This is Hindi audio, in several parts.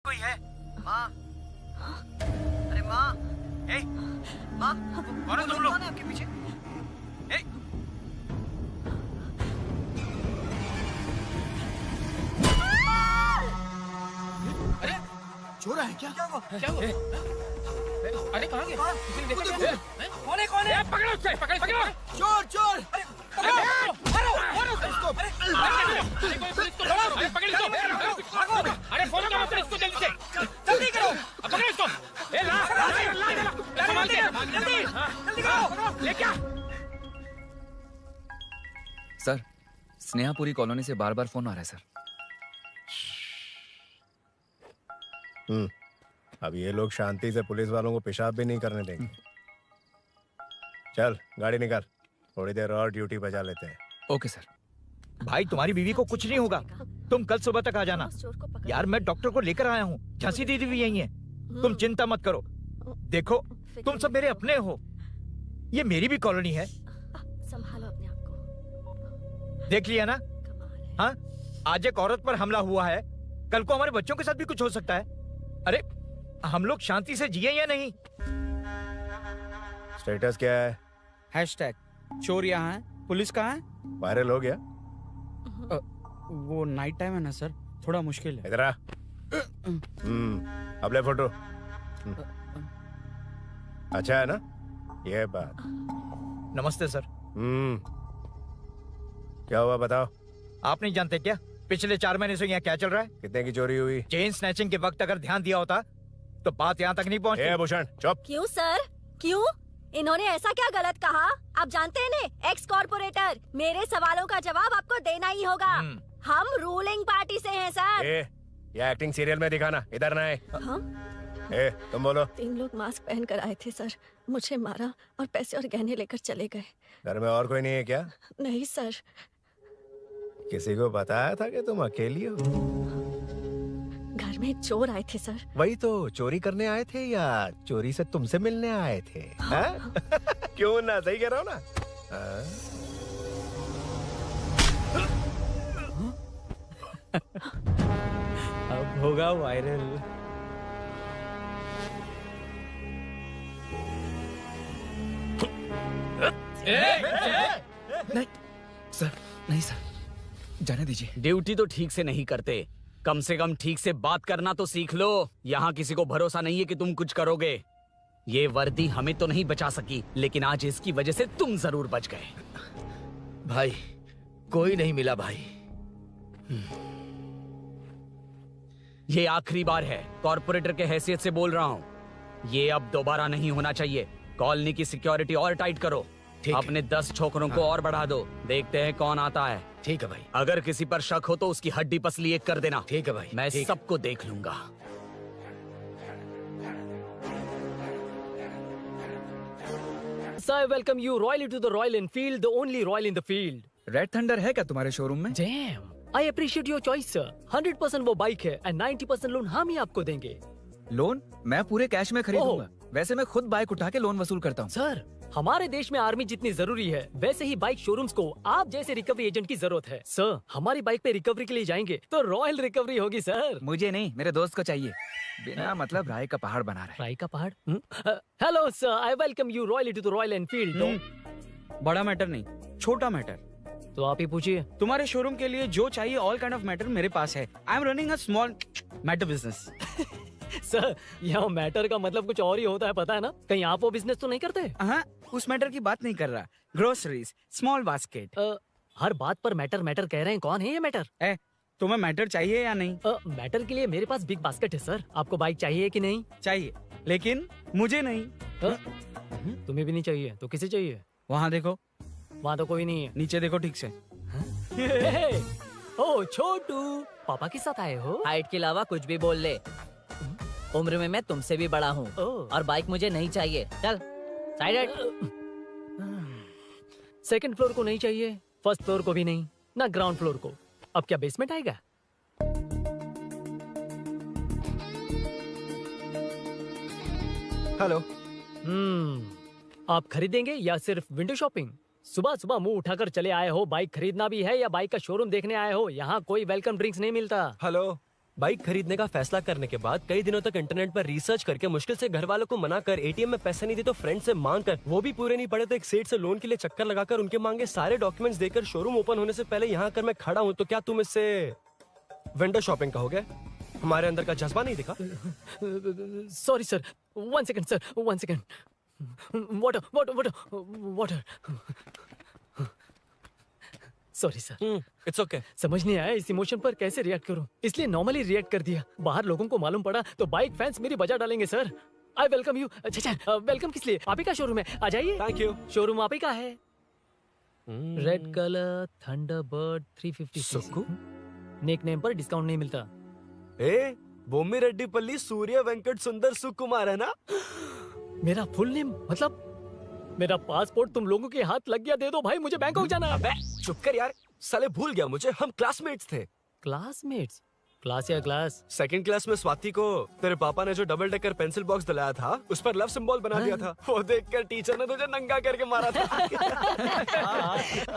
कोई है? माँ, अरे माँ, ए, माँ, कौन है तुम लोग? कौन है आपके पीछे? ए, अरे चोर है क्या? क्या हुआ? क्या हुआ? अरे कहाँ गया? किसी ने देखा क्या? कौन है? कौन है? पकड़ो उससे, पकड़ो! चोर, चोर! मारो इसको! अरे पुलिस को बुलाओ! अरे पकड़ इसको! अरे फोन करो पुलिस को जल्दी से! जल्दी करो! अब पकड़ो इसको! ए ला! संभाल के! जल्दी करो! ले क्या? सर, स्नेहापुरी कॉलोनी से बार-बार फोन आ रहा है सर। अब ये लोग शांति से पुलिस वालों को पेशाब भी नहीं करने देंगे। चल गाड़ी निकाल, थोड़ी देर और ड्यूटी बजा लेते हैं। Okay sir. भाई तुम्हारी बीवी को कुछ नहीं होगा, तुम कल सुबह तक आ जाना। यार मैं डॉक्टर को लेकर आया हूँ, झांसी दीदी भी यही है, तुम चिंता मत करो। देखो तुम सब मेरे अपने हो, ये मेरी भी कॉलोनी है। संभालो अपने आप को। देख लिया ना? हाँ, आज एक औरत पर हमला हुआ है, कल को हमारे बच्चों के साथ भी कुछ हो सकता है। अरे हम लोग शांति से जिए या नहीं? स्टेटस क्या है? हैशटैग चोर यहाँ है, पुलिस कहाँ है? वायरल हो गया? वो नाइट टाइम है ना सर, थोड़ा मुश्किल है। इधर आ। अब ले फोटो। अच्छा है ना? ये बात। नमस्ते सर। क्या हुआ बताओ? आप नहीं जानते क्या पिछले 4 महीने से यहाँ क्या चल रहा है? कितने की चोरी हुई? चेन स्नैचिंग के वक्त अगर ध्यान दिया होता तो बात यहाँ तक नहीं पहुँची। भूषण चुप। क्यों सर? क्यों? इन्होंने ऐसा क्या गलत कहा? आप जानते हैं ना, एक्स कॉर्पोरेटर, मेरे सवालों का जवाब आपको देना ही होगा। हम रूलिंग पार्टी से हैं सर। ये एक्टिंग सीरियल में दिखाना, इधर ना आए। तुम बोलो। 3 लोग मास्क पहन कर आए थे सर, मुझे मारा और पैसे और गहने लेकर चले गए। घर में और कोई नहीं है क्या? नहीं सर। किसी को बताया था कि तुम अकेली हो? घर में चोर आए थे सर। वही तो, चोरी करने आए थे या चोरी से तुमसे मिलने आए थे? हाँ? क्यों ना, सही कह रहा हूँ ना? अब होगा वायरल। नहीं सर, नहीं सर, जाने दीजिए। ड्यूटी तो ठीक से नहीं करते, कम से कम ठीक से बात करना तो सीख लो। यहाँ किसी को भरोसा नहीं है कि तुम कुछ करोगे। ये वर्दी हमें तो नहीं बचा सकी, लेकिन आज इसकी वजह से तुम जरूर बच गए। भाई कोई नहीं मिला भाई। ये आखिरी बार है, कॉर्पोरेटर के हैसियत से बोल रहा हूँ। ये अब दोबारा नहीं होना चाहिए। कॉलोनी की सिक्योरिटी और टाइट करो, अपने 10 छोकरों को और बढ़ा दो। देखते हैं कौन आता है। ठीक है भाई। अगर किसी पर शक हो तो उसकी हड्डी पसली एक कर देना। ठीक है भाई। मैं सबको देख लूंगा। Sir, I welcome you royally to the Royal Enfield, the only Royal in the field. Red thunder है क्या तुम्हारे शोरूम में? Damn, I appreciate your choice, sir. 100% वो बाइक है and 90% लोन हम ही आपको देंगे। लोन? मैं पूरे कैश में खरीदूंगा। वैसे मैं खुद बाइक उठा के लोन वसूल करता हूँ। सर, हमारे देश में आर्मी जितनी जरूरी है, वैसे ही बाइक शोरूम्स को आप जैसे रिकवरी एजेंट की जरूरत है। सर, हमारी बाइक पे रिकवरी के लिए जाएंगे तो रॉयल रिकवरी होगी सर। मुझे नहीं, मेरे दोस्त को चाहिए। बिना मतलब राय का पहाड़ बना रहा है। राय का पहाड़? Hello sir, I welcome you royally to the Royal Enfield. बड़ा मैटर नहीं, छोटा मैटर। तो आप ही पूछिए। तुम्हारे शोरूम के लिए जो चाहिए ऑल काइंड ऑफ मैटर मेरे पास है। I am running a small matter business. Sir, यहाँ मैटर का मतलब कुछ और ही होता है, पता है ना? कहीं आप वो बिजनेस तो नहीं करते? हाँ, उस मैटर की बात नहीं कर रहा। Groceries, small basket. हर बात पर मैटर मैटर कह रहे हैं, कौन है ये मैटर? तुम्हें मैटर चाहिए या नहीं? मैटर के लिए मेरे पास बिग बास्केट है सर। आपको बाइक चाहिए कि नहीं? चाहिए, लेकिन मुझे नहीं। तुम्हें भी नहीं चाहिए तो किसे चाहिए? वहाँ देखो। वहाँ तो कोई नहीं है। नीचे देखो ठीक से। ओ छोटू, पापा के साथ आए हो? हाइट के अलावा कुछ भी बोल ले। उम्र में मैं तुमसे भी बड़ा हूँ और बाइक मुझे नहीं चाहिए। चल साइड। सेकंड फ्लोर को नहीं चाहिए, फर्स्ट फ्लोर को भी नहीं, ना ग्राउंड फ्लोर को। अब क्या बेसमेंट आएगा? हेलो। आप खरीदेंगे या सिर्फ विंडो शॉपिंग? सुबह सुबह मुंह उठाकर चले आए हो, बाइक खरीदना भी है या बाइक का शोरूम देखने आए हो? यहाँ कोई वेलकम ड्रिंक्स नहीं मिलता। हेलो, बाइक खरीदने का फैसला करने के बाद कई दिनों तक इंटरनेट पर रिसर्च करके मुश्किल से घर वालों को मना कर, एटीएम में पैसे नहीं दी तो फ्रेंड से मांग कर, वो भी पूरे नहीं पड़े तो एक सेठ से लोन के लिए चक्कर लगाकर उनके मांगे सारे डॉक्यूमेंट्स देकर शोरूम ओपन होने से पहले यहाँ आकर मैं खड़ा हूँ, तो क्या तुम इससे विंडो शॉपिंग कहोगे? हमारे अंदर का जज्बा नहीं दिखा? Sorry sir, 1 second sir, 1 second. Water. Sorry sir. It's okay. समझ नहीं आया इस इमोशन पर कैसे रिएक्ट करूं, इसलिए नॉर्मली रिएक्ट कर दिया। बाहर लोगों को मालूम पड़ा तो बाइक फैंस मेरी बजा डालेंगे सर। I welcome you. अच्छा, वेलकम किस लिए? आप ही का शोरूम है, आ जाइए। Thank you. शोरूम आप ही का है। Red colour Thunderbird 350। Sukku? Nickname पर डिस्काउंट नहीं मिलता। ए, बोम्मी रेड्डी पल्ली सूर्य वेंकट सुंदर सुकुमार है ना? मेरा फुल नेम मतलब मेरा पासपोर्ट तुम लोगों के हाथ लग गया, दे दो भाई, मुझे बैंकॉक जाना है। अबे चुप कर यार, साले भूल गया मुझे, हम क्लासमेट्स थे। क्लासमेट्स? क्लास या क्लास? सेकंड क्लास में स्वाति को तेरे पापा ने जो डबल डेकर पेंसिल बॉक्स दिलाया था उस पर लव सिंबल बना दिया था, वो देखकर टीचर ने तुझे नंगा करके मारा था।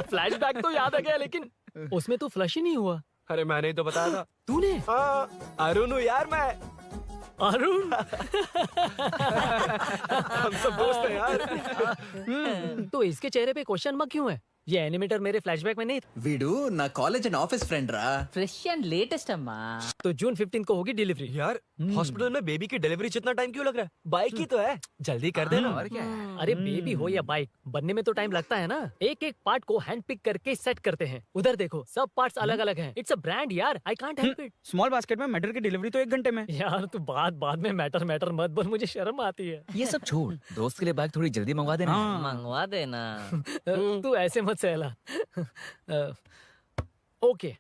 फ्लैशबैक तो याद आ गया, लेकिन उसमें तो फ्लश ही नहीं हुआ। अरे मैंने ही तो बताया था। तूने? हाँ, अरुण हूँ यार मैं। अरुण? हम सब दोस्त हैं यार। तो इसके चेहरे पे क्वेश्चन मार्क क्यों है? ये एनिमेटर मेरे फ्लैशबैक में नहीं था। వీడు నా కాలేజ్ అండ్ ఆఫీస్ ఫ్రెండ్ రా. फ्रेश एंड लेटेस्ट अम्मा। तो जून 15 को होगी डिलीवरी। यार हॉस्पिटल में बेबी की डिलीवरी जितना टाइम क्यों लग रहा है? बाइक ही तो है, जल्दी कर देना। और क्या है? अरे बेबी हो या बाइक, बनने में तो टाइम लगता है ना। एक एक पार्ट को हैंड पिक करके सेट करते हैं। उधर देखो, सब पार्ट्स अलग अलग हैं। इट्स अ ब्रांड यार, I can't help it. Small basket में मैटर की डिलीवरी तो 1 घंटे में। यार तू बाद में मैटर मत बोल, मुझे शर्म आती है। ये सब छोड़, दोस्त के लिए बाइक थोड़ी जल्दी मंगवा देना। मंगवा देना। तू ऐसे मत सहला। ओके,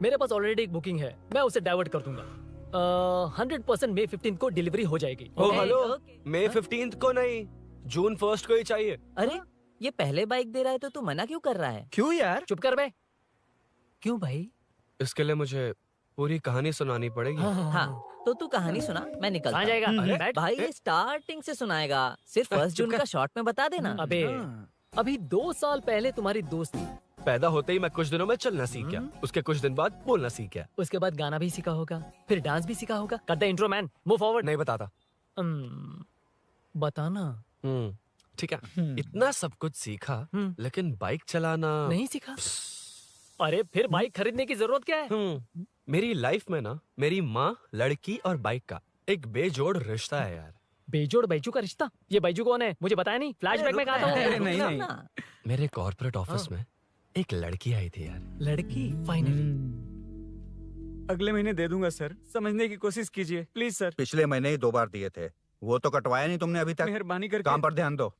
मेरे पास ऑलरेडी एक बुकिंग है, मैं उसे डाइवर्ट कर दूंगा। 100% मई 15 को डिलीवरी हो जाएगी। ओ Okay, हेलो, okay. मई 15 को नहीं, जून 1 को ही चाहिए। अरे ये पहले बाइक दे रहा है तो तू मना क्यों कर रहा है? क्यों यार? चुप कर बे। क्यों भाई? इसके लिए मुझे पूरी कहानी सुनानी पड़ेगी। हाँ, तो तू कहानी सुना, मैं निकलता कहाँ हूँ। जाएगा? बैठ। भाई ये स्टार्टिंग से सुनाएगा, सिर्फ 1 जून का शॉर्ट में बता देना। अबे अभी 2 साल पहले तुम्हारी दोस्ती, पैदा होते ही मैं कुछ दिनों में चलना सीख गया, उसके कुछ दिन बाद बोलना सीख गया। उसके बाद गाना भी सीखा होगा, फिर डांस भी सीखा होगा। कर दे इंट्रो मैन, मूव फॉरवर्ड। नहीं बताता। बताना। ठीक है, इतना सब कुछ सीखा लेकिन बाइक चलाना नहीं सीखा। अरे फिर बाइक खरीदने की जरूरत क्या है? मेरी लाइफ में ना मेरी माँ, लड़की और बाइक का एक बेजोड़ रिश्ता है यार। बेजोड़ बैजू का रिश्ता? ये बैजू कौन है? मुझे बताया नहीं। फ्लैशबैक में कहा था वो। नहीं। मेरे कॉर्पोरेट ऑफिस में एक लड़की आई थी यार। लड़की? फाइनली। अगले महीने दे दूंगा सर, समझने की कोशिश कीजिए प्लीज सर। पिछले महीने ही 2 बार दिए थे, वो तो कटवाया नहीं तुमने अभी तक। मेहरबानी करके काम पर ध्यान दो।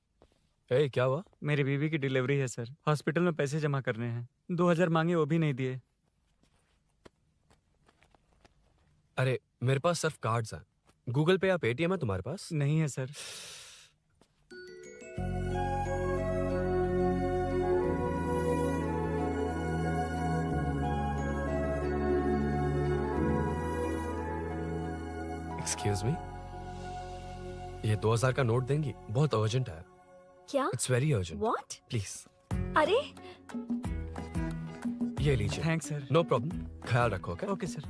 ए, क्या हुआ? मेरी बीवी की डिलीवरी है सर, हॉस्पिटल में पैसे जमा करने हैं। 2000 मांगे, वो भी नहीं दिए। अरे मेरे पास सिर्फ कार्ड्स हैं। गूगल पे या पेटीएम है तुम्हारे पास? नहीं है सर। एक्सक्यूज मी, ये 2000 का नोट देंगी? बहुत अर्जेंट है। क्या? It's very urgent. What? Please अरे ये लीजिए। Thanks sir. नो प्रॉब्लम, ख्याल रखो। Okay okay sir.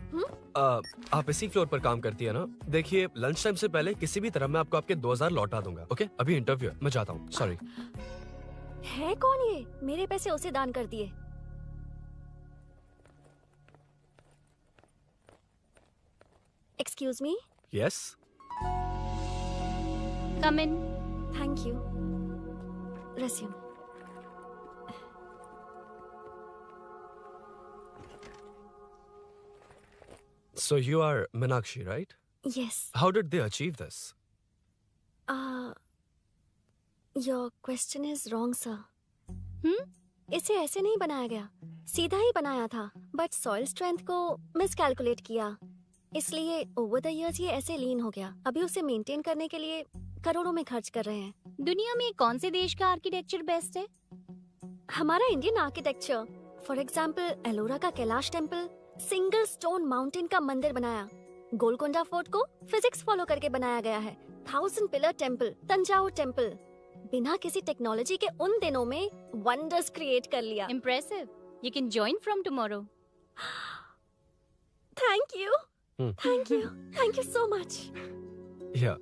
आप इसी फ्लोर पर काम करती है ना? देखिए लंच टाइम से पहले किसी भी तरह मैं आपको आपके 2000 लौटा दूंगा। ओके, अभी इंटरव्यू है, मैं जाता हूँ। सॉरी। है कौन ये? मेरे पैसे उसे दान कर दिए। Excuse me. Yes. Come in. Thank you. Resume. So you are Meenakshi, right? Yes. How did they achieve this? Your question is wrong, sir. इसे ऐसे नहीं बनाया गया, सीधा ही बनाया था, बट सॉइल स्ट्रेंथ को मिसकैलकुलेट किया, इसलिए ओवर द इयर्स ये ऐसे लीन हो गया। अभी उसे मेंटेन करने के लिए करोड़ों में खर्च कर रहे हैं। दुनिया में कौन से देश का आर्किटेक्चर बेस्ट है? हमारा Indian architecture. For example Ellora का Kailash temple, single stone mountain का मंदिर बनाया। गोलकोंडा फोर्ट को फिजिक्स फॉलो करके बनाया गया है। 1000 पिलर टेम्पल, तंजावुर टेम्पल, बिना किसी टेक्नोलॉजी के उन दिनों में वंडर्स क्रिएट कर लिया। Impressive. You can join from tomorrow. Thank you. Thank you so much. या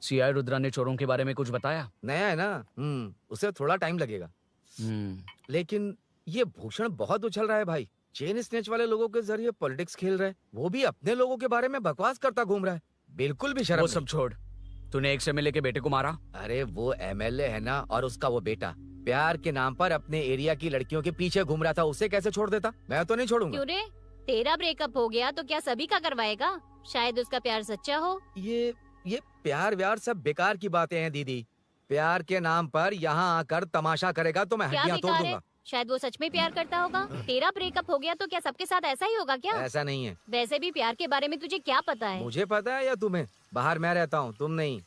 सीआई रुद्रा ने चोरों के बारे में कुछ बताया? नया है ना, उसे थोड़ा टाइम लगेगा। लेकिन ये भूषण बहुत उछल रहा है भाई। चेन स्नेच वाले लोगों के जरिए पॉलिटिक्स खेल रहा है, वो भी अपने लोगों के बारे में बकवास करता घूम रहा है। बिल्कुल भी शर्म वो नहीं। सब छोड़, तूने एक एमएलए के बेटे को मारा? अरे वो एमएलए है ना, और उसका वो बेटा प्यार के नाम पर अपने एरिया की लड़कियों के पीछे घूम रहा था, उसे कैसे छोड़ देता? मैं तो नहीं छोड़ूंगा। क्यों रे, तेरा ब्रेकअप हो गया तो क्या सभी का करवाएगा? शायद उसका प्यार सच्चा हो। ये प्यार व्यार सब बेकार की बातें हैं दीदी। प्यार के नाम पर यहाँ आकर तमाशा करेगा तो मैं क्या हड्डियां तोड़ बेकार है? दूंगा। शायद वो सच में प्यार करता होगा। तेरा ब्रेकअप हो गया तो क्या सबके साथ ऐसा ही होगा क्या? ऐसा नहीं है। वैसे भी प्यार के बारे में तुझे क्या पता है? मुझे पता है या तुम्हें? बाहर मैं रहता हूँ, तुम नहीं।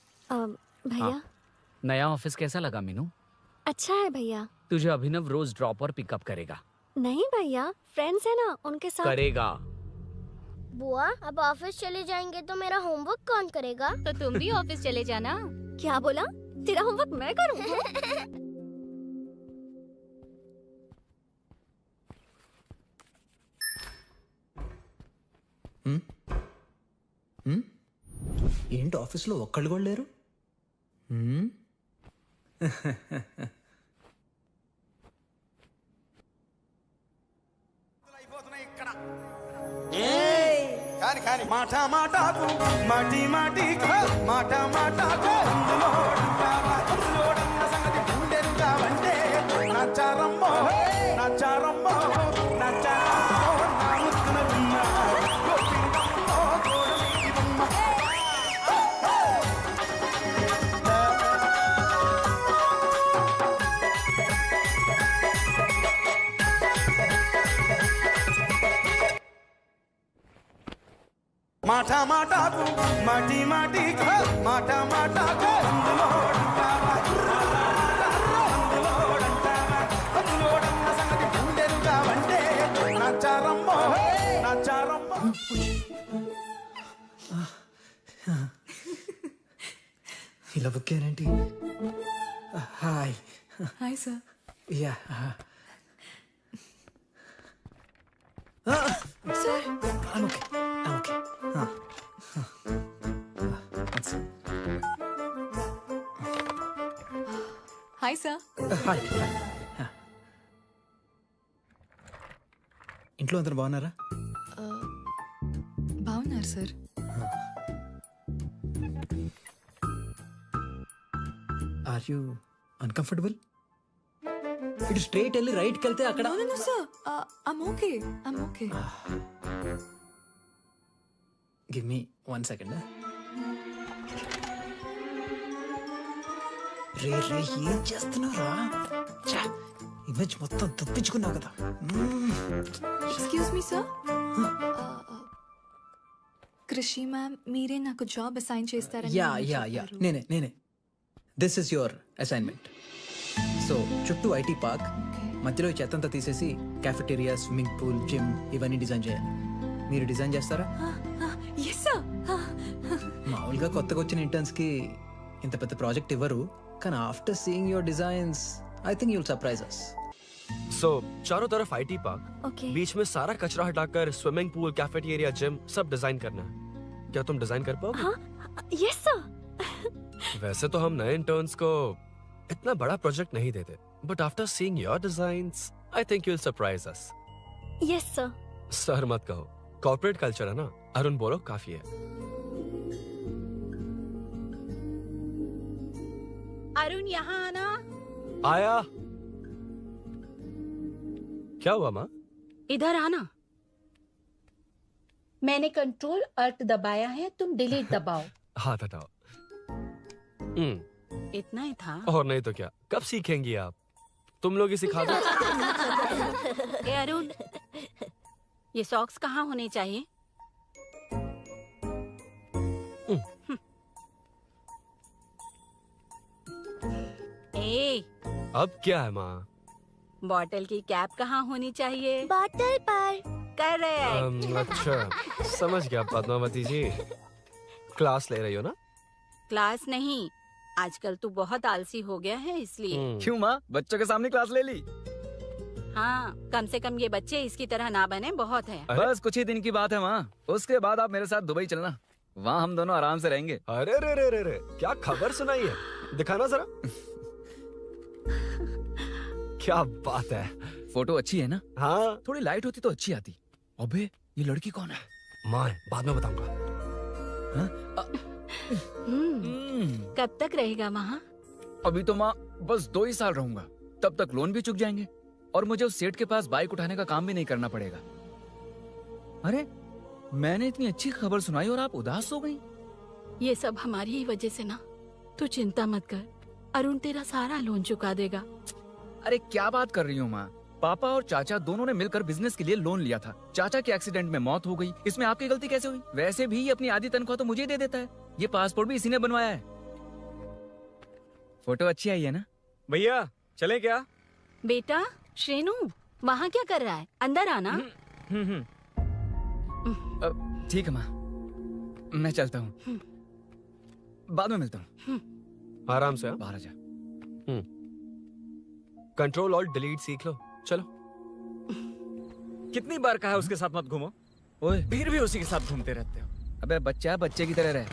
भैया नया ऑफिस कैसा लगा मीनू? अच्छा है भैया। तुझे अभिनव रोज ड्रॉप और पिकअप करेगा? नहीं भैया, फ्रेंड्स है ना, उनके साथ करेगा। बुआ अब ऑफिस चले जाएंगे तो मेरा होमवर्क कौन करेगा? तो तुम भी ऑफिस चले जाना। क्या बोला? तेरा होमवर्क मैं करूँ? ఏంటి ఆఫీస్లో ఒక్కళ్ళు కూడా లేరు? కాని కాని మాట మాటకు మాటి మాటికి మాట మాటకు అందులోడన్న సంగతి గుండెరుగా వంటే నచ్చారమ్మో నచ్చారమ్మో నచ్చారమ్మో నా ముక్కున ఉన్న గోపినమ్మో గోడమీదమ్మ మాట మాటకు మాటి మాటికి మాట మాటకు అందులోడన్న సంగతి గుండెరుగా వంటే నచ్చారమ్మో నచ్చారమ్మో ఇలా బుక్ అయ్యారేంటి? Hi hi sir. Yeah sir okay. Hi sir. Hi. ఇంట్లో అందరూ బాగున్నారా? బాగున్నారు సార్. Are you uncomfortable? ఇటు స్ట్రైట్ వెళ్ళి రైట్కి వెళ్తే అక్కడ. No sir, I'm okay. Give me 1 second. రే ఏం చేస్తున్నారా? ఇమేజ్ మొత్తం తప్పించుకున్నావు కదా. Excuse me sir. Krishi ma'am, మీరే నాకు జాబ్ అసైన్ చేస్తారని యా నేనే. This is your assignment. So చుట్టూ ఐటీ పార్క్, మధ్యలో ఈ చెత్తంతా తీసేసి క్యాఫెటేరియా, స్విమ్మింగ్ పూల్, జిమ్ ఇవన్నీ డిజైన్ చేయాలి. మీరు డిజైన్ చేస్తారా? Yes sir. మామూలుగా కొత్తగా వచ్చిన ఇంటర్న్స్ కి ఇంత పెద్ద ప్రాజెక్ట్ ఇవ్వరు, కానీ after seeing your designs I think you'll surprise us. So चारों तरफ आईटी पार्क, बीच में सारा कचरा हटाकर स्विमिंग पूल, कैफेटेरिया, जिम सब डिजाइन करना है. क्या तुम डिजाइन कर पाओगे? Yes sir. वैसे तो हम नए इंटर्न्स को इतना बड़ा प्रोजेक्ट नहीं देते, but after seeing your designs I think you will surprise us. Yes sir. Sir मत कहो, कॉर्पोरेट कल्चर है ना. अरुण बोलो, काफी है. अरुण यहाँ आना. आया. क्या हुआ माँ? इधर आना. मैंने कंट्रोल अल्ट दबाया है, तुम डिलीट दबाओ. हाथ हटाओ. इतना ही था. और नहीं तो क्या, कब सीखेंगी आप? तुम लोग ही सिखा दो. ए अरुण, ये सॉक्स कहाँ होने चाहिए? ए, अब क्या है माँ? बॉटल की कैप कहाँ होनी चाहिए? बॉटल पर। करेक्ट। अच्छा समझ गया पद्मावती जी, क्लास ले रही हो ना? क्लास नहीं, आजकल तू बहुत आलसी हो गया है इसलिए। क्यों माँ, बच्चों के सामने क्लास ले ली? हाँ, कम से कम ये बच्चे इसकी तरह ना बने, बहुत है। बस कुछ ही दिन की बात है माँ, उसके बाद आप मेरे साथ दुबई चलना, वहाँ हम दोनों आराम से रहेंगे। अरे रे रे रे रे, क्या खबर सुनाई है, दिखाना जरा। क्या बात है, फोटो अच्छी है ना? हाँ। थोड़ी लाइट होती तो अच्छी आती। अबे ये लड़की कौन है? माँ, बाद में बताऊंगा। कब तक रहेगा वहाँ? अभी तो माँ बस 2 ही साल रहूंगा, तब तक लोन भी चुक जाएंगे और मुझे उस सेठ के पास बाइक उठाने का काम भी नहीं करना पड़ेगा। अरे मैंने इतनी अच्छी खबर सुनाई और आप उदास हो गई। ये सब हमारी ही वजह से ना, तू चिंता मत कर, अरुण तेरा सारा लोन चुका देगा। अरे क्या बात कर रही हो माँ, पापा और चाचा दोनों ने मिलकर बिजनेस के लिए लोन लिया था। चाचा के एक्सीडेंट में मौत हो गई, इसमें आपकी गलती कैसे हुई? वैसे भी अपनी आधी तनख्वाह तो मुझे दे देता है, ये पासपोर्ट भी इसी ने बनवाया है। फोटो अच्छी आई है ना? भैया चले क्या? बेटा श्रेनु, वहाँ क्या कर रहा है? अंदर आना। ठीक है माँ, मैं चलता हूँ, बाद में मिलता हूँ। आराम से। बाहर आ जा। कंट्रोल और डिलीट सीख लो, चलो। कितनी बार कहा है उसके साथ मत घूमो, ओए फिर भी उसी के साथ घूमते रहते हो। अबे बच्चा बच्चे की तरह रहे,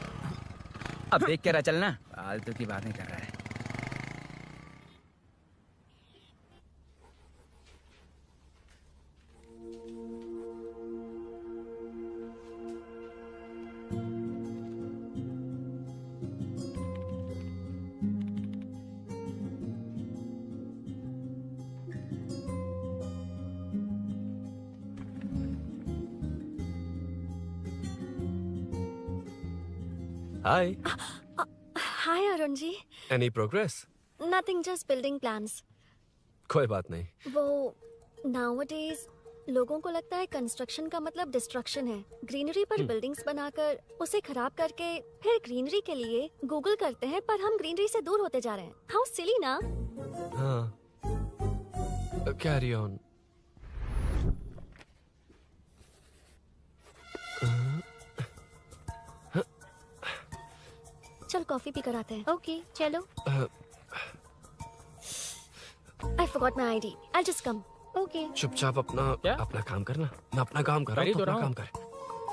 अब देख के रहा चलना, फालतू की बातें कर रहा है। Hi. Hi Arun ji. Any progress? Nothing, just building plans. कोई बात नहीं। वो नाउअडेज लोगों को लगता है कंस्ट्रक्शन का मतलब डिस्ट्रक्शन है। ग्रीनरी पर बिल्डिंग्स बनाकर उसे खराब करके फिर ग्रीनरी के लिए गूगल करते हैं, पर हम ग्रीनरी से दूर होते जा रहे हैं। हाउ सिली ना? हाँ, कैरी ऑन। चल कॉफी पी कर आते हैं। ओके चलो। I forgot my ID. I'll just come. Okay. चुपचाप अपना काम करना, मैं अपना काम कर रहा हूँ, अपना काम कर।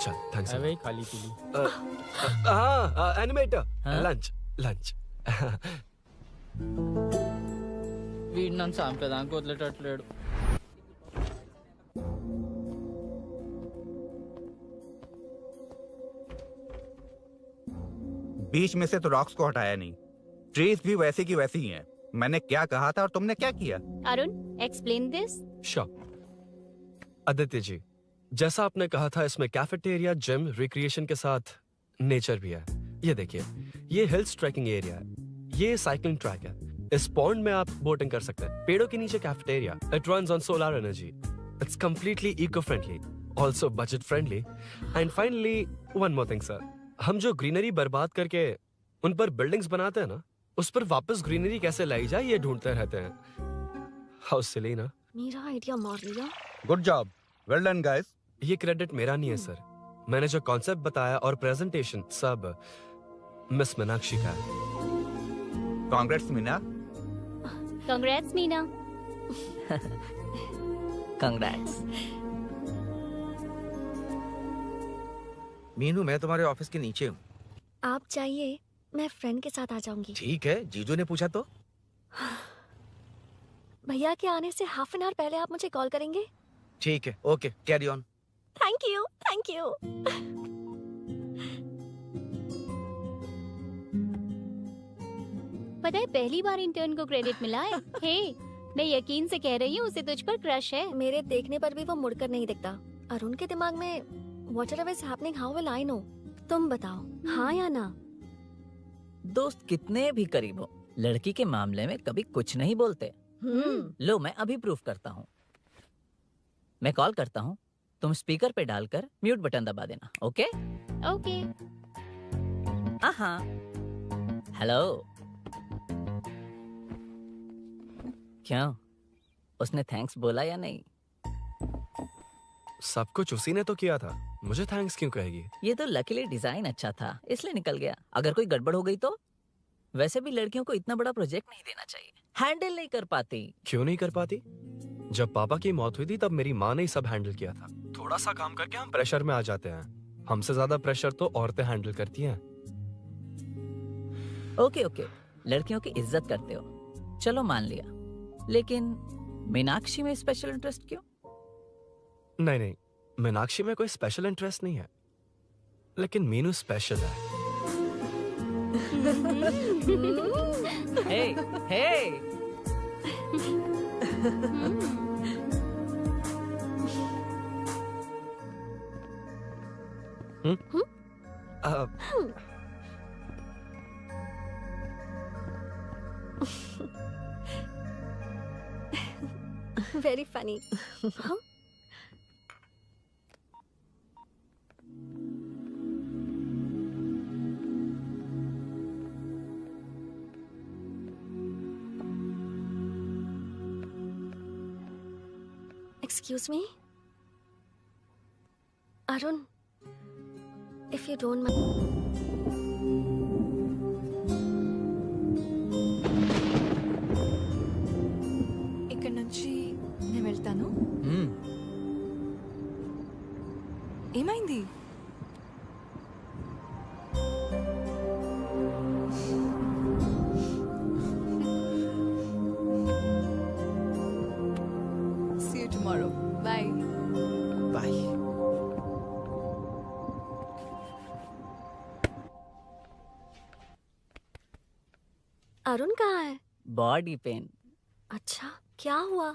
चल, थैंक्स। अबे खाली पीली। हाँ, एनिमेटर, लंच। వీడిని చంపేదానికి వదిలేటట్లేడు. बीच में से तो रॉक्स को हटाया नहीं, ट्रीज भी वैसे की वैसी ही हैं। मैंने क्या कहा था और तुमने क्या किया? Arun explain this. Sure. Aditya ji, जैसा आपने कहा था, इसमें कैफेटेरिया, जिम, रिक्रिएशन के साथ नेचर भी है। ये देखिए, ये हिल्स ट्रैकिंग एरिया है, ये साइकिलिंग ट्रैक है, इस पॉन्ड में आप बोटिंग कर सकते हैं, पेड़ों के नीचे cafeteria, it runs on solar energy, it's completely eco friendly, also budget friendly, and finally one more thing sir, हम जो ग्रीनरी बर्बाद करके उन पर बिल्डिंग्स बनाते हैं ना, उस पर वापस ग्रीनरी कैसे लाई जाए ये ढूंढते रहते हैं। हाउ सिली ना? मेरा आइडिया मार लिया। Good job, well done guys. ये क्रेडिट मेरा नहीं है सर, मैंने जो कॉन्सेप्ट बताया और प्रेजेंटेशन सब मिस मीनाक्षी का है। Congrats Meena. Congrats Meena. Congrats. Meenu, मैं तुम्हारे ऑफिस के नीचे हूँ। आप चाहिए मैं फ्रेंड के साथ आ जाऊंगी। ठीक है, जीजू ने पूछा तो। भैया के आने से हाफ एन आवर पहले आप मुझे कॉल करेंगे? ठीक है, okay, carry on. Thank you, thank you. पता है पहली बार इंटर्न को क्रेडिट मिला है। हे, मैं यकीन से कह रही हूँ, उसे तुझ पर क्रश है। मेरे देखने पर भी वो मुड़कर नहीं दिखता। अरुण के दिमाग में whatever is happening, how will I know? तुम बताओ, हाँ या ना? दोस्त कितने भी करीब हो, लड़की के मामले में कभी कुछ नहीं बोलते। लो, मैं अभी प्रूफ करता हूँ। मैं कॉल करता हूँ, तुम स्पीकर पे डालकर म्यूट बटन दबा देना। ओके? ओके। हाँ। हेलो। क्यों, उसने थैंक्स बोला या नहीं? सब कुछ उसी ने तो किया था, मुझे थैंक्स क्यों कहेगी? ये तो लकीली डिजाइन अच्छा था इसलिए निकल गया, अगर कोई गड़बड़ हो गई तो? वैसे भी लड़कियों को इतना बड़ा प्रोजेक्ट नहीं देना चाहिए, हैंडल नहीं कर पाती। क्यों नहीं कर पाती? जब पापा की मौत हुई थी तब मेरी माँ ने ही सब हैंडल किया था। थोड़ा सा काम करके हम प्रेशर में आ जाते हैं, हमसे ज्यादा प्रेशर तो औरतें हैंडल करती हैं। ओके ओके, लड़कियों की इज्जत करते हो, चलो मान लिया, लेकिन मीनाक्षी में स्पेशल इंटरेस्ट क्यों? नहीं नहीं, मीनाक्षी में कोई स्पेशल इंटरेस्ट नहीं है, लेकिन मीनू स्पेशल है। हे हे very funny. Excuse me, Arun, if you don't mind. ఇక్కడ నుంచి నేను వెళ్తాను. ఏమైంది? See you tomorrow. Bye. Bye. Arun कहाँ है? Body pain. अच्छा, क्या हुआ?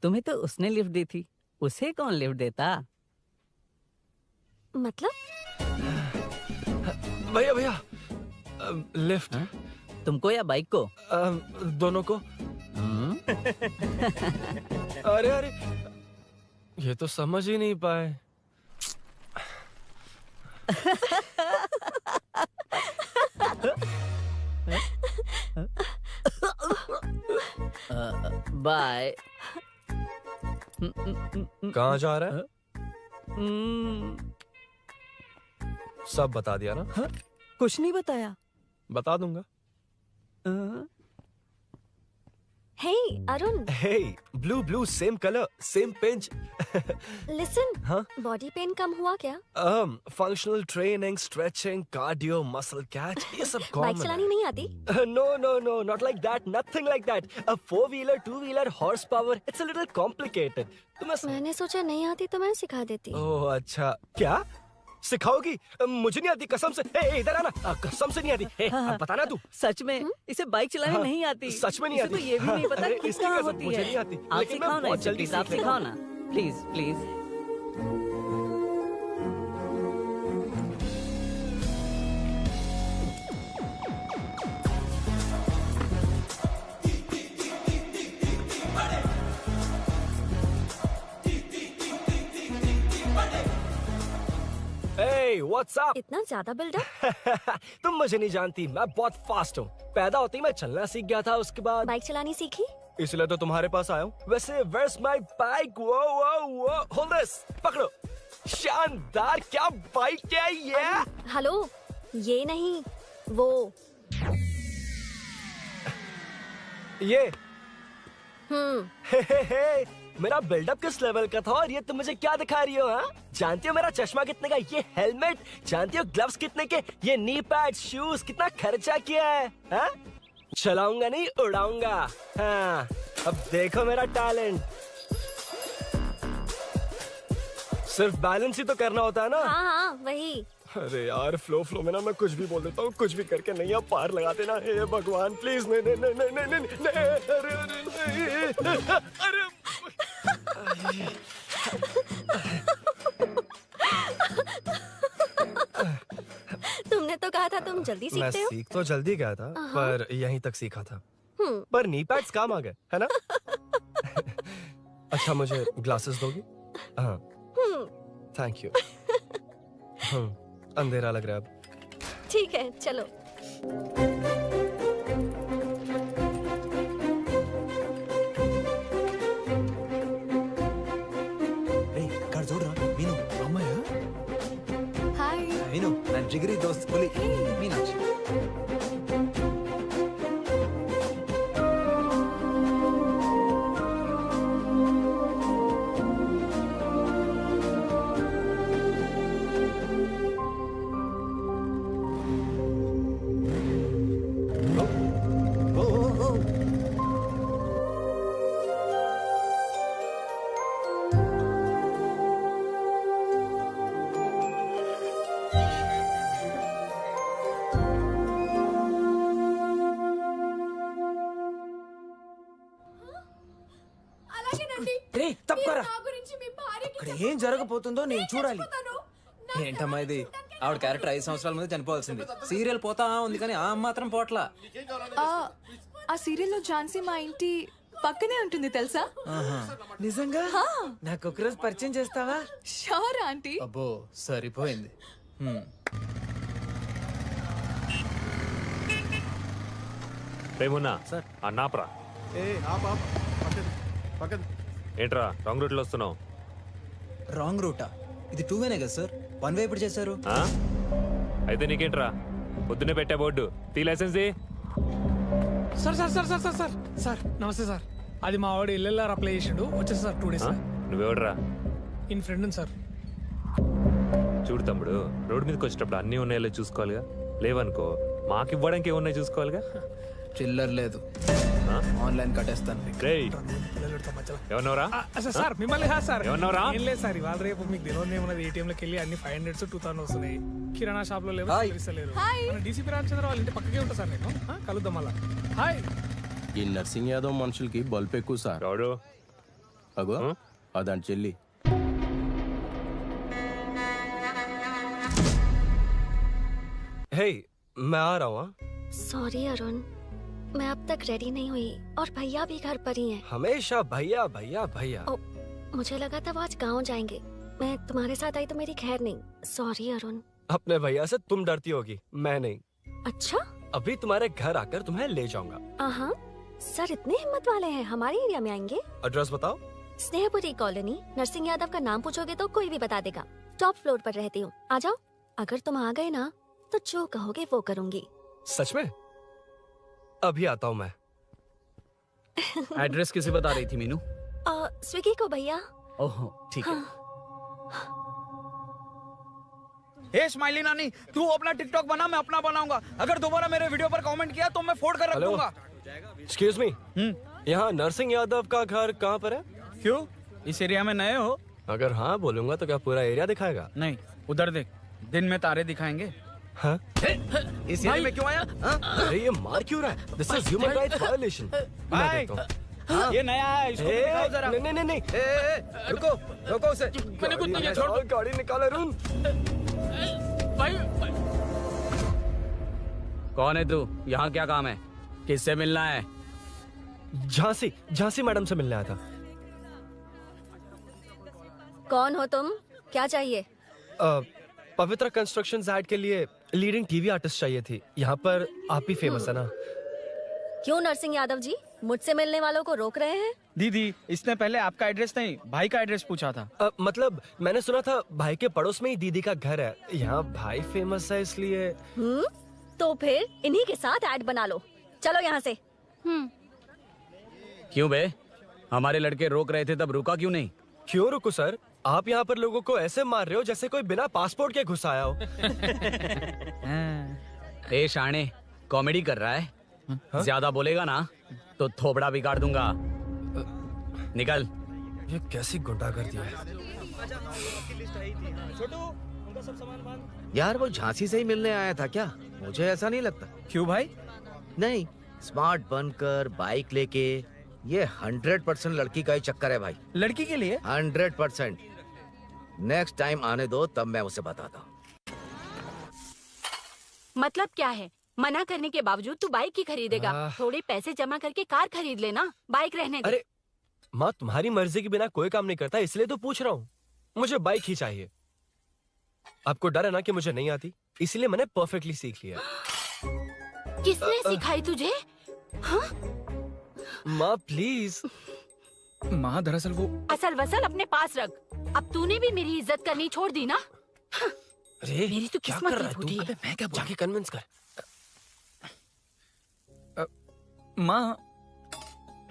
तुम्हें तो उसने लिफ्ट दी थी, उसे कौन लिफ्ट देता? मतलब? भैया भैया, लिफ्ट। तुमको या बाइक को? दोनों को। अरे अरे, ये तो समझ ही नहीं पाए। बाय। कहाँ जा रहा है? सब बता दिया ना? कुछ नहीं बताया। बता दूंगा। Hey, Arun. Hey, blue, same color, same pinch. Listen. हाँ? Body pain कम हुआ क्या? Functional training, stretching, cardio, muscle catch, ये सब common बाइक चलानी नहीं आती? No, not like that, nothing like that. A 4-wheeler, 2-wheeler, horsepower, it's a little complicated. मैंने सोचा नहीं आती तो मैं सिखा देती। ओह अच्छा, क्या? सिखाओगी? मुझे नहीं आती कसम से। इधर आना, कसम से नहीं आती। अब बताना तू। सच में इसे बाइक चलानी नहीं आती। सच में नहीं आती। तो ये भी नहीं पता कि कहाँ होती है। मुझे नहीं आती। आप लेकिन मैं सिखाओ ना, बहुत जल्दी आप सिखाओ ना, please please. Hey, what's up? इतना ज्यादा बिल्डअप? तुम मुझे नहीं जानती, मैं बहुत फास्ट हूँ। पैदा होते ही मैं चलना सीख गया था, उसके बाद बाइक चलानी सीखी? इसलिए तो तुम्हारे पास आया हूँ। वैसे where's my bike? वो hold this, पकड़ो। शानदार, क्या बाइक है ये? हेलो, ये नहीं, वो। ये? मेरा बिल्डअप किस लेवल का था और ये तुम मुझे क्या दिखा रही हो? हाँ, जानती हो मेरा चश्मा कितने का, ये हेलमेट, जानती हो ग्लव्स कितने के, ये नी पैड, शूज, कितना खर्चा किया है? हाँ? चलाऊंगा नहीं, उड़ाऊंगा। हाँ, अब देखो मेरा टैलेंट। सिर्फ बैलेंस ही तो करना होता है ना? हाँ, वही। अरे यार, फ्लो में ना मैं कुछ भी बोल देता हूँ, कुछ भी करके नहीं आप पार लगा देना। हे भगवान प्लीज, नहीं, अरे तुमने तो कहा था तुम जल्दी मैं सीखते हो। सीख तो जल्दी गया था, पर यहीं तक सीखा था। पर नी पैड्स काम आ गए, है ना? अच्छा, मुझे ग्लासेस दोगी? हाँ, थैंक यू। अंधेरा लग रहा है अब। ठीक है, चलो। విను నా జిగిరి దోస్త్ పులి మీనాక్షి. ఇక్కడ ఏం జరగబోతుందో నేను చూడాలి. ఏంటమ్మా ఇది? ఆవిడ క్యారెక్టర్ 5 సంవత్సరాల ముందు చనిపోవాల్సింది. సీరియల్ పోతా ఉంది కానీ ఆ మాత్రం పోట్లా. ఆ సీరియల్లో ఝాన్సీ మా ఇంటి పక్కనే ఉంటుంది తెలుసా? నిజంగా? నాకు ఒకరోజు పరిచయం చేస్తావా? Sure aunty. అబ్బో సరిపోయింది. రేమున్నా అన్నాప్రా. ఏంట్రా రాంగ్ రూట్ లో వస్తున్నావు? రాంగ్ రూటా? ఇది 2 వేనే కదా సార్? 1 వే ఎప్పుడు చేశారు? అయితే నీకేంట్రా పొద్దున్నే పెట్టా బోర్డు తీ license. Sir sir sir sir sir sir sir నమస్తే సార్. అది మా వాడు ఎల్ఎల్ఆర్ అప్లై చేసిండు, వచ్చేసి సార్ 2 డేస్. నువ్వెవడరా? ఇన్ ఫ్రెండ్ సార్. చూడు తమ్ముడు, రోడ్డు మీదకి వచ్చేటప్పుడు అన్నీ ఉన్నాయో చూసుకోవాలిగా. లేవనుకో మాకు ఇవ్వడానికి ఏమున్నాయి చూసుకోవాలిగా. చిల్లర్ లేదు, ఆన్లైన్ కట్టేస్తాను. ఏమన్నావురా? సార్ మిమ్మల్ని సార్ ఏమన్నావురా? ఏం లేదు సార్, ఇవాళ రేపు మీకు తెలియదు ఏమన్నది. ఏటీఎం లోకి వెళ్ళి అన్ని 500 2000 వస్తున్నాయి. కిరాణా షాప్ లో లేవు, తెలుస్తలేరు. మన డీసీపీ రామచంద్ర వాళ్ళ ఇంటి పక్కకే ఉంటా సార్. నేను కలుద్దాం మళ్ళా. హాయ్. ఈ నర్సింగ్ యాదవ్ మనుషులకి బల్బ్ ఎక్కువ సార్. అగో అదాని చెల్లి. हे मैं आ रहा हूँ. सॉरी अरुण, मैं अब तक रेडी नहीं हुई और भैया भी घर पर ही हैं। हमेशा भैया भैया भैया. मुझे लगा था वो आज गाँव जाएंगे, मैं तुम्हारे साथ आई तो मेरी खैर नहीं। सॉरी अरुण। अपने भैया से तुम डरती होगी, मैं नहीं. अच्छा? अभी तुम्हारे घर आकर तुम्हें ले जाऊंगा. हाँ सर, इतने हिम्मत वाले हैं, हमारे एरिया में आएंगे? एड्रेस बताओ. स्नेहपुरी कॉलोनी, नरसिंह यादव का नाम पूछोगे तो कोई भी बता देगा। टॉप फ्लोर पर रहती हूँ, आ जाओ। अगर तुम आ गए ना तो जो कहोगे वो करूँगी। सच में? अभी आता हूँ मैं. एड्रेस किसे बता रही थी मीनू? स्विगी को भैया। ओहो ठीक है. हे स्माइली नानी, तू अपना टिकटॉक बना, मैं अपना बनाऊंगा. अगर दोबारा मेरे वीडियो पर कमेंट किया तो मैं फोड़ कर रख दूंगा. एक्सक्यूज मी, यहाँ नरसिंह यादव का घर कहाँ पर है? क्यों, इस एरिया में नए हो? अगर हाँ बोलूंगा तो क्या पूरा एरिया दिखाएगा? नहीं, उधर देख, दिन में तारे दिखाएंगे. हाँ? इस एरिया में क्यों आया? अरे ये मार क्यों रहा है? This is human rights violation. मैं देखता हूँ. ये नया है, इसको दिखाओ जरा. नहीं नहीं नहीं. रुको रुको उसे. मैंने कुछ नहीं किया, छोड़. गाड़ी निकाल अरुण. कौन है तू? यहाँ क्या काम है? किससे मिलना है? झांसी मैडम से मिलने आया था. कौन हो तुम? क्या चाहिए? पवित्रा कंस्ट्रक्शन ऐड के लिए लीडिंग टीवी आर्टिस्ट चाहिए थी. यहाँ पर आप ही फेमस है ना? क्यों नरसिंह यादव जी, मुझसे मिलने वालों को रोक रहे हैं? दीदी, इसने पहले आपका एड्रेस नहीं, भाई का एड्रेस पूछा था. मतलब मैंने सुना था भाई के पड़ोस में ही दीदी का घर है. यहाँ भाई फेमस है इसलिए. तो फिर इन्हीं के साथ ऐड बना लो. चलो यहाँ से. क्यों बे? हमारे लड़के रोक रहे थे तब रुका क्यों नहीं? क्यों रुको सर? आप यहाँ पर लोगों को ऐसे मार रहे हो जैसे कोई बिना पासपोर्ट के घुस आया हो. ए शाणे, कॉमेडी कर रहा है? ज्यादा बोलेगा ना तो थोबड़ा बिगाड़ दूंगा. निकल. ये कैसी गुंडागर्दी है. यार वो झांसी से ही मिलने आया था क्या? मुझे ऐसा नहीं लगता. क्यों भाई? नहीं, स्मार्ट बनकर बाइक लेके, ये 100% लड़की का ही चक्कर है भाई. लड़की के लिए? 100%. नेक्स्ट टाइम आने दो, तब मैं उसे बताता हूँ. मतलब क्या है? मना करने के बावजूद तू बाइक ही खरीदेगा? थोड़े पैसे जमा करके कार खरीद लेना, बाइक रहने दे. अरे माँ, तुम्हारी मर्जी के बिना कोई काम नहीं करता, इसलिए तो पूछ रहा हूँ. मुझे बाइक ही चाहिए. आपको डर है ना कि मुझे नहीं आती, इसलिए मैंने परफेक्टली सीख लिया. किसने सिखाई तुझे? हाँ? माँ प्लीज. माँ दरअसल वो असल वसल अपने पास रख. अब तूने भी मेरी इज्जत करनी छोड़ दी ना? मेरी तो किस्मत ही फूटी है। मैं क्या जाके कन्विंस कर। माँ,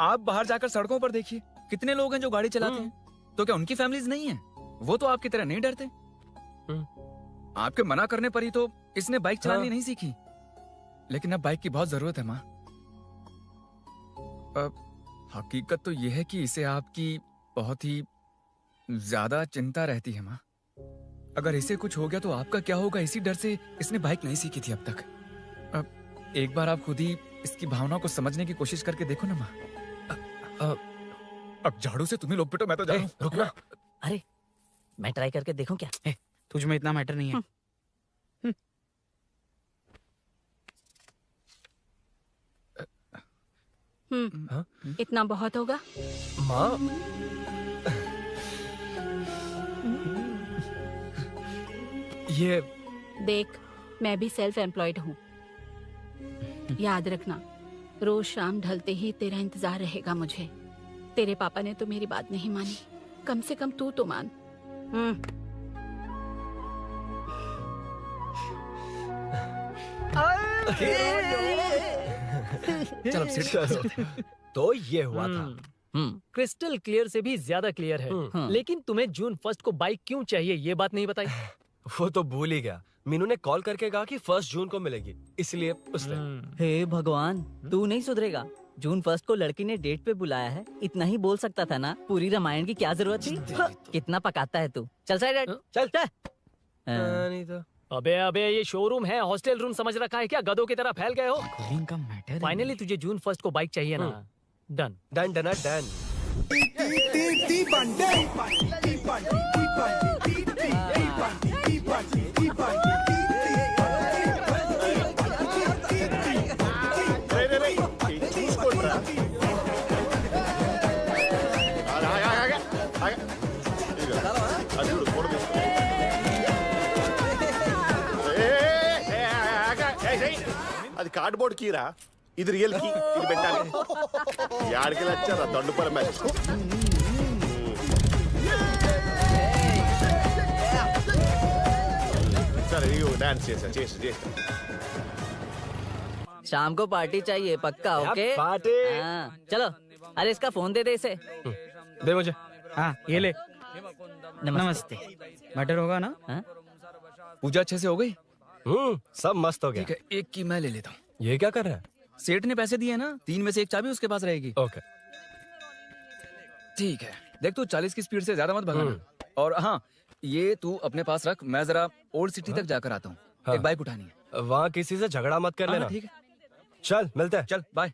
आप बाहर जाकर सड़कों पर देखिए, कितने लोग हैं जो गाड़ी चलाते हैं। तो क्या उनकी फैमिलीज नहीं है? वो तो आपकी तरह नहीं डरते। आपके मना करने पर ही तो इसने बाइक चलानी नहीं सीखी। लेकिन अब बाइक की बहुत जरूरत है माँ। हकीकत तो यह है कि इसे आपकी बहुत ही ज्यादा चिंता रहती है माँ। अगर इसे कुछ हो गया तो आपका क्या होगा, इसी डर से इसने बाइक नहीं सीखी थी अब तक। अब एक बार आप खुद ही इसकी भावना को समझने की कोशिश करके देखो ना माँ। अब झाड़ू से तुम्हें लोग पिटो, मैं तो जा रहा हूं। रुकना। अरे मैं ट्राई करके देखूं क्या? तुझ में इतना मैटर नहीं है। इतना बहुत होगा। माँ, ये देख, मैं भी सेल्फ एम्प्लॉयड हूँ। याद रखना, रोज शाम ढलते ही तेरा इंतजार रहेगा मुझे। तेरे पापा ने तो मेरी बात नहीं मानी, कम से कम तू तो मान। चलो तो ये हुआ था। क्रिस्टल क्लियर से भी ज्यादा क्लियर है। लेकिन तुम्हें जून 1 को बाइक क्यों चाहिए, ये बात नहीं बताई। वो तो भूल ही गया। मीनू ने कॉल करके कहा कि 1 जून को मिलेगी, इसलिए उसने। हे भगवान, तू नहीं सुधरेगा। जून 1 को लड़की ने डेट पे बुलाया है, इतना ही बोल सकता था ना। पूरी रामायण की क्या जरूरत थी? कितना पकाता है तू। चल साइड चल। नहीं तो। अबे ये शोरूम है, हॉस्टल रूम समझ रखा है क्या? गधों की तरह फैल गए हो। फाइनली तुझे जून 1 को बाइक चाहिए ना? Done done done done. అది కార్డ్బోర్డ్ కీరా, ఇది రియల్ కీ. ఇది పెట్టాలి. యాడికి వచ్చారా దండుపర మ్యాచ్. సరే ఇగో డాన్స్ చేసా. शाम को पार्टी चाहिए पक्का? Okay party. चलो। अरे इसका फोन दे इसे। दे मुझे। हाँ ये ले। नमस्ते। मटर होगा ना? पूजा अच्छे से हो गई? सब मस्त हो गया। ठीक है, एक की मैं ले लेता हूँ। ये क्या कर रहा है? सेठ ने पैसे दिए ना, 3 में से 1 चाबी उसके पास रहेगी। ओके ठीक है। देख तू 40 की स्पीड से ज्यादा मत भगाना। और हाँ, ये तू अपने पास रख, मैं जरा ओल्ड सिटी तक जाकर आता हूँ। एक बाइक उठानी है। वहाँ किसी से झगड़ा मत कर लेना। ठीक है, चल मिलते हैं। चल बाय।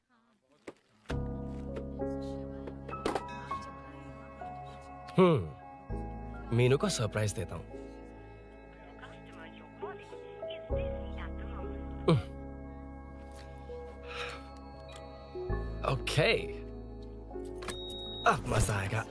मीनू को सरप्राइज देता हूँ। ओके, अब मजा आएगा।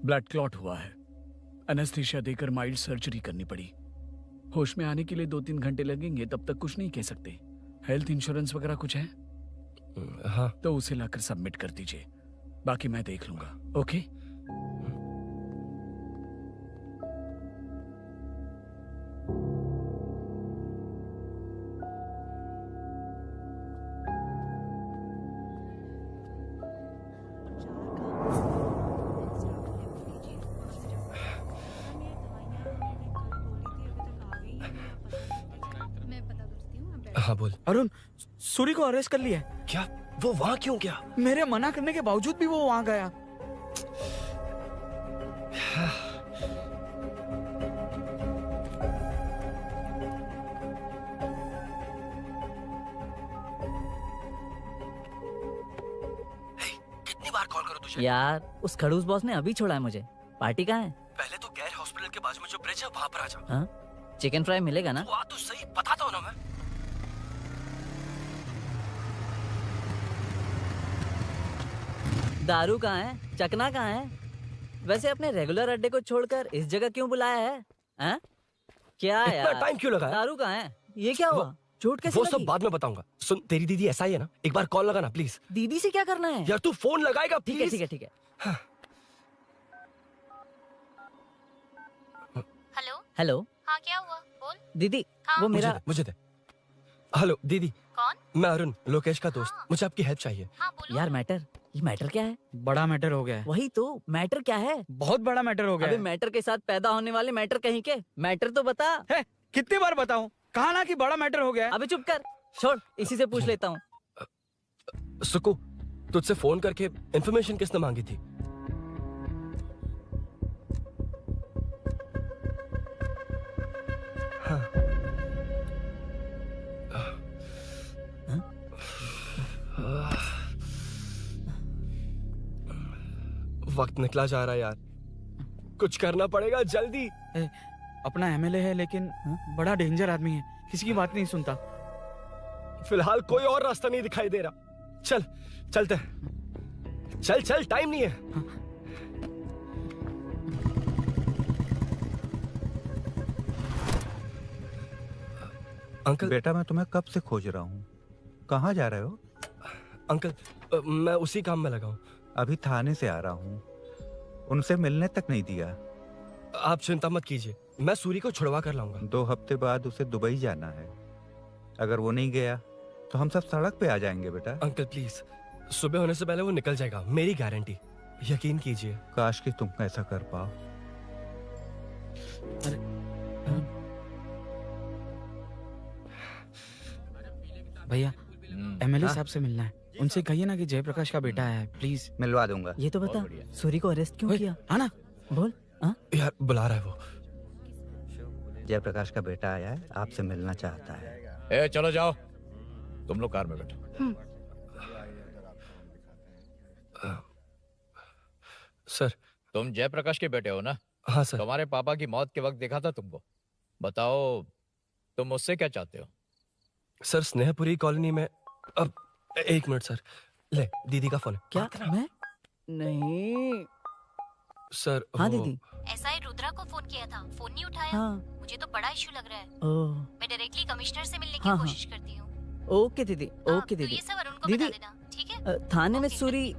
ब्लड क्लॉट हुआ है। एनेस्थीसिया देकर माइल्ड सर्जरी करनी पड़ी। होश में आने के लिए 2-3 घंटे लगेंगे, तब तक कुछ नहीं कह सकते। हेल्थ इंश्योरेंस वगैरह कुछ है? हाँ। तो उसे लाकर सबमिट कर दीजिए, बाकी मैं देख लूंगा। ओके? हाँ बोल। अरुण, सूरी को अरेस्ट कर लिया है। क्या? वो वहाँ क्यों गया? मेरे मना करने के बावजूद भी वो वहाँ गया। कितनी बार कॉल करो तुझे? यार उस खड़ूस बॉस ने अभी छोड़ा है मुझे। पार्टी कहाँ है? पहले तो गैर हॉस्पिटल के बाजू में जो ब्रिज है वहां पर आ जा। हाँ? चिकन फ्राई मिलेगा ना? वो आ तो सही, बताता हूँ ना मैं। दारू कहाँ है? चकना कहाँ है? वैसे अपने रेगुलर अड्डे को छोड़कर इस जगह क्यों बुलाया है? हाँ? क्या इतना यार? टाइम क्यों लगाया? दारू कहाँ है? ये क्या हुआ? चोट कैसे वो लगी? सब बाद में बताऊंगा। सुन, तेरी दीदी ऐसा ही है ना, एक बार कॉल लगाना प्लीज। दीदी से क्या करना है? यार तू फोन लगाएगा ठीक है प्लीज? ठीक है ठीक है। हेलो हेलो हाँ क्या हुआ बोल। दीदी वो मेरा मुझे दे। हेलो दीदी। कौन? मैं अरुण, लोकेश का दोस्त। मुझे आपकी हेल्प चाहिए। यार मैटर, ये मैटर क्या है? बड़ा मैटर हो गया है। वही तो मैटर क्या है? बहुत बड़ा मैटर हो गया अबे है। मैटर के साथ पैदा होने वाले मैटर कहीं के। मैटर तो बता। है कितनी बार बताऊं? कहा ना कि बड़ा मैटर हो गया है। अबे चुप कर, छोड़, इसी से पूछ लेता हूँ। सुकू, तुझसे फोन करके इन्फॉर्मेशन किसने मांगी थी? वक्त निकला जा रहा है यार, कुछ करना पड़ेगा जल्दी। अपना एमएलए है लेकिन बड़ा डेंजर आदमी है, किसी की बात नहीं सुनता। फिलहाल कोई और रास्ता नहीं दिखाई दे रहा। चल चलते हैं। चल चल, टाइम नहीं है। अंकल। बेटा मैं तुम्हें कब से खोज रहा हूँ, कहाँ जा रहे हो? अंकल मैं उसी काम में लगा हूँ। अभी थाने से आ रहा हूँ, उनसे मिलने तक नहीं दिया। आप चिंता मत कीजिए, मैं सूरी को छुड़वा कर लाऊंगा। 2 हफ्ते बाद उसे दुबई जाना है, अगर वो नहीं गया तो हम सब सड़क पे आ जाएंगे बेटा। अंकल प्लीज, सुबह होने से पहले वो निकल जाएगा, मेरी गारंटी, यकीन कीजिए। काश कि तुम ऐसा कर पाओ। भैया एमएलए साहब से मिलना है, उनसे कहिए ना कि जयप्रकाश का बेटा है, प्लीज। मिलवा दूंगा। ये तो बता, सूरी को अरेस्ट क्यों किया? आना बोल। यार बुला रहा है वो। जयप्रकाश का बेटा आया है, आपसे मिलना चाहता है। ए चलो जाओ, तुम लोग कार में बैठो। सर। तुम जयप्रकाश के बेटे हो ना? हाँ सर। तुम्हारे पापा की मौत के वक्त देखा था तुमको। बताओ तुम मुझसे क्या चाहते हो? सर स्नेहपुरी कॉलोनी में। अब 1 मिनट सर, ले दीदी का फोन है। क्या? मैं नहीं सर। हाँ दीदी। एसआई रुद्रा को फोन किया था, फोन नहीं उठाया। हाँ। मुझे तो बड़ा इशू लग रहा है। ओह। मैं डायरेक्टली कमिश्नर से मिलने की हाँ, कोशिश करती हूँ। ओके दीदी, ओके तो दीदी। ये सब अरुण को दीदी, बता देना, ठीक है? थाने में सूरी।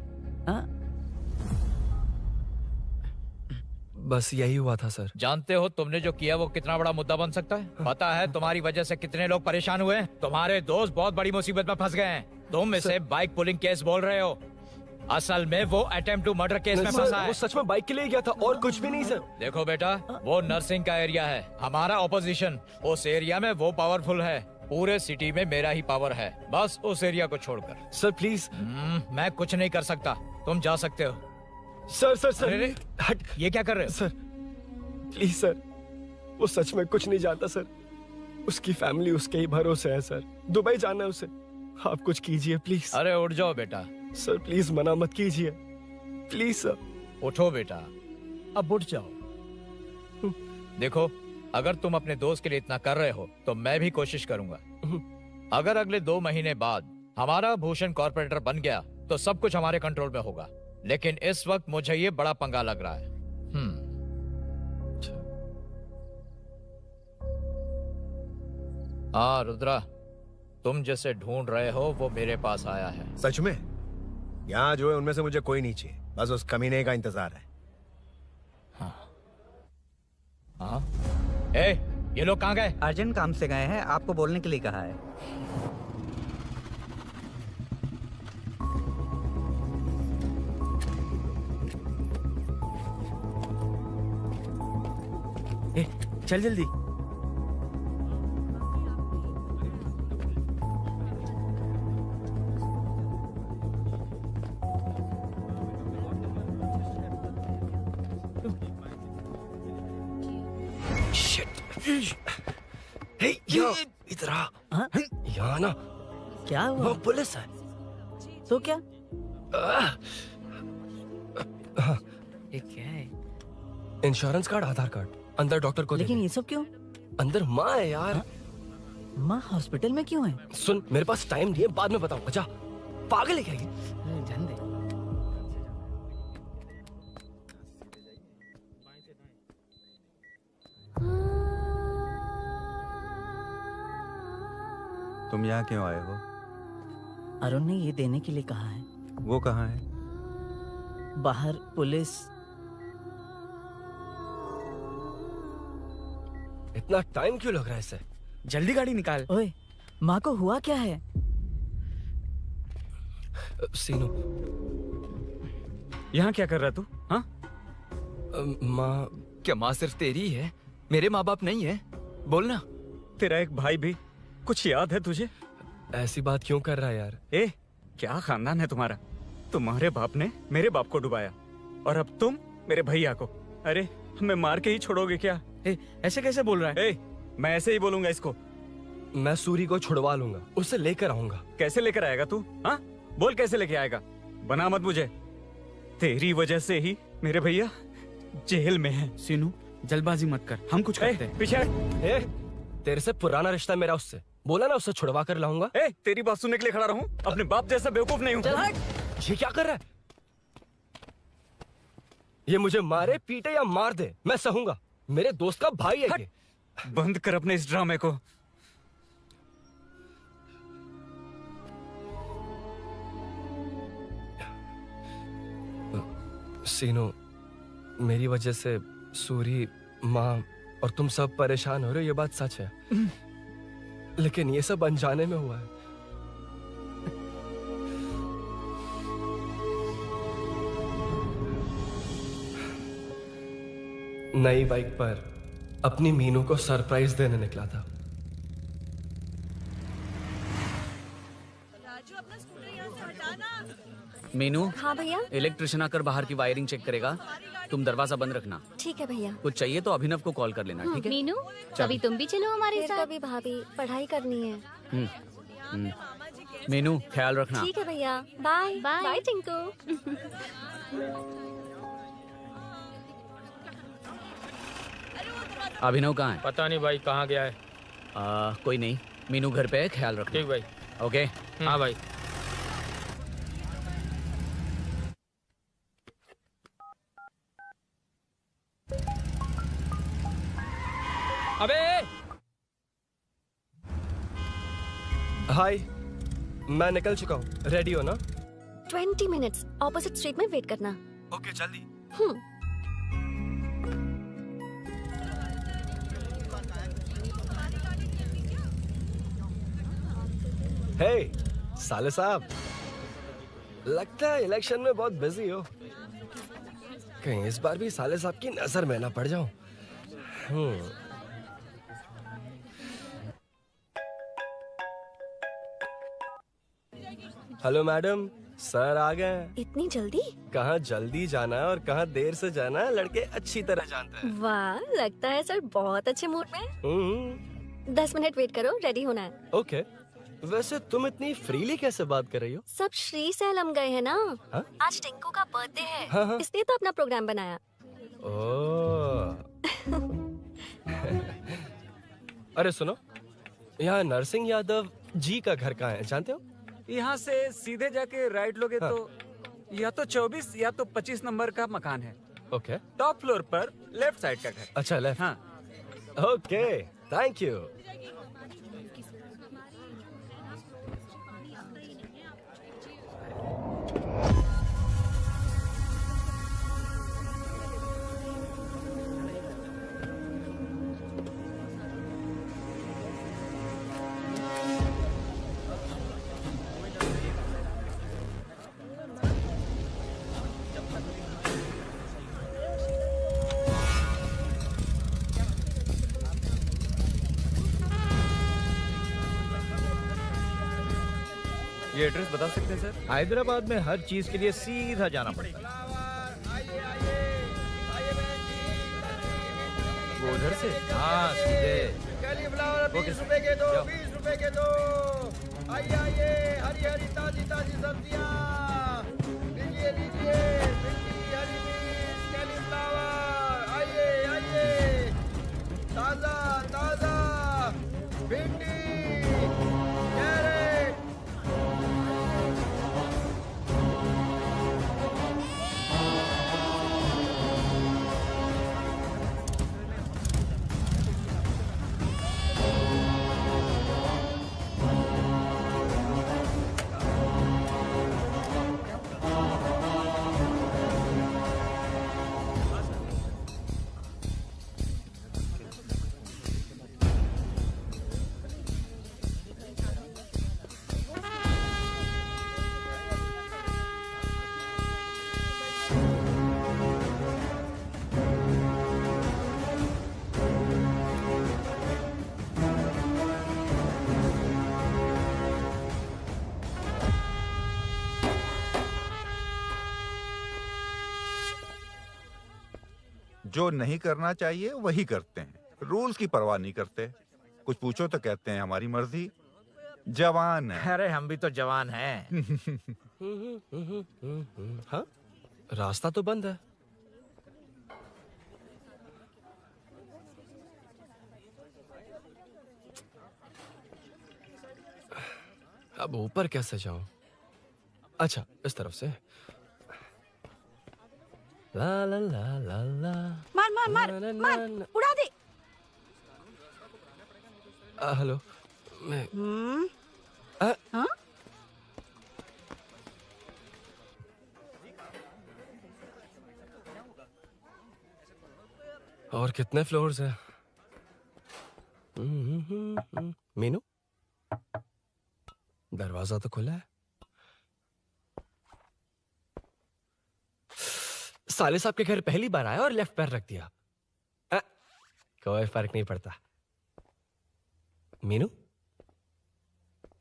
बस यही हुआ था सर। जानते हो तुमने जो किया वो कितना बड़ा मुद्दा बन सकता है? पता है तुम्हारी वजह से कितने लोग परेशान हुए हैं? तुम्हारे दोस्त बहुत बड़ी मुसीबत में फंस गए हैं। तुम इसे बाइक पुलिंग केस बोल रहे हो, असल में वो अटेम्प्ट टू मर्डर केस में फंसा है। वो सच में बाइक के लिए गया था और कुछ भी नहीं सर। देखो बेटा, वो नर्सिंग का एरिया है, हमारा ऑपोजिशन उस एरिया में वो पावरफुल है। पूरे सिटी में मेरा ही पावर है, बस उस एरिया को छोड़कर। Sir please. मैं कुछ नहीं कर सकता, तुम जा सकते हो। Sir sir sir. अरे हट, ये क्या कर रहे हो? सर प्लीज सर, वो सच में कुछ नहीं जानता सर। उसकी फैमिली उसके ही भरोसे है सर। दुबई जाना है उसे, आप कुछ कीजिए प्लीज। अरे उठ जाओ बेटा। सर प्लीज मना मत कीजिए, प्लीज सर। उठो बेटा, अब उठ जाओ। देखो, अगर तुम अपने दोस्त के लिए इतना कर रहे हो तो मैं भी कोशिश करूंगा। अगर अगले 2 महीने बाद हमारा भूषण कॉर्पोरेटर बन गया तो सब कुछ हमारे कंट्रोल में होगा, लेकिन इस वक्त मुझे ये बड़ा पंगा लग रहा है। हाँ रुद्रा, तुम जिसे ढूंढ रहे हो वो मेरे पास आया है। सच में? यहाँ जो है उनमें से मुझे कोई नहीं चाहिए, बस उस कमीने का इंतजार है। हाँ? ए, ये लोग कहाँ गए? अर्जेंट काम से गए हैं, आपको बोलने के लिए कहा है। ए, चल जल्दी। हे इधर आ। यहाँ ना क्या हुआ? वो पुलिस है। तो क्या? हाँ, ये क्या है? इंश्योरेंस कार्ड, आधार कार्ड, अंदर डॉक्टर को लेकिन ये सब क्यों? अंदर माँ है यार। माँ हॉस्पिटल में क्यों है? सुन, मेरे पास टाइम नहीं है, बाद में बताऊंगा। जा, पागल है क्या ये? जान दे। तुम यहाँ क्यों आए हो? अरुण ने ये देने के लिए कहा है। वो कहाँ है? बाहर पुलिस। इतना टाइम क्यों लग रहा है इसे? जल्दी गाड़ी निकाल। ओए, माँ को हुआ क्या है? सीनू, यहाँ क्या कर रहा तू? हाँ? माँ। क्या माँ सिर्फ तेरी है? मेरे माँ बाप नहीं है? बोलना। तेरा एक भाई भी। कुछ याद है तुझे? ऐसी बात क्यों कर रहा है यार? ए, क्या खानदान है तुम्हारा? तुम्हारे बाप ने मेरे बाप को डुबाया और अब तुम मेरे भैया को। अरे, हमें मार के ही छोड़ोगे क्या? ऐसे कैसे बोल रहा है? मैं ऐसे ही बोलूंगा इसको। मैं सूरी को छुड़वा लूंगा, उसे लेकर आऊंगा। कैसे लेकर आएगा तू? हाँ, बोल कैसे लेके आएगा? बना मत मुझे। तेरी वजह से ही मेरे भैया जेल में है। सीनू, जल्दबाजी मत कर, हम कुछ करते हैं। पीछे। तेरे से पुराना रिश्ता मेरा उससे। बोला ना, उससे छुड़वा कर लाऊंगा। तेरी बात सुनने के लिए खड़ा रहूं? अपने बाप जैसा बेवकूफ नहीं हूँ। ये क्या कर रहा है? ये मुझे मारे, पीटे या मार दे, मैं सहूंगा। मेरे दोस्त का भाई है ये। बंद कर अपने इस ड्रामे को। सीनू, मेरी वजह से सूरी, माँ और तुम सब परेशान हो रहे हो, ये बात सच है। लेकिन ये सब अनजाने में हुआ है। नई बाइक पर अपनी मीनू को सरप्राइज देने निकला था। मीनू। हाँ भैया। इलेक्ट्रिशियन आकर बाहर की वायरिंग चेक करेगा। तुम दरवाजा बंद रखना। ठीक है भैया। कुछ चाहिए तो अभिनव को कॉल कर लेना, ठीक है? मीनू, चल। कभी तुम भी चलो हमारे साथ। कभी भाभी, पढ़ाई करनी है। मीनू, ख्याल रखना। ठीक है भैया, बाय बाय टिंकू। अभिनव कहाँ है? पता नहीं भाई, कहाँ गया है। कोई नहीं, मीनू घर पे है, ख्याल रखना। ठीक भाई। ओके। हाँ भाई। अबे हाय, मैं निकल चुका हूँ। रेडी हो ना? 20 मिनट्स ऑपोजिट स्ट्रीट में वेट करना। ओके, जल्दी। हे साले साहब, लगता है इलेक्शन में बहुत बिजी हो। कहीं इस बार भी साले साहब की नजर में ना पड़ जाऊं। हेलो मैडम, सर आ गए। इतनी जल्दी? कहाँ जल्दी जाना है और कहाँ देर से जाना है, लड़के अच्छी तरह जानते हैं। वाह, लगता है सर बहुत अच्छे मूड में। 10 मिनट वेट करो, रेडी होना है। ओके। वैसे तुम इतनी फ्रीली कैसे बात कर रही हो? सब श्री सैलम गए हैं ना। हा? आज टिंकू का बर्थडे है। हाँ। इसलिए तो अपना प्रोग्राम बनाया। अरे सुनो, यहाँ नरसिंह यादव जी का घर कहाँ है, जानते हो? यहाँ से सीधे जाके राइट लोगे तो या तो 24 या तो 25 नंबर का मकान है। ओके। टॉप फ्लोर पर लेफ्ट साइड का घर। अच्छा, लेफ्ट। हाँ। Okay, thank you. ये एड्रेस बता सकते हैं सर? हैदराबाद में हर चीज के लिए सीधा जाना पड़ेगा। वो उधर से? हाँ सीधे। कैलीफ्लावर 20 रुपए के दो, 20 रुपए के दो। आइए आइए, हरी हरी ताजी ताजी सब्जियाँ लीजिए लीजिए। भिंडी, हरी मिर्च, कैलीफ्लावर, आइए आइए। ताजा ताजा भिंडी, कैरेट। जो नहीं करना चाहिए वही करते हैं, रूल्स की परवाह नहीं करते। कुछ पूछो तो कहते हैं हमारी मर्जी। जवान है। अरे हम भी तो जवान हैं। हाँ, रास्ता तो बंद है। अब ऊपर कैसे जाऊं? अच्छा, इस तरफ से। ला ला ला ला ला। मार मार मार मार, उड़ा दे। हेलो, मैं हाँ? और कितने फ्लोर्स हैं? मीनू, दरवाजा तो खुला है। साले साहब के घर पहली बार आया और लेफ्ट पैर रख दिया। कोई फर्क नहीं पड़ता। मीनू,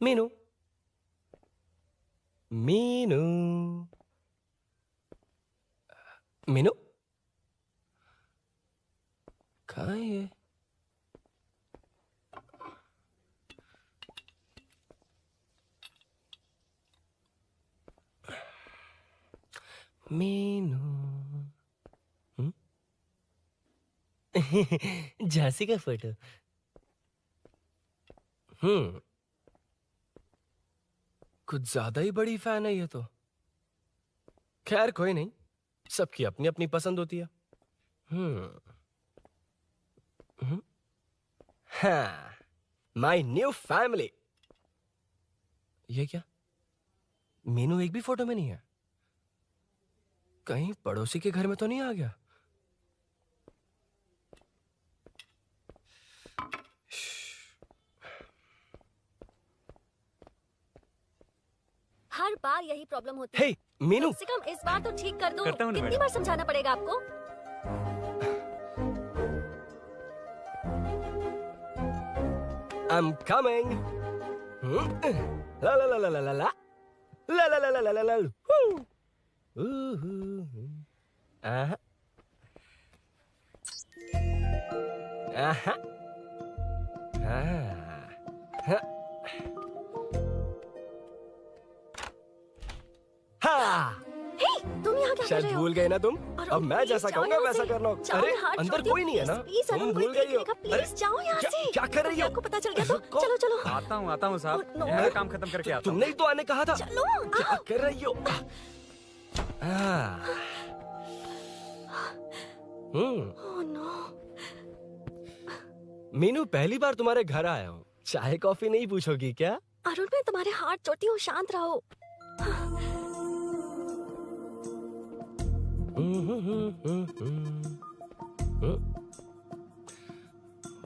मीनू, मीनू, मीनू, कहाँ है ये? मीनू, झांसी का फोटो। कुछ ज्यादा ही बड़ी फैन है ये तो। खैर कोई नहीं, सबकी अपनी अपनी पसंद होती है। हाँ, माय न्यू फैमिली। ये क्या? मीनू एक भी फोटो में नहीं है। कहीं पड़ोसी के घर में तो नहीं आ गया? हर बार यही प्रॉब्लम होती है। हे, मीनू। कम से कम इस बार तो ठीक कर दो। करता हूँ ना कितनी मैडम। बार समझाना पड़ेगा आपको? I'm coming. La la la la la la la. La la la la la la la. Aha. Aha. हाँ। हे, तुम यहाँ क्या कर शायद रहे हो? भूल गए ना तुम? अरे अब मैं प्लीज जैसा जाओ कहूँगा यहाँ वैसा से। करना। जाओ, अरे हाथ अंदर छोड़ कोई नहीं है ना? प्लीज, तुम अरुण, भूल कोई गई हो। देख लेगा, प्लीज जाओ यहाँ से। क्या कर रही हो? आपको पता चल गया तो चलो चलो। आता हूँ साहब। no. मेरा काम खत्म करके आता हूँ। तुमने ही तो आने कहा था। चलो, क्या कर रही हो? Oh no. मीनू, पहली बार तुम्हारे घर आया हूँ। चाय कॉफी नहीं पूछोगी क्या? अरुण, मैं तुम्हारे हाथ चोटी हूँ, शांत रहो।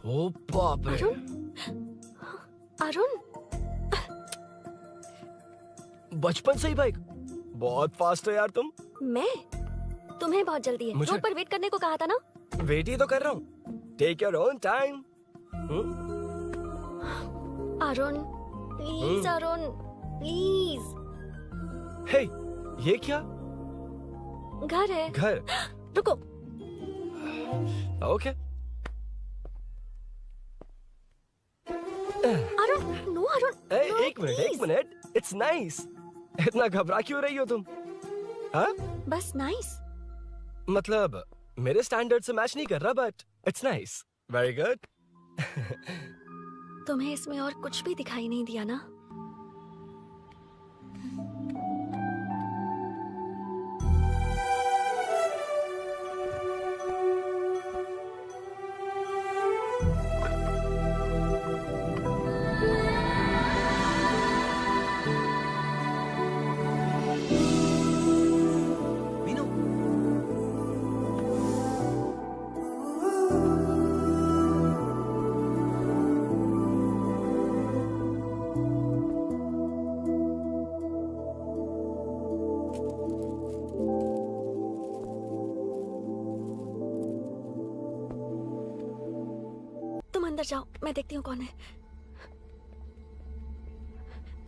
ओ बाप रे। अरुण, बचपन से ही बाइक। बहुत फास्ट हो यार तुम। मैं? तुम्हें बहुत जल्दी है। मुझे- रोड पर वेट करने को कहा था ना? वेट ही तो कर रहा हूँ। Take your own time. Arun, please Arun, please. Hey, ये क्या? घर है। घर? रुको। Okay, Arun, no Arun, no, एक मिनट, इट्स नाइस। इतना घबरा क्यों रही हो तुम? हाँ? बस नाइस। मतलब मेरे स्टैंडर्ड से मैच नहीं कर रहा, but it's nice. Very good. तुम्हें इसमें और कुछ भी दिखाई नहीं दिया ना? अंदर जाओ, मैं देखती हूँ कौन है।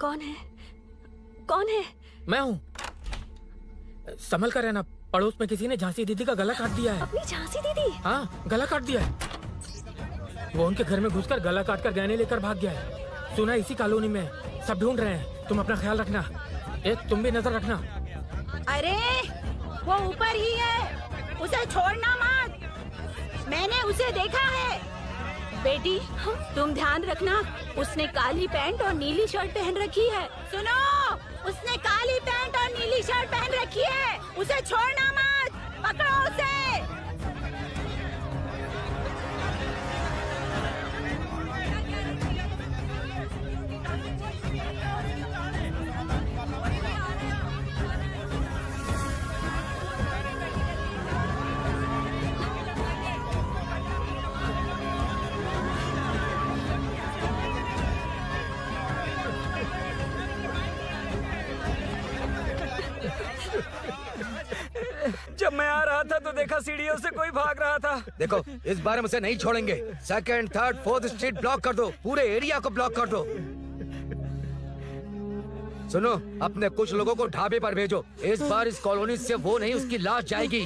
कौन है? कौन है? मैं हूँ। संभल कर रहना, पड़ोस में किसी ने झांसी दीदी का गला काट दिया है। अपनी झांसी दीदी? हाँ, गला काट दिया है। वो उनके घर में घुसकर गला काट कर गहने लेकर भाग गया है। सुना इसी कॉलोनी में, सब ढूंढ रहे हैं। तुम अपना ख्याल रखना। तुम भी नजर रखना। अरे वो ऊपर ही है, उसे छोड़ना मत। मैंने उसे देखा है। बेटी, तुम ध्यान रखना, उसने काली पैंट और नीली शर्ट पहन रखी है। सुनो, उसने काली पैंट और नीली शर्ट पहन रखी है। उसे छोड़ना मत, पकड़ो उसे। जब मैं आ रहा था तो देखा सीढ़ियों से कोई भाग रहा था। देखो, इस बार हम उसे नहीं छोड़ेंगे। Second, third, fourth street block कर दो, पूरे एरिया को ब्लॉक कर दो। सुनो, अपने कुछ लोगों को ढाबे पर भेजो। इस बार इस कॉलोनी से वो नहीं, उसकी लाश जाएगी।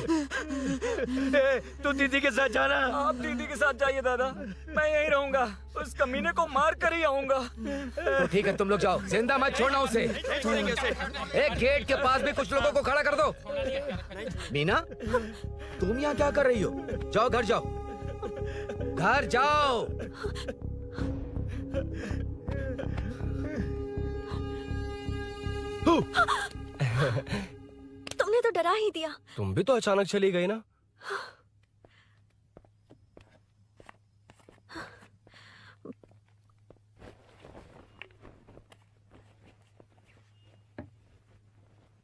तू दीदी के साथ जाना। आप दीदी के साथ जाइए दादा, मैं यहीं रहूंगा। उस कमीने को मार कर ही आऊंगा। तो ठीक है, तुम लोग जाओ, जिंदा मत छोड़ना उसे। एक गेट के पास भी कुछ लोगों को खड़ा कर दो। मीना, तुम यहाँ क्या कर रही हो? जाओ घर जाओ, घर जाओ। तुमने तो डरा ही दिया। तुम भी तो अचानक चली गई ना।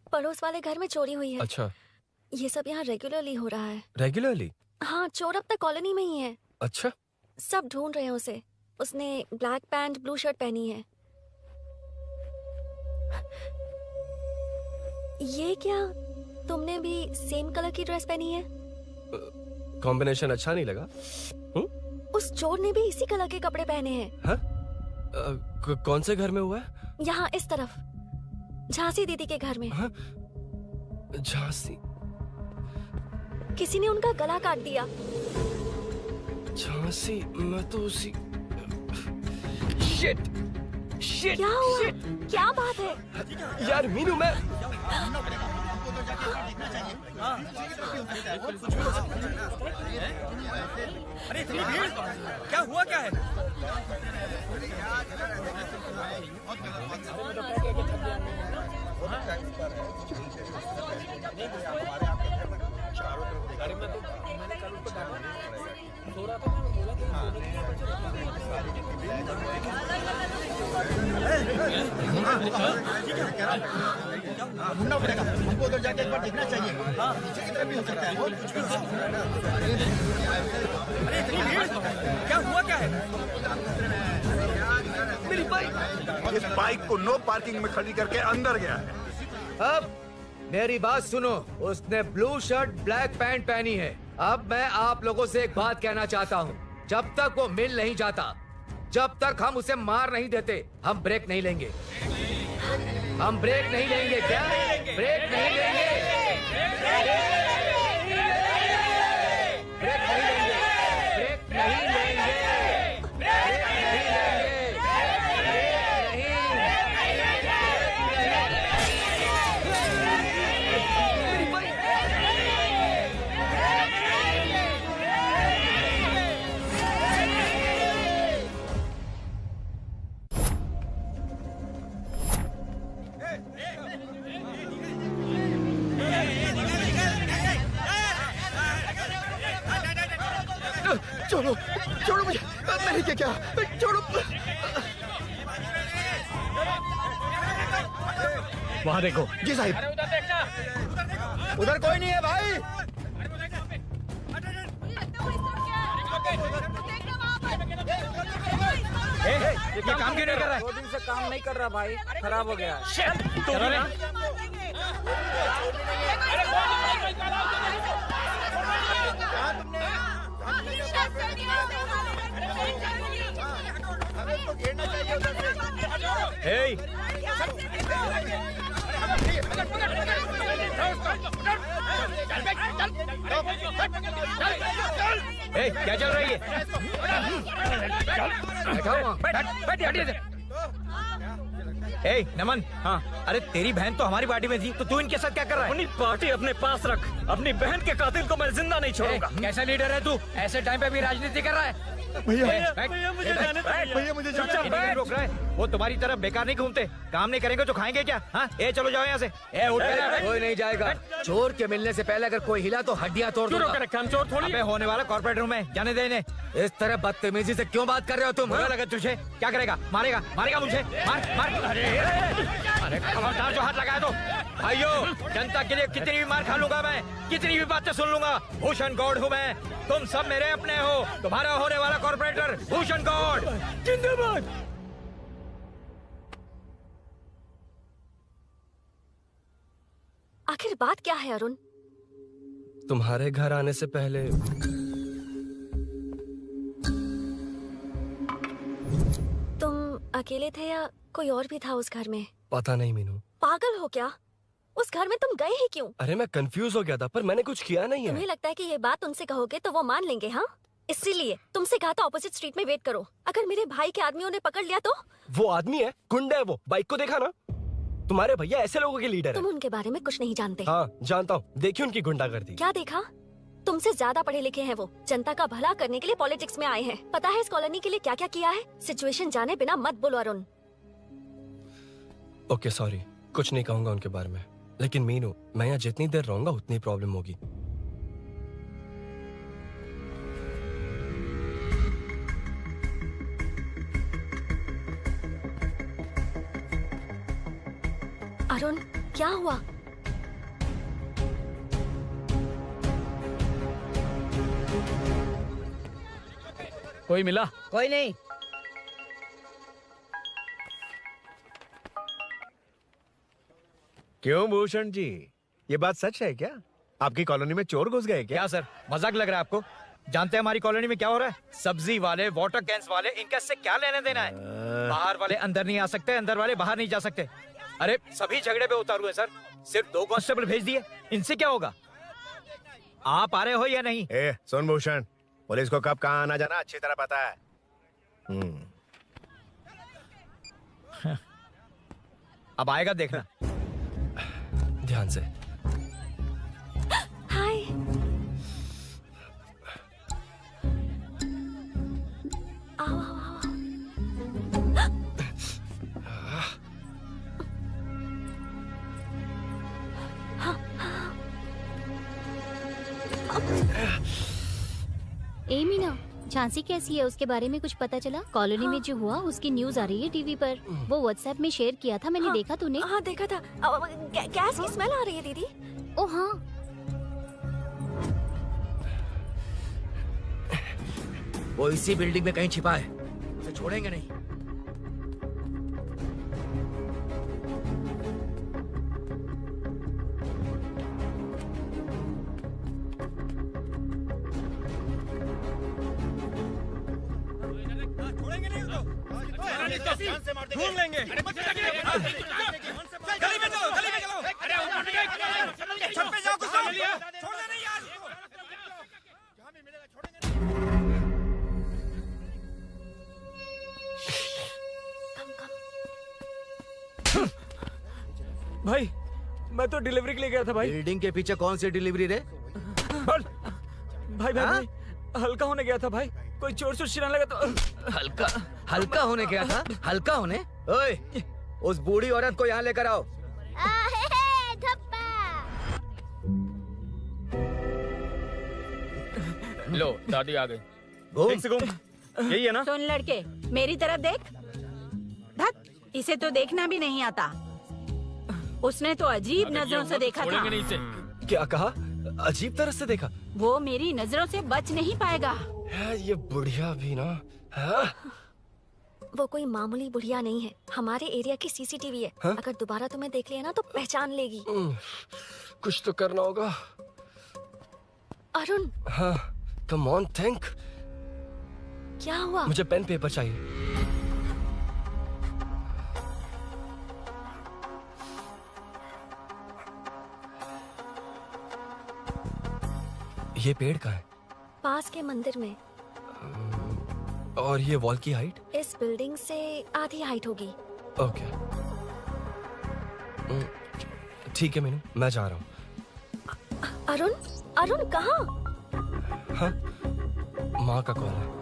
पड़ोस वाले घर में चोरी हुई है। अच्छा, ये सब यहाँ रेगुलरली हो रहा है। रेगुलरली? हाँ, चोर अब तक कॉलोनी में ही है। अच्छा, सब ढूंढ रहे हैं उसे। उसने ब्लैक पैंट ब्लू शर्ट पहनी है। ये क्या, तुमने भी सेम कलर की ड्रेस पहनी है? कॉम्बिनेशन अच्छा नहीं लगा? उस चोर ने भी इसी कलर के कपड़े पहने हैं। हाँ? कौन से घर में हुआ है? यहाँ इस तरफ, झांसी दीदी के घर में। हाँ? झांसी? किसी ने उनका गला काट दिया। झांसी? मैं तो उसी... शिट! शिट! क्या हुआ? शिट! क्या बात है? यार मीनू, मैं... अरे इतनी भीड़, क्या हुआ क्या है? ढूंढना पड़ेगा हमको, उधर जाके एक बार देखना चाहिए। हाँ, नीचे की तरफ भी हो सकता है। और कुछ भी हो सकता है। अरे इतनी भीड़, क्या हुआ क्या है? मेरी बाइक, इस बाइक को नो पार्किंग में खड़ी करके अंदर गया है। अब मेरी बात सुनो, उसने ब्लू शर्ट ब्लैक पैंट पहनी है। अब मैं आप लोगों से एक बात कहना चाहता हूँ, जब तक वो मिल नहीं जाता, जब तक हम उसे मार नहीं देते, हम ब्रेक नहीं लेंगे। हम ब्रेक नहीं लेंगे। क्या ब्रेक नहीं लेंगे? ब्रेक नहीं लेंगे। ब्रेक नहीं लेंगे। ब्रेक नहीं लेंगे। छोड़ो छोड़ो मुझे, मैंने क्या छोड़ो। वहाँ देखो। जी साहिब। उधर कोई नहीं है भाई। ये काम क्यों नहीं कर रहा है? 2 दिन से काम नहीं कर रहा भाई, खराब हो गया। क्या चल रही है? नमन। हाँ। अरे तेरी बहन तो हमारी पार्टी में थी, तो तू इनके साथ क्या कर रहा है? अपनी पार्टी अपने पास रख, अपनी बहन के कातिल को मैं जिंदा नहीं छोड़ूंगा। कैसा लीडर है तू? ऐसे टाइम पे भी राजनीति कर रहा है? भैया मुझे जाने दो। भैया मुझे जाने दो। रोक रहा है। वो तुम्हारी तरह बेकार नहीं घूमते, काम नहीं करेंगे तो खाएंगे क्या? हाँ, चलो जाओ यहाँ से। कोई नहीं जाएगा। चोर के मिलने से पहले अगर कोई हिला तो हड्डियां तोड़ दूंगा। चोर थोड़ी होने वाला कॉर्पोरेट रूम है, जाने देने। इस तरह बदतमीजी से क्यों बात कर रहे हो तुम? बुरा लगा तुझे? क्या करेगा? मारेगा मारेगा मुझे? मार मार। अरे खबरदार जो हाथ लगाया तो। भाइयों, जनता के लिए कितनी भी मार खा लूंगा मैं, कितनी भी बातें सुन लूंगा। भूषण गौड़ हूँ मैं, तुम सब मेरे अपने हो। तुम्हारा होने वाला कॉर्पोरेटर भूषण गौड़ जिंदाबाद। आखिर बात क्या है अरुण? तुम्हारे घर आने से पहले तुम अकेले थे या कोई और भी था उस घर में? पता नहीं मीनू। पागल हो क्या? उस घर में तुम गए ही क्यों? अरे मैं कंफ्यूज हो गया था, पर मैंने कुछ किया नहीं है। तुम्हें लगता है कि ये बात उनसे कहोगे तो वो मान लेंगे? हाँ, इसीलिए तुमसे कहा था ऑपोजिट स्ट्रीट में वेट करो। अगर मेरे भाई के आदमियों ने पकड़ लिया तो? वो आदमी है, गुंडा है वो। बाइक को देखा ना? तुम्हारे भैया ऐसे लोगों के लीडर तुम है। उनके बारे में कुछ नहीं जानते। हाँ जानता हूँ, देखिए उनकी गुंडागर्दी। क्या देखा? तुमसे ज्यादा पढ़े लिखे हैं वो। जनता का भला करने के लिए पॉलिटिक्स में आए हैं। पता है इस कॉलोनी के लिए क्या क्या किया है? सिचुएशन जाने बिना मत बोलो अरुण। ओके सॉरी, कुछ नहीं कहूंगा उनके बारे में। लेकिन मीनू, मैं यहाँ जितनी देर रहूंगा उतनी प्रॉब्लम होगी। अरुण, क्या हुआ? कोई मिला? कोई नहीं। क्यों भूषण जी, ये बात सच है क्या? आपकी कॉलोनी में चोर घुस गए क्या? सर, मजाक लग रहा है आपको? जानते हैं हमारी कॉलोनी में क्या हो रहा है? सब्जी वाले, वाटर कैंस वाले, इनका इससे क्या लेने देना है? बाहर वाले अंदर नहीं आ सकते, अंदर वाले बाहर नहीं जा सकते। अरे सभी झगड़े पे उतारू है सर। सिर्फ 2 कांस्टेबल भेज दिए, इनसे क्या होगा? आप आ रहे हो या नहीं? सुन भूषण, पुलिस को कब कहाँ आना जाना अच्छी तरह पता है। अब आएगा देखना। ध्यान से। हाय। आओ आओ आओ। ए मीना, झांसी कैसी है? उसके बारे में कुछ पता चला? कॉलोनी में जो हुआ उसकी न्यूज आ रही है टीवी पर। वो व्हाट्सएप में शेयर किया था, मैंने देखा। तूने? हाँ देखा था। गैस की स्मेल आ रही है दीदी। ओ हाँ। वो इसी बिल्डिंग में कहीं छिपा है, उसे छोड़ेंगे नहीं। ढूंढ लेंगे। गली में चलो, गली में चलो। छत पे जाओ, कुछ छोड़ना नहीं यार। भाई, मैं तो डिलीवरी के लिए गया था भाई। बिल्डिंग के पीछे कौन सी डिलीवरी रे? भाई भाई, हल्का होने गया था भाई। कोई चोर चोर चिल्लाने लगा तो। हल्का होने गया था? हल्का होने? ओए, उस बूढ़ी औरत को यहाँ लेकर आओ। लो, दादी आ गई। ठीक से घूम। यही है ना? सुन लड़के, मेरी तरफ देख। धत, इसे तो देखना भी नहीं आता। उसने तो अजीब नजरों से देखा था। क्या कहा? अजीब तरह से देखा? वो मेरी नजरों से बच नहीं पाएगा। ये बुढ़िया भी ना। हाँ? वो कोई मामूली बुढ़िया नहीं है, हमारे एरिया की सीसीटीवी है। हाँ? अगर दोबारा तुम्हें देख लिया ना तो पहचान लेगी। कुछ तो करना होगा। अरुण, हाँ, कम ऑन थिंक। क्या हुआ? मुझे पेन पेपर चाहिए। ये पेड़ का है पास के मंदिर में। और ये वॉल की हाइट? इस बिल्डिंग से आधी हाइट होगी। ओके, ठीक है मीनू, मैं जा रहा हूँ। अरुण, अरुण कहाँ? हाँ, माँ का कॉल है।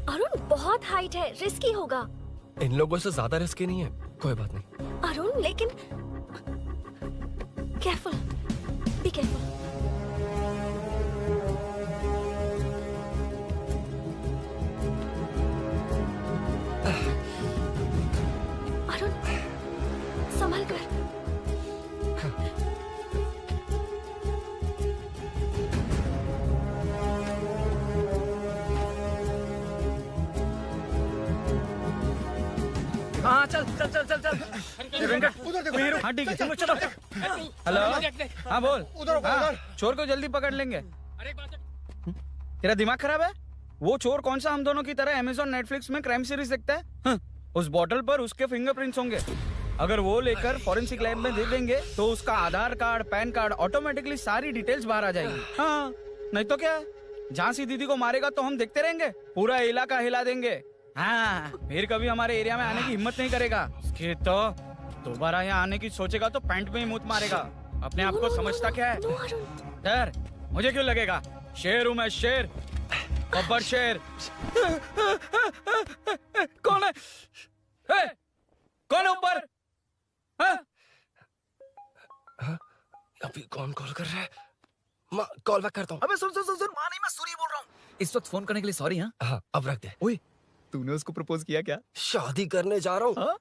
अरुण बहुत हाइट है, रिस्की होगा। इन लोगों से ज्यादा रिस्की नहीं है, कोई बात नहीं। अरुण लेकिन केयरफुल, बी केयरफुल। अरुण संभल कर। हाँ चल चल चल चल चल। वेंकट, उधर हाँ ठीक है, चलो चलो। हेलो, हाँ बोल। हाँ, चोर को जल्दी पकड़ लेंगे। तेरा दिमाग खराब है? वो चोर कौन सा हम दोनों की तरह अमेज़न नेटफ्लिक्स में क्राइम सीरीज देखता है? उस बॉटल पर उसके फिंगरप्रिंट्स होंगे। अगर वो लेकर फॉरेंसिक लैब में दे देंगे तो उसका आधार कार्ड, पैन कार्ड, ऑटोमेटिकली सारी डिटेल्स बाहर आ जाएंगी। हाँ, नहीं तो क्या? झांसी दीदी को मारेगा तो हम देखते रहेंगे, पूरा इलाका हिला देंगे। हाँ, फिर कभी हमारे एरिया में आने की हिम्मत नहीं करेगा। उसके तो दोबारा यहाँ आने की सोचेगा तो पैंट में ही मूत मारेगा। अपने आप को समझता क्या है? डर मुझे क्यों लगेगा? शेर हूँ मैं, शेर, गब्बर शेर। कौन है? कौन है ऊपर? अभी कौन कॉल कर रहा है? माँ, कॉल बैक करता हूँ। अबे सुन सुन सुन सुन, माँ नहीं, मैं सूरी बोल रहा हूँ। इस वक्त फोन करने के लिए सॉरी। हाँ, अब रख दे। ओए, तूने उसको प्रपोज किया क्या? शादी करने जा रहा हूँ।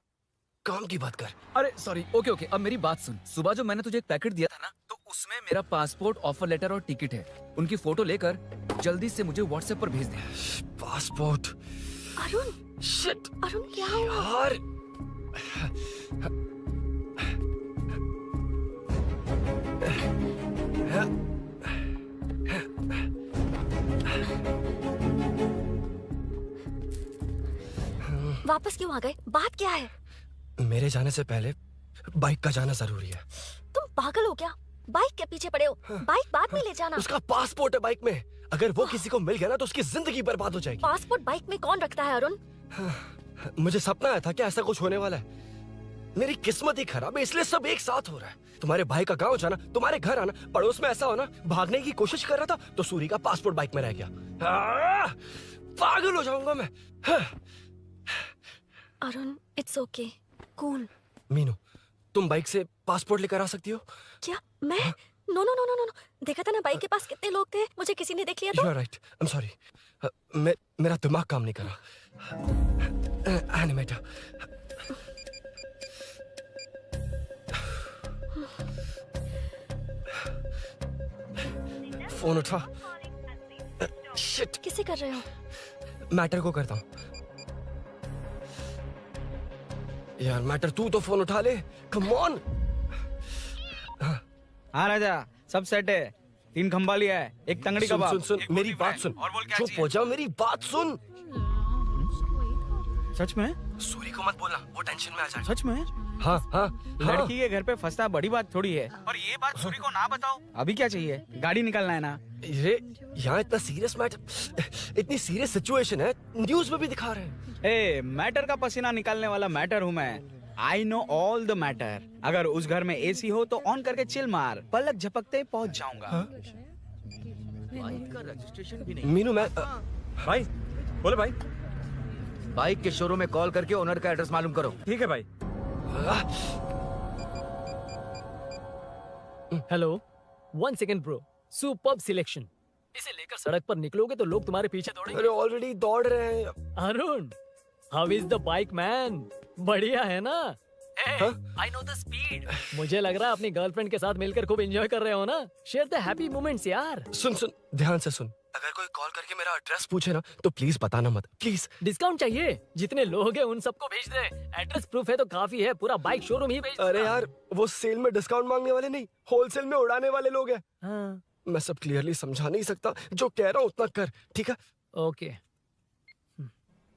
काम की बात कर। अरे सॉरी, ओके ओके, अब मेरी बात सुन। सुबह जो मैंने तुझे एक पैकेट दिया था ना, तो उसमें मेरा पासपोर्ट, ऑफर लेटर और टिकट है। उनकी फोटो लेकर जल्दी से मुझे व्हाट्सएप पर भेज दे। पासपोर्ट? अरुण, शिट, अरुण क्या हुआ? यार, वापस क्यों आ गए? बात क्या है? मेरे जाने से पहले बाइक का जाना जरूरी है। तुम पागल हो क्या? बाइक के पीछे पड़े हो? बाइक बाद में ले जाना। उसका पासपोर्ट है बाइक में, अगर वो किसी को मिल गया ना तो उसकी जिंदगी बर्बाद हो जाएगी। पासपोर्ट बाइक में कौन रखता है अरुण? मुझे सपना आया था कि ऐसा कुछ होने वाला है। मेरी किस्मत ही खराब है, इसलिए सब एक साथ हो रहा है। तुम्हारे भाई का गांव जाना, तुम्हारे घर आना, पड़ोस में ऐसा होना। भागने की कोशिश कर रहा था तो सूरी का पासपोर्ट बाइक में रह गया। पागल हो जाऊंगा मैं। Arun, it's okay, cool. Meenu, तुम बाइक से पासपोर्ट लेकर आ सकती हो? क्या मैं? No no no no no, देखा था ना बाइक के पास कितने लोग थे, मुझे किसी ने देख लिया तो। You are right. I'm sorry. मेरा दिमाग काम नहीं कर रहा। एनिमेटर। फोन उठा। शिट। किसे कर रहे हो? मैटर को करता हूँ। यार मैटर, तू तो फोन उठा ले। Come on. हाँ राजा, सब सेट है। 3 खंबा लिया है, एक तंगड़ी सुन, कबाब। सुन सुन, मेरी बात सुन। चुप हो जा, मेरी बात सुन। सच में? सूरी को मत बोलना, वो टेंशन में आ जाए। सच में? हाँ हाँ। लड़की के घर पे फंसना बड़ी बात थोड़ी है। और ये बात सूरी को ना बताओ। अभी क्या चाहिए? गाड़ी निकालना है ना? ये यहाँ इतना सीरियस मैटर, इतनी सीरियस सिचुएशन है, न्यूज में भी दिखा रहे हैं। ए, मैटर का पसीना निकालने वाला मैटर हूँ मैं। I know all the matter. अगर उस घर में एसी हो तो ऑन करके चिल मार, पलक झपकते ही पहुंच जाऊंगा। बाइक का रजिस्ट्रेशन भी नहीं। मीनू, मैं भाई बोले भाई, बाइक के शोरूम में कॉल करके ओनर का एड्रेस मालूम करो। ठीक है भाई। Hello, 1 second bro, superb selection. इसे लेकर सड़क पर निकलोगे तो लोग तुम्हारे पीछे दौड़ेंगे। अरे ऑलरेडी दौड़ रहे हैं। Arun, how is the bike man? बढ़िया है ना? I know the speed. मुझे लग रहा है अपनी गर्लफ्रेंड के साथ मिलकर खूब एंजॉय कर रहे हो ना? शेयर द हैप्पी मोमेंट्स यार। सुन सुन ध्यान से सुन, अगर कोई कॉल करके मेरा एड्रेस पूछे ना तो प्लीज बताना मत, प्लीज। डिस्काउंट चाहिए? जितने लोग हैं उन सबको भेज दे। एड्रेस प्रूफ है तो काफी है, पूरा बाइक शोरूम ही भेज। अरे यार वो सेल में डिस्काउंट मांगने वाले नहीं, होलसेल में उड़ाने वाले लोग हैं। हाँ। मैं सब क्लियरली समझा नहीं सकता, जो कह रहा हूँ उतना कर, ठीक है? ओके।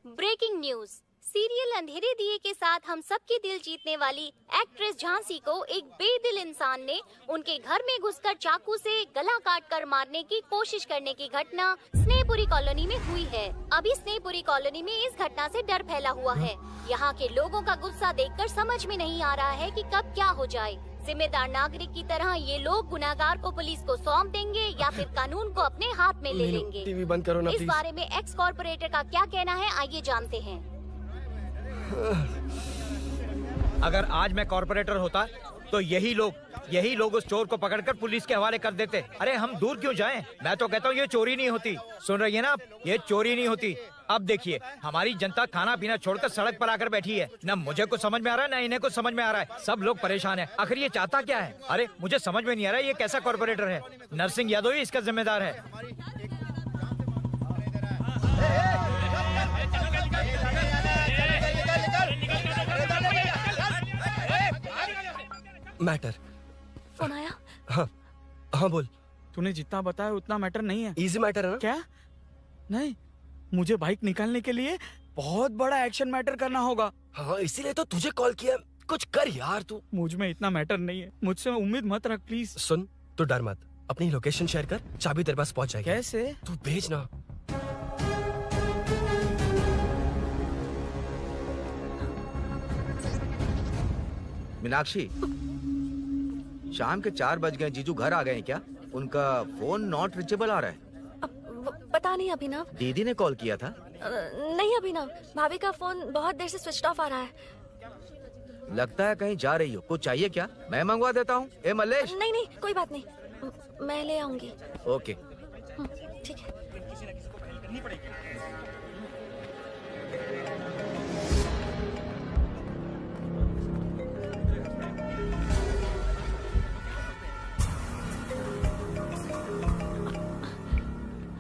Breaking news. सीरियल अंधेरे दिए के साथ हम सबके दिल जीतने वाली एक्ट्रेस झांसी को एक बेदिल इंसान ने उनके घर में घुसकर चाकू से गला काटकर मारने की कोशिश करने की घटना स्नेहपुरी कॉलोनी में हुई है। अभी स्नेहपुरी कॉलोनी में इस घटना से डर फैला हुआ है। यहाँ के लोगों का गुस्सा देखकर समझ में नहीं आ रहा है कि कब क्या हो जाए। जिम्मेदार नागरिक की तरह ये लोग गुनाहगार को पुलिस को सौंप देंगे या फिर कानून को अपने हाथ में ले लेंगे। टीवी बंद करो ना इस प्लीज। बारे में एक्स कॉर्पोरेटर का क्या कहना है, आइए जानते हैं। अगर आज मैं कॉर्पोरेटर होता तो यही लोग उस चोर को पकड़कर पुलिस के हवाले कर देते। अरे हम दूर क्यों जाएं? मैं तो कहता हूँ ये चोरी नहीं होती। सुन रही है ना आप? ये चोरी नहीं होती। अब देखिए हमारी जनता खाना पीना छोड़कर सड़क पर आकर बैठी है। न मुझे कुछ समझ में आ रहा है, न इन्हें कुछ समझ में आ रहा है। सब लोग परेशान है। आखिर ये चाहता क्या है? अरे मुझे समझ में नहीं आ रहा है ये कैसा कॉर्पोरेटर है। नरसिंह यादव ही इसका जिम्मेदार है। मैटर। फोन आया? हाँ हाँ बोल। तूने जितना बताया उतना मैटर नहीं है। इजी मैटर है ना? क्या? नहीं, मुझे बाइक निकालने के लिए बहुत बड़ा एक्शन मैटर करना होगा। हाँ इसीलिए तो तुझे कॉल किया। कुछ कर यार तू। मुझ में इतना मैटर नहीं है, मुझसे उम्मीद मत रख प्लीज। सुन तू डर मत, अपनी लोकेशन शेयर कर, चाबी तेरे पास पहुंच जाएगी। कैसे? तू भेज ना। मीनाक्षी, शाम के 4 बज गए, जीजू घर आ गए हैं क्या? उनका फोन नॉट रिचेबल आ रहा है। पता नहीं अभिनव। दीदी ने कॉल किया था। नहीं अभिनव, भाभी का फोन बहुत देर से स्विच ऑफ आ रहा है। लगता है कहीं जा रही हो। कुछ चाहिए क्या? मैं मंगवा देता हूँ। ए मल्लेश। नहीं नहीं कोई बात नहीं, मैं ले आऊंगी। ओके ठीक है।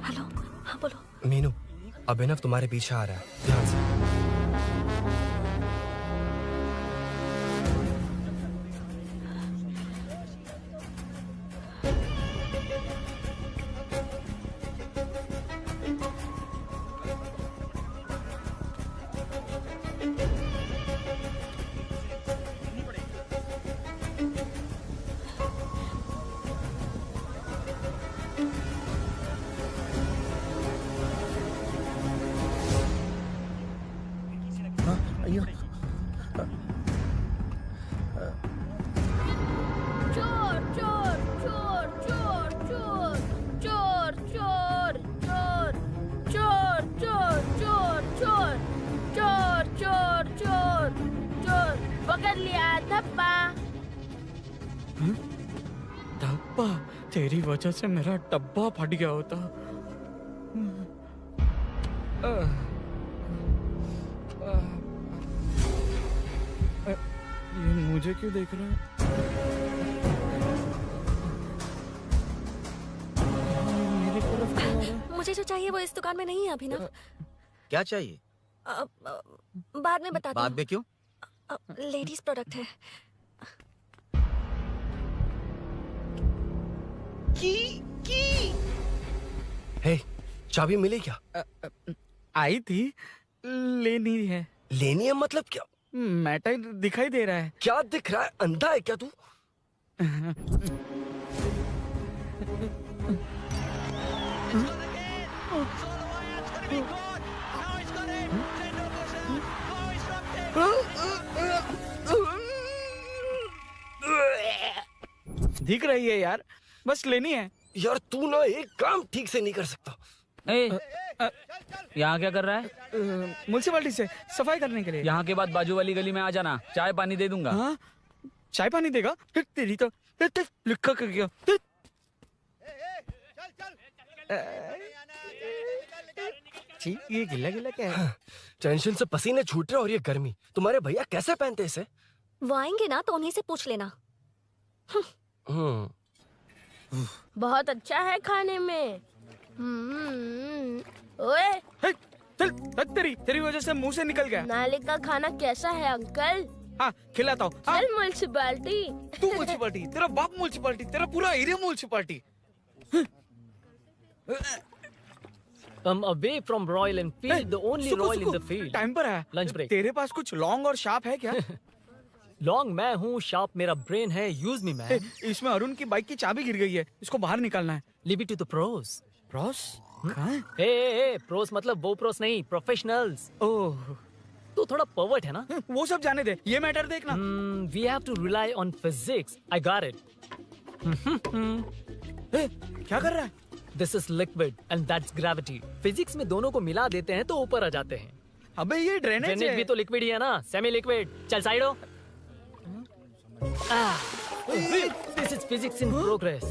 हेलो, हाँ बोलो। मीनू, अभिनव तुम्हारे पीछे आ रहा है, ध्यान से। चोर चोर चोर चोर चोर चोर चोर चोर चोर चोर चोर चोर चोर चोर चोर चोर पकड़ लिया धप्पा। डब्बा, तेरी वजह से मेरा डब्बा फट गया होता। ये मुझे क्यों देख रहा है? मेरी तरफ क्यों आ रहा है? मुझे जो चाहिए वो इस दुकान में नहीं है अभिनव। क्या चाहिए? बाद में बताती बाद में क्यों? लेडीज प्रोडक्ट है। हे, चाबी मिली क्या? आई थी, लेनी है। लेनी है मतलब क्या? मैटर दिखाई दे रहा है। क्या दिख रहा है? अंधा है क्या तू? दिख रही है यार, बस लेनी है। यार तू ना एक काम ठीक से नहीं कर सकता। यहाँ क्या कर रहा है? म्युनिसिपैलिटी से सफाई करने के लिए। यहाँ के बाद बाजू वाली गली में आ जाना, चाय पानी दे दूंगा। हाँ? चाय पानी देगा? तेरी तो लिखा कर गया। ये गिल्ला गिल्ला क्या है? टेंशन से पसीने छूट रहे और ये गर्मी, तुम्हारे भैया कैसे पहनते इसे? वो आएंगे ना तो उन्हीं से पूछ लेना। बहुत अच्छा है खाने में। ओए चल तेरी वजह से मुंह से निकल गया। नाले का खाना कैसा है अंकल? हाँ खिलाता हूँ। चल म्युनिसिपैलिटी। तू म्युनिसिपैलिटी, तेरा बाप म्युनिसिपैलिटी, तेरा पूरा area municipality. Away from Royal Enfield, the only Royal in the field. Time पर है। Lunch break. तेरे पास कुछ लॉन्ग और शार्प है क्या? लॉन्ग मैं हूँ, शार्प मेरा ब्रेन है। Use me man. इसमें अरुण की बाइक की चाबी गिर गई है, इसको बाहर निकालना है। Leave it to the pros. Pros? कहाँ है? ए प्रोस मतलब वो प्रोस नहीं, प्रोफेशनल्स। ओह तू थोड़ा पर्वर्ट है ना? वो सब जाने दे, ये मैटर देखना। We have to rely on physics. I got it. क्या कर रहा है? This is liquid and that's gravity. Physics में दोनों को मिला देते हैं तो ऊपर आ जाते हैं। अबे ये ड्रेनेज है। भी तो लिक्विड ही है ना, सेमी लिक्विड। चल साइड हो। This is physics in progress.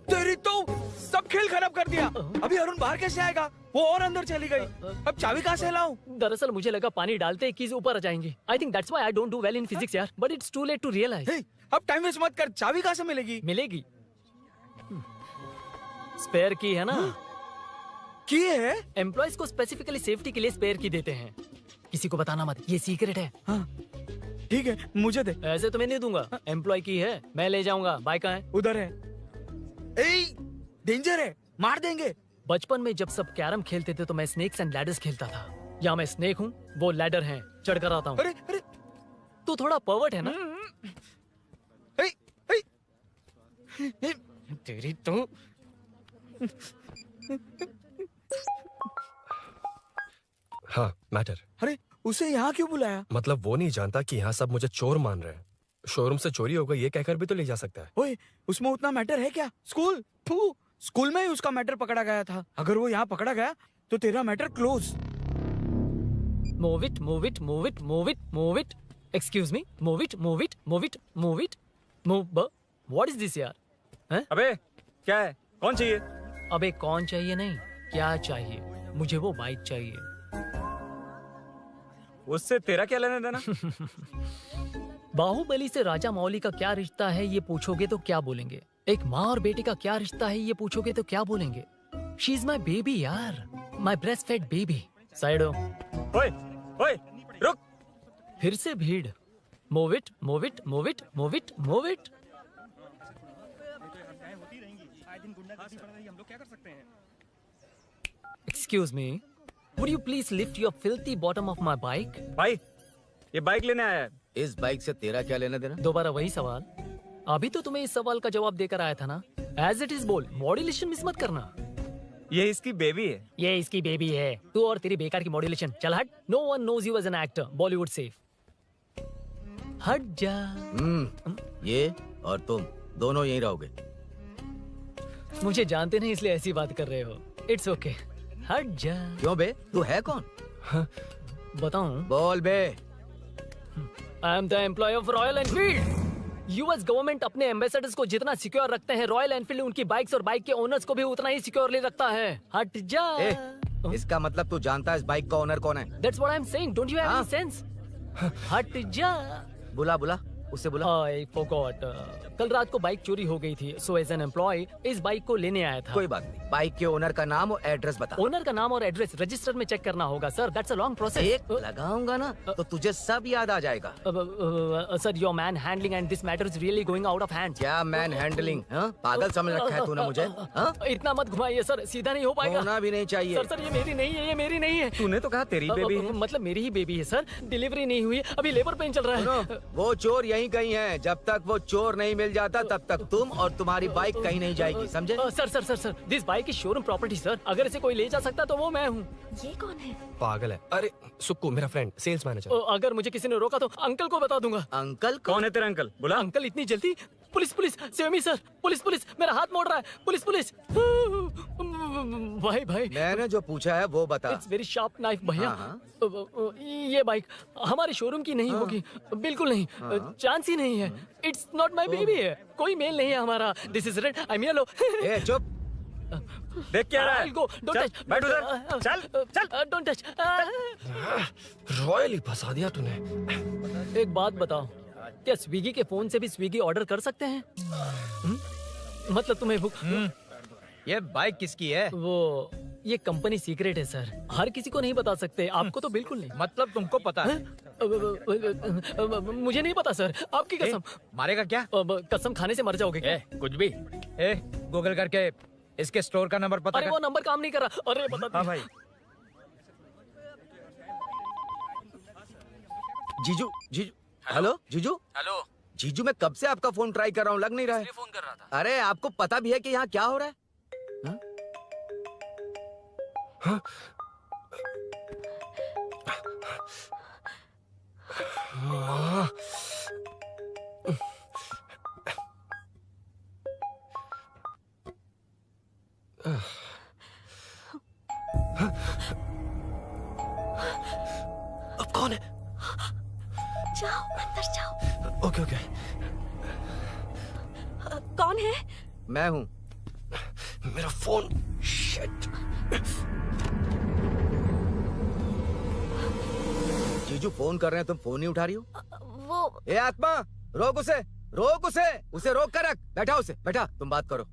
तेरी तो सब खेल खराब कर दिया। अभी अरुण बाहर कैसे आएगा? वो और अंदर चली गई। अब चाबी कहाँ से लाऊं? दरअसल मुझे लगा पानी डालते ही कीज ऊपर आ जाएंगी। I think that's why I don't do well in physics यार। But it's too late to realize. अब टाइम वेस्ट मत कर, चाबी कहाँ से मिलेगी? मिलेगी। स्पेयर की है ना? की है? एम्प्लॉइज को स्पेसिफिकली सेफ्टी के लिए स्पेयर की देते हैं। किसी को बताना मत, ये सीक्रेट है। हाँ, ठीक है, मुझे दे। ऐसे तो मैं नहीं दूंगा। एम्प्लॉय की है, मैं ले जाऊंगा। बाइक कहाँ है? उधर है। डेंजर है, मार देंगे। बचपन में जब सब कैरम खेलते थे तो मैं स्नेक्स एंड लैडर्स खेलता था। या मैं स्नेक हूँ, वो लैडर है, चढ़ कर आता हूँ। अरे तू थोड़ा पर्वर्ट है ना? तेरी तो हाँ मैटर। अरे उसे यहाँ क्यों बुलाया? मतलब वो नहीं जानता कि यहाँ सब मुझे चोर मान रहे हैं। शोरूम से चोरी होगा ये कहकर भी तो ले जा सकता है। ओए, उसमें उतना मैटर है क्या? स्कूल में ही उसका मैटर पकड़ा गया था। अगर वो यहाँ पकड़ा गया तो तेरा matter close. Move it, move it, move it, move it, move it. Excuse me, move it, move it, move it, move it, move. What is this यार? हैं? अबे क्या है? कौन चाहिए? अबे कौन चाहिए नहीं, क्या चाहिए? मुझे वो बाइक चाहिए। उससे तेरा क्या लेना देना? बाहुबली से राजा मौली का क्या रिश्ता है ये पूछोगे तो क्या बोलेंगे? एक माँ और बेटे का क्या रिश्ता है ये पूछोगे तो क्या बोलेंगे? शी इज माई बेबी यार, my breastfed baby. Side हो। ओए रुक। फिर से भीड़। Move it, move it, move it, move it, move it. Excuse me, would you please lift your filthy bottom of my bike? भाई, ये बाइक लेने आया है। इस बाइक से तेरा क्या लेना देना? दोबारा वही सवाल। अभी तो तुम्हें इस सवाल का जवाब देकर आया था ना। As it is बोल, मॉड्यूलेशन मिस मत करना। ये इसकी बेबी है। ये इसकी बेबी है। तू और तेरी बेकार की मॉड्यूलेशन। चल हट। No one knows you as an actor. Bollywood safe. हट जा। ये और तुम दोनों यहीं रहोगे। मुझे जानते नहीं इसलिए ऐसी बात कर रहे हो। It's okay. हट जा। क्यों बे? तू है कौन? बताऊं? बोल बे। I am the employee of Royal Enfield. US government अपने एम्बेसडर्स को जितना सिक्योर रखते हैं, रॉयल एनफील्ड उनकी बाइक्स और बाइक के ओनर्स को भी उतना ही सिक्योरली रखता है। हट जा। इसका मतलब तू जानता है इस बाइक का ओनर कौन है? That's what I'm saying. Don't you have any sense? हट जा। बुला उससे बुला। I forgot. कल रात को बाइक चोरी हो गई थी, so as an employee इस बाइक को लेने आया था। कोई बात नहीं, बाइक के ओनर का नाम और एड्रेस बता। ओनर का नाम और एड्रेस रजिस्टर में चेक करना होगा sir. That's a long process. एक लगाऊंगा ना तो तुझे सब याद आ जाएगा। Sir your man handling and this matter is really going out of hand. क्या मैन हैंडलिंग? पागल समझ रखा है तूने मुझे? इतना मत घुमाइए सर, सीधा नहीं हो पाएगा। होना भी नहीं चाहिए। सर ये मेरी नहीं है, ये मेरी नहीं है। तूने तो कहा तेरी बेबी है। मतलब मेरी ही बेबी है सर। डिलीवरी नहीं हुई, अभी लेबर पेन चल रहा है। वो चोर यहीं कहीं है। जब तक वो चोर नहीं मिल जाता तब तक तुम और तुम्हारी बाइक कहीं नहीं जाएगी, समझे? Sir this bike is showroom property sir. अगर इसे कोई ले जा सकता तो वो मैं हूँ। ये कौन है? पागल है। अरे सुक्कू मेरा फ्रेंड, सेल्स मैनेजर। अगर मुझे किसी ने रोका तो अंकल को बता दूंगा। अंकल कौन है तेरा अंकल? बोला। अंकल इतनी जल्दी? Police save me sir. Police मेरा हाथ मोड़ रहा है। पुलिस भाई मैंने जो पूछा है वो बता। इट्स वेरी शार्प नाइफ भैया। ये बाइक हमारे शोरूम की नहीं होगी, बिल्कुल नहीं, चांस ही नहीं है। इट्स नॉट माय बेबी है, कोई मेल नहीं है हमारा। This is red, I am yellow. चुप। देख क्या रहा है? Go, don't चल, touch. बैठ उधर। चल। Don't touch. रॉयली फंसा दिया तूने। एक बात बताओ, क्या स्विगी के फोन से भी स्विगी ऑर्डर कर सकते हैं? मतलब तुम्हें ये बाइक किसकी है? वो ये कंपनी सीक्रेट है सर, हर किसी को नहीं बता सकते। आपको तो बिल्कुल नहीं। मतलब तुमको पता है? मुझे नहीं पता सर, आपकी कसम। मारेगा क्या? कसम खाने से मर जाओगे क्या? कुछ भी। गूगल करके इसके स्टोर का नंबर पता अरे कर। वो नंबर काम नहीं कर रहा। अरे बता। हाँ भाई। जीजू जीजू हेलो जीजू। हेलो जीजू मैं कब से आपका फोन ट्राई कर रहा हूँ, लग नहीं रहा है। फोन कर रहा था। अरे आपको पता भी है कि यहाँ क्या हो रहा है? हाँ? हाँ? अब कौन है? जाओ अंदर जाओ। Okay okay. कौन है? मैं हूँ। मेरा फोन। शिट। जीजू फोन कर रहे हैं, तुम फोन नहीं उठा रही हो? वो ए आत्मा, रोक उसे, रोक उसे रोक कर रख। बैठा उसे, बैठा, तुम बात करो।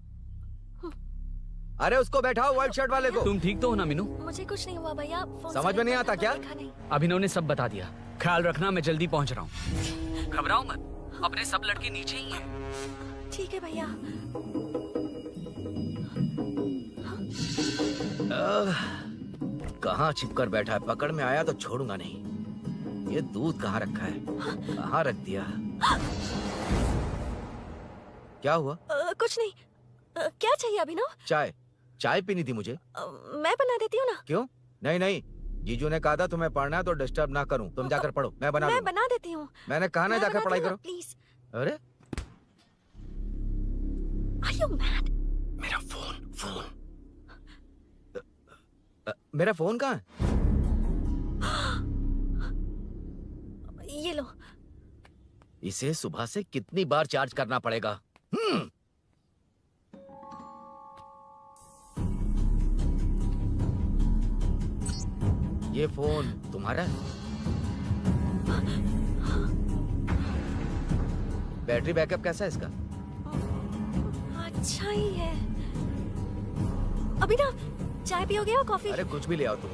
अरे उसको बैठाओ, व्हाइट शर्ट वाले को। तुम ठीक तो हो ना मीनू? मुझे कुछ नहीं हुआ भैया। फोन समझ में नहीं आता क्या? अभिनव ने सब बता दिया। ख्याल रखना, मैं जल्दी पहुंच रहा हूँ। घबराओ मत, अपने सब लड़के नीचे ही हैं। ठीक है भैया। कहाँ छिपकर बैठा है? पकड़ में आया तो छोड़ूंगा नहीं। ये दूध कहाँ रखा है? कहाँ रख दिया? क्या हुआ? कुछ नहीं। क्या चाहिए अभिनव? चाय पीनी थी मुझे। मैं बना देती हूँ ना। क्यों? नहीं, जीजू ने कहा था तुम्हें पढ़ना है तो डिस्टर्ब ना करूं। तुम जाकर पढ़ो, मैं बना देती हूँ। मैंने कहा ना जाकर पढ़ाई करो प्लीज। अरे Are you mad? मेरा फोन। मेरा फोन कहाँ है? ये लो। इसे सुबह से कितनी बार चार्ज करना पड़ेगा? ये फोन तुम्हारा है? बैटरी बैकअप कैसा है इसका? अच्छा ही है। अभिनव, चाय पियोगे या कॉफी? अरे कुछ भी ले आओ तुम।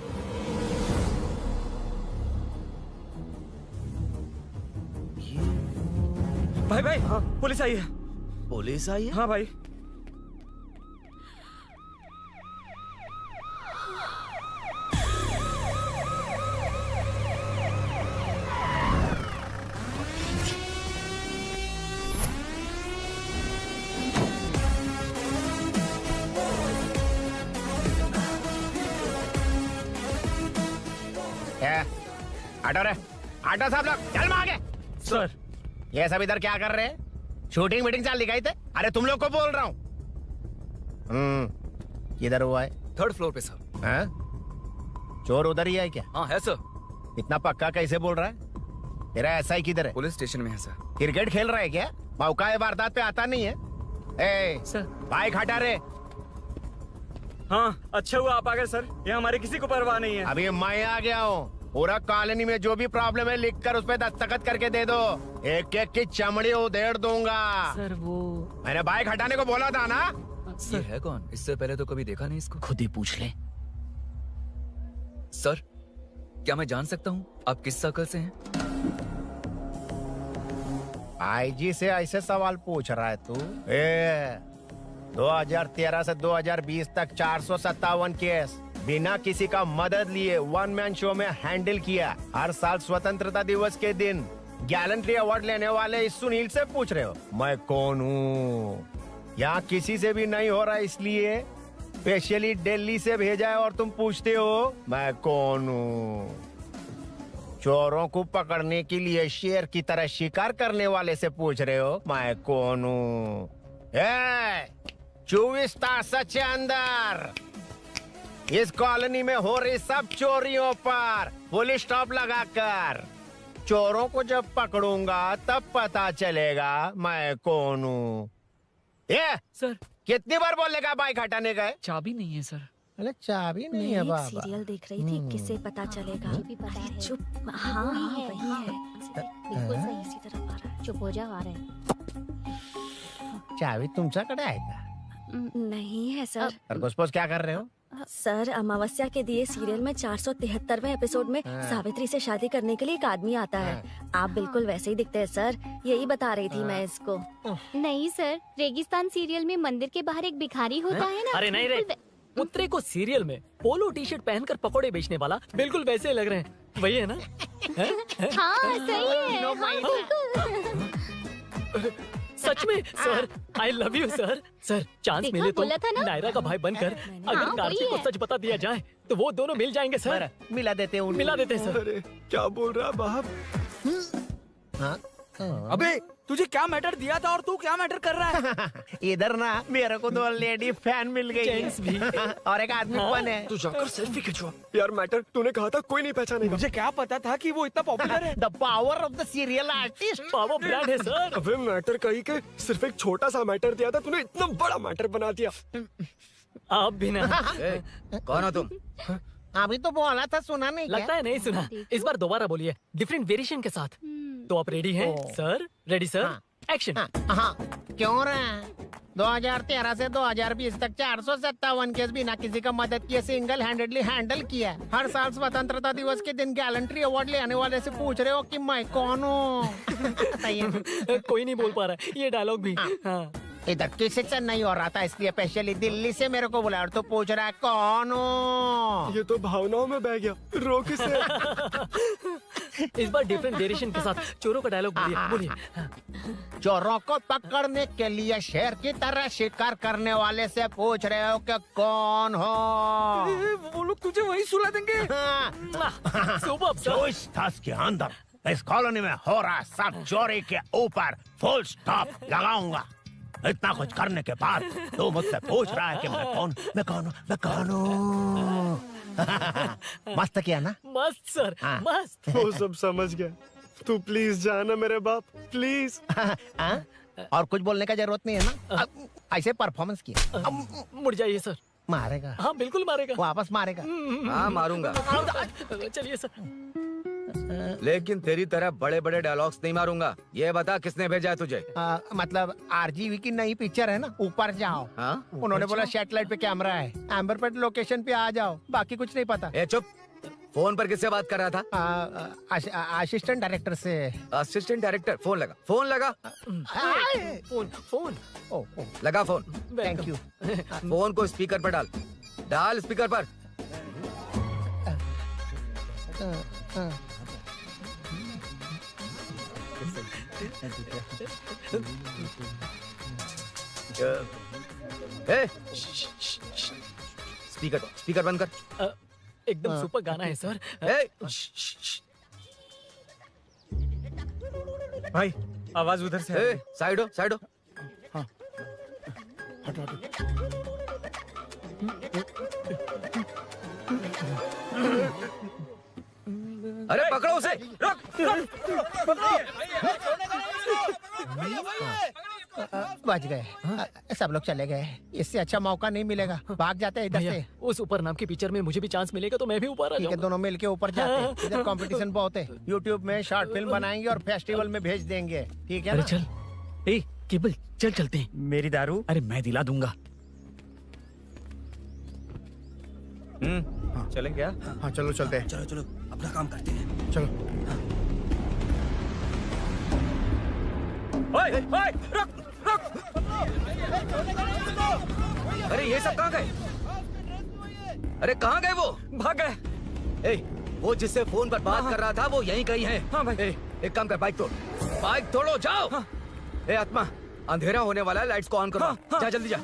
भाई हाँ, पुलिस आई है। पुलिस आई है? हाँ भाई। आटा साहब लोग चल मांगे। सर ये सब इधर क्या कर रहे हैं? शूटिंग मीटिंग चाल दिखाई थे? अरे तुम लोग को बोल रहा हूँ। किधर हुआ है? 3rd फ्लोर पे सर। हाँ? चोर उधर ही है क्या? हाँ है सर। इतना पक्का कैसे बोल रहा है? तेरा एसआई किधर है? पुलिस स्टेशन में है सर। क्रिकेट खेल रहा है क्या? मौका है वारदात पे आता नहीं है। ए सर बाइक हटा रे। हाँ अच्छा हुआ आप आ गए सर, ये हमारे किसी को परवाह नहीं है। अभी मैं आ गया हूँ। पूरा कॉलोनी में जो भी प्रॉब्लम है लिख कर उस पे दस्तखत करके दे दो। एक एक की चमड़ी उधेड़ दूंगा। सर वो मैंने बाइक हटाने को बोला था ना। ये है कौन? इससे पहले तो कभी देखा नहीं इसको। खुद ही पूछ ले। सर क्या मैं जान सकता हूँ आप किस सर्कल से हैं? आईजी से ऐसे सवाल पूछ रहा है तू? 2013 से 2020 तक 457 केस बिना किसी का मदद लिए 1 मैन शो में हैंडल किया। हर साल स्वतंत्रता दिवस के दिन गैलेंट्री अवार्ड लेने वाले इस सुनील से पूछ रहे हो मैं कौन हूँ? यहाँ किसी से भी नहीं हो रहा, इसलिए स्पेशली दिल्ली से भेजा है और तुम पूछते हो मैं कौन हूँ? चोरों को पकड़ने के लिए शेर की तरह शिकार करने वाले से पूछ रहे हो मैं कौन हूँ? 24 तास के अंदर इस कॉलोनी में हो रही सब चोरियों पर पुलिस स्टॉप लगाकर चोरों को जब पकड़ूंगा तब पता चलेगा मैं कौन हूँ। सर कितनी बार बोलने का बाइक हटाने का है? चाबी नहीं है सर। अरे चाबी नहीं मैं है एक बाबा। सीरियल देख रही थी, किसे पता चलेगा? अरे चुप, हाँ वही है। बिल्कुल सही, इसी तरफ आ रहा है। चुप हो जा, आ रहा है। चाबी तुमच्याकडे आहे का? नहीं है सर। खरगोश क्या कर रहे हो? सर, अमावस्या के दिए सीरियल में 473वें एपिसोड में हाँ। सावित्री से शादी करने के लिए एक आदमी आता है। आप बिल्कुल वैसे ही दिखते हैं सर, यही बता रही थी मैं इसको। नहीं सर, रेगिस्तान सीरियल में मंदिर के बाहर एक भिखारी होता है ना। अरे नहीं रे, पुत्रे को सीरियल में पोलो टी शर्ट पहनकर पकोड़े बेचने वाला बिल्कुल वैसे लग रहे हैं। वही है ना? हाँ सही है, हाँ, बिल्कुल। सच में sir, I love you sir. Sir chance देखा, मिले तो बोला था ना? नायरा का भाई बनकर अगर हाँ, कार्तिक वही को है। सच बता दिया जाए तो वो दोनों मिल जाएंगे सर। मिला देते हैं मिला देते हैं सर। अरे क्या बोल रहा है बाप? हाँ? अबे तुझे क्या मैटर दिया था और तू क्या मैटर कर रहा है? इधर ना मेरे को 2 लेडी फैन मिल गई है। जेंट्स भी। और एक आदमी फन है। तू जाकर सेल्फी खिंचवा। यार मैटर तूने कहा था कोई नहीं पहचानेगा। मुझे क्या पता था कि वो इतना पॉपुलर है। The power of the serial artist. Power brand है सर। अबे मैटर कही के सिर्फ एक छोटा सा मैटर दिया था, तूने इतना बड़ा मैटर बना दिया। आप भी ना। कौन हो तुम? अभी तो बोला था, सुना नहीं लगता है नहीं सुना। इस बार दोबारा बोलिए, डिफरेंट वेरिएशन के साथ। तो आप रेडी हैं सर? Ready sir? एक्शन। हाँ, क्यों रहे? 2013 से 2020 तक 457 केस बिना किसी का मदद किए सिंगल हैंडेडली हैंडल किया। हर साल स्वतंत्रता दिवस के दिन गैलेंट्री अवार्ड लेने वाले से पूछ रहे हो कि मैं कौन हूँ? कोई नहीं बोल पा रहा है ये डायलॉग भी। हाँ। इधर किसी से नहीं हो रहा था, इसलिए स्पेशली दिल्ली से मेरे को बुलाया और तू पूछ रहा है कौन हूँ? ये तो भावनाओं में बह गया। रोक इसे। इस बार डिफरेंट वेरिएशन के साथ चोरों का डायलॉग बोलिए। बोलिए। चोरों को पकड़ने के लिए शेर की तरह शिकार करने वाले से पूछ रहे हो कि कौन हो? वो लोग तुझे वही सुला देंगे। सुबह जो इस ताश के अंदर इस कॉलोनी में हो रहा सब चोरी के ऊपर फुल स्टॉप लगाऊंगा। इतना कुछ करने के बाद तू मुझसे पूछ रहा है कि मैं कौन हूँ? मस्त किया ना? मस्त सर, मस्त। वो सब समझ गया। तू प्लीज जाना मेरे बाप, प्लीज। और कुछ बोलने का जरूरत नहीं है ना? ऐसे परफॉर्मेंस किया। मुड़ जाइए सर। मारेगा? हाँ बिल्कुल मारेगा। वापस मारेगा? हाँ मारूंगा। चलिए सर। लेकिन तेरी तरह बड़े बड़े डायलॉग्स नहीं मारूंगा। ये बता किसने भेजा है तुझे? मतलब आरजीवी की नई पिक्चर है ना, ऊपर जाओ। हाँ? उन्होंने बोला सैटेलाइट पे कैमरा है, एम्बर पेट लोकेशन पे आ जाओ, बाकी कुछ नहीं पता। ए चुप। फोन पर किससे बात कर रहा था? असिस्टेंट डायरेक्टर से। Assistant director? फोन लगा, फोन लगा। फोन लगा फोन। Thank you. फोन को स्पीकर पर डाल। डाल स्पीकर पर। स्पीकर बंद कर। एकदम सुपर गाना है सर। भाई आवाज उधर से। साइड हो, साइड हो। हाँ। अरे पकड़ो उसे। रुक, बच गए। सब लोग चले गए। इससे अच्छा मौका नहीं मिलेगा। भाग जाते हैं इधर से। उस ऊपर नाम की पिक्चर में मुझे भी चांस मिलेगा तो मैं भी ऊपर आ जाऊंगा। दोनों मिलके ऊपर जाते हैं। इधर कंपटीशन बहुत है। यूट्यूब में शॉर्ट फिल्म बनाएंगे और फेस्टिवल में भेज देंगे। ठीक है अरे ना? चल, ए केबल चल चलते हैं। मेरी दारू? अरे मैं दिला दूंगा। चलें क्या? हाँ चलो चलते हैं। चलो अपना काम करते हैं। चलो। ओए, ओए, रुक, रुक। अरे ये सब कहाँ गए? अरे कहाँ गए वो? भाग गए। ए, वो जिससे फोन पर बात कर रहा था वो यहीं कहीं है। हाँ भाई। एक काम कर, बाइक तोड़। बाइक तोड़ो, जाओ। ए आत्मा, अंधेरा होने वाला है, लाइट्स को ऑन करो। जा जल्दी जा।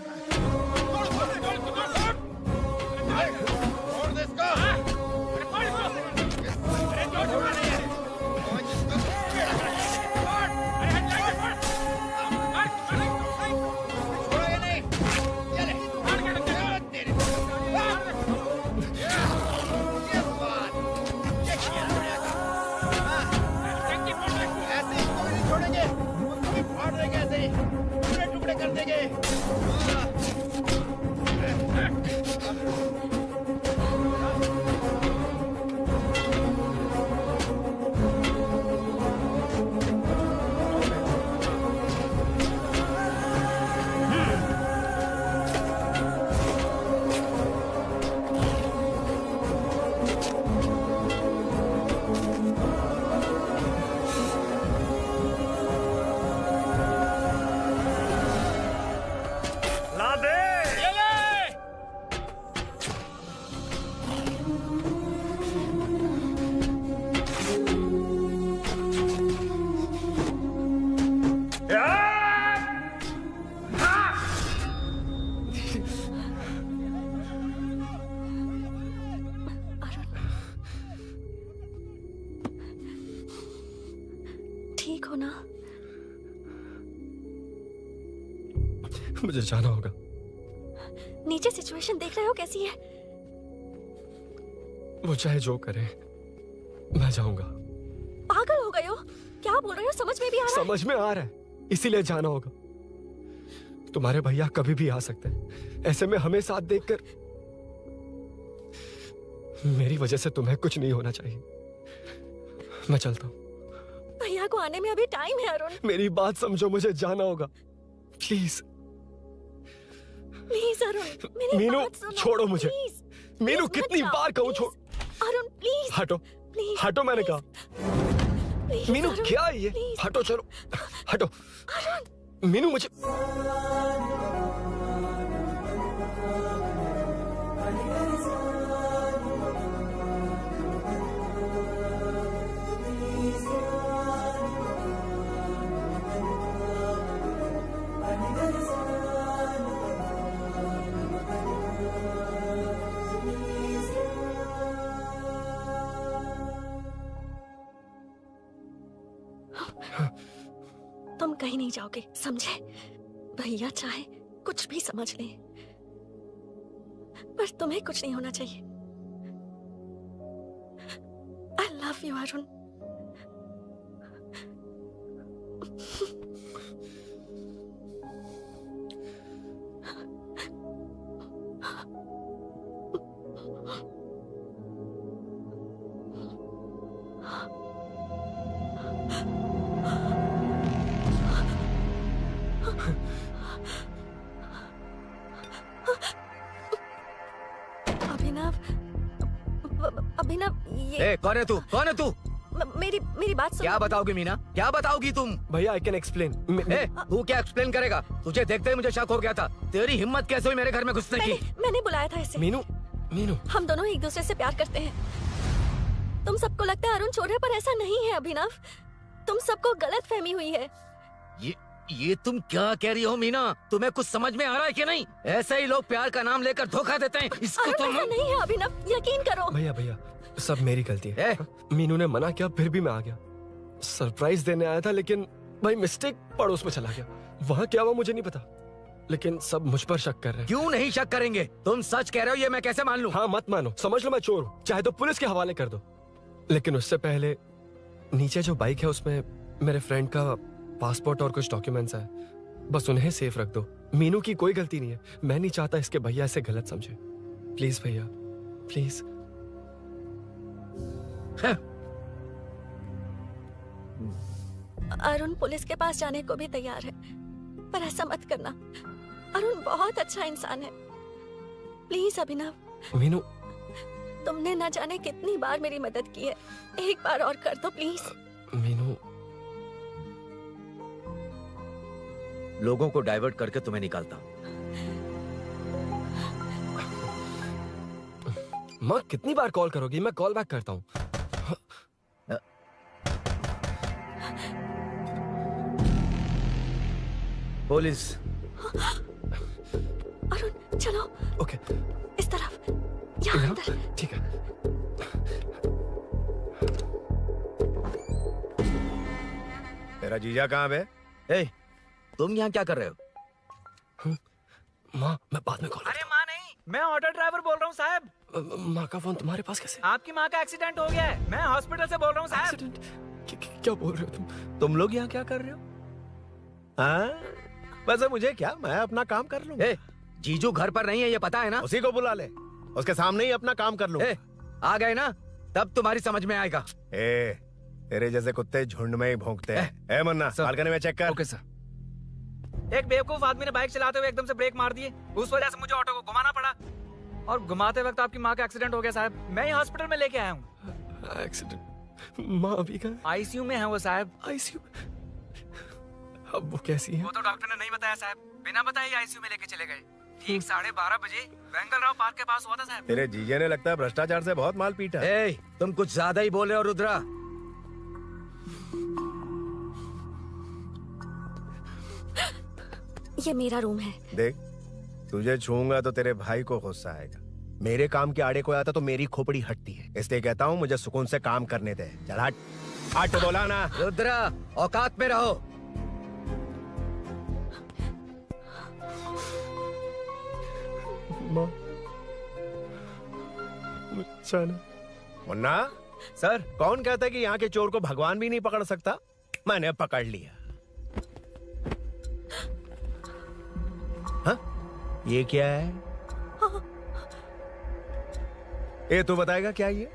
छोड़ेंगे, उसको भी फाड़ देंगे ऐसे ही, टुकड़े टुकड़े कर देंगे। ठीक हो ना? मुझे जाना होगा। नीचे सिचुएशन देख रहे हो कैसी है? वो चाहे जो करे, मैं जाऊंगा। पागल हो गए हो? क्या बोल रहे हो? समझ में भी आ रहा है? समझ में आ रहा है, इसीलिए जाना होगा। तुम्हारे भैया कभी भी आ सकते हैं, ऐसे में हमें साथ देखकर मेरी वजह से तुम्हें कुछ नहीं होना चाहिए। मैं चलता हूँ। भैया को आने में अभी टाइम है अरुण। मेरी बात समझो, मुझे जाना होगा। प्लीज प्लीज अरुण, मेरी मीनू, बात सुनो। छोड़ो मुझे। प्लीज, मीनू, प्लीज कितनी मत जाओ, बार कहूँ छोड़। अरुण प्लीज। हटो, प्लीज, हटो, मैंने कहा। प्लीज, मीनू अरुण, क्या है ये? प्लीज। हटो, चलो हटो। मीनू मुझे तुम कहीं नहीं जाओगे, समझे? भैया चाहे कुछ भी समझ ले, पर तुम्हें कुछ नहीं होना चाहिए। I love you, Arun. अभिनव, अभिनव, ये कौन है तू? कौन है तू? मेरी बात सुनो। क्या बताओगी मीना? क्या बताओगी तुम? भैया, आई कैन एक्सप्लेन। तू क्या एक्सप्लेन करेगा? तुझे देखते ही मुझे शक हो गया था। तेरी हिम्मत कैसे हुई मेरे घर में घुसने की? मैंने बुलाया था इसे। मीनू, मीनू, हम दोनों एक दूसरे से प्यार करते हैं। तुम सबको लगता है अरुण चोर है, पर ऐसा नहीं है अभिनव। तुम सबको गलत फहमी हुई है। ये तुम क्या कह रही हो मीना? तुम्हें कुछ समझ में आ रहा है कि नहीं? ऐसे ही लोग प्यार का नाम लेकर धोखा देते हैं। इसको तुम ऐसा नहीं है अभिनव, यकीन करो। भैया भैया, सब मेरी गलती है। मीनू ने मना किया, फिर भी मैं आ गया। सरप्राइज देने आया था, लेकिन भाई मिस्टेक पड़ोस में चला गया। वहाँ क्या हुआ मुझे नहीं पता, लेकिन सब मुझ पर शक कर रहे हैं। क्यों नहीं शक करेंगे? तुम सच कह रहे हो, ये मैं कैसे मान लूं? हाँ, मत मानो, समझ लो मैं चोर हूँ, चाहे तो पुलिस के हवाले कर दो। लेकिन उससे पहले नीचे जो बाइक है उसमें मेरे फ्रेंड का पासपोर्ट और कुछ डॉक्यूमेंट्स है, बस उन्हें सेफ रख दो। मीनू की कोई गलती नहीं है। मैं नहीं चाहता इसके भैया इसे गलत समझे। प्लीज भैया, प्लीज। अरुण पुलिस के पास जाने को भी तैयार है, पर ऐसा मत करना। अरुण बहुत अच्छा इंसान है। प्लीज अभिनव। मीनू, तुमने न जाने कितनी बार मेरी मदद की है, एक बार और कर दो प्लीज। मीनू, लोगों को डाइवर्ट करके तुम्हें निकालता हूँ। माँ कितनी बार कॉल करोगी? मैं कॉल बैक करता हूँ। पुलिस। अरुण चलो। ओके। इस तरफ, यहाँ अंदर। ठीक है। तेरा जीजा कहाँ पे? तुम यहाँ क्या कर रहे हो? माँ, मैं बाद में कॉल। अरे माँ नहीं, मैं ऑटो ड्राइवर बोल रहा हूँ साहब। माँ का फोन तुम्हारे पास कैसे? आपकी माँ का एक्सीडेंट हो गया है, मैं हॉस्पिटल से बोल रहा हूँ साहब। क्या बोल रहे हो तुम लोग यहाँ क्या कर रहे हो? हाँ, वैसे मुझे क्या, मैं अपना काम कर लूँ। जीजू घर पर नहीं है, ये पता है ना? उसी को बुला ले, उसके सामने ही अपना काम कर लूँ। आ गए ना, तब तुम्हारी समझ में आएगा। तेरे जैसे कुत्ते झुंड में ही भौंकते हैं। मन्ना, बालकनी में चेक कर। Okay sir. एक बेवकूफ आदमी ने बाइक चलाते हुए एकदम से ब्रेक मार दिए, उस वजह से मुझे ऑटो को घुमाना पड़ा, और घुमाते वक्त आपकी माँ का एक्सीडेंट हो गया साहब। मैं ही हॉस्पिटल में लेके आया हूँ। एक्सीडेंट? माँ अभी कहाँ? आईसीयू में है वो साहब। आईसीयू? अब वो कैसी है? वो तो डॉक्टर ने नहीं बताया साहब, बिना बताए आईसीयू में लेके चले गए। ठीक 12:30 बजे वेंगल राव पार्क के पास हुआ था साहब। तेरे जीजे ने लगता है भ्रष्टाचार से बहुत माल पीटा। तुम कुछ ज्यादा ही बोल रहे हो रुद्रा। ये मेरा रूम है। देख, तुझे छूंगा तो तेरे भाई को गुस्सा आएगा। मेरे काम के आड़े को आता तो मेरी खोपड़ी हटती है, इसलिए कहता हूँ मुझे सुकून से काम करने दे। चल हट। आठ बोला ना। रुद्रा औकात में रहो। मुन्ना सर, कौन कहता है कि यहाँ के चोर को भगवान भी नहीं पकड़ सकता? मैंने पकड़ लिया। हाँ? ये क्या है? ये तू बताएगा क्या ये?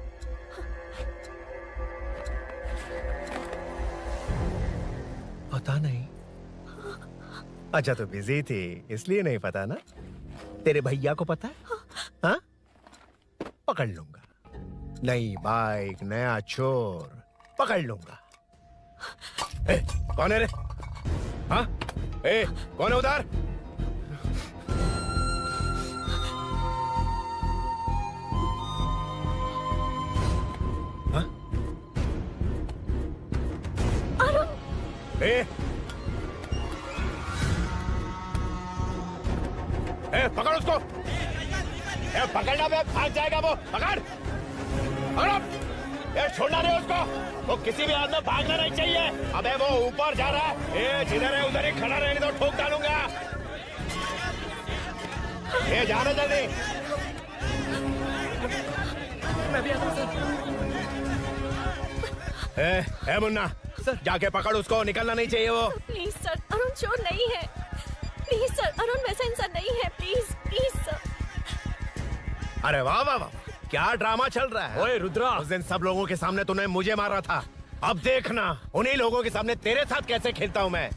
पता नहीं। अच्छा तो बिजी थी इसलिए नहीं पता ना? तेरे भैया को पता है? हाँ? पकड़ लूंगा। नई बाइक, नया चोर, पकड़ लूंगा। ए, कौन है रे? हाँ? ए, कौन है उधर? हाँ? ए, पकड़ उसको। पकड़ना पे भाग जाएगा वो। पकड़ पकड़ो। छोड़ना नहीं उसको। वो किसी भी हाथ में भागना नहीं चाहिए। अबे वो ऊपर जा रहा है। जिधर है उधर ही खड़ा रहने दो, ठोक डालूंगा। जाना जल्दी। मैं भी आता हूं सर। मुन्ना सर, जाके पकड़ उसको। निकलना नहीं चाहिए वो। प्लीज सर, अरुण चोर नहीं है। प्लीज सर, अरुण वैसा इंसान नहीं है। Please please sir. अरे वाह वाह वाह, क्या ड्रामा चल रहा है। ओए रुद्रा, उस दिन सब लोगों के सामने तूने मुझे मारा था। अब देखना उन्हीं लोगों के सामने तेरे साथ कैसे खेलता हूं मैं।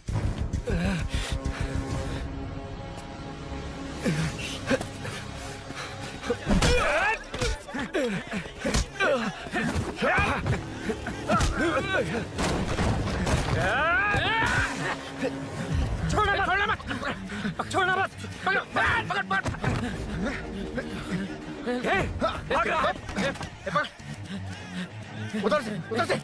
छोड़ना मत, छोड़ना मत, पकड़, पकड़, पकड़। उधर से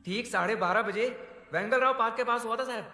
ठीक 12:30 बजे वेंगल राव पार्क के पास हुआ था साहब।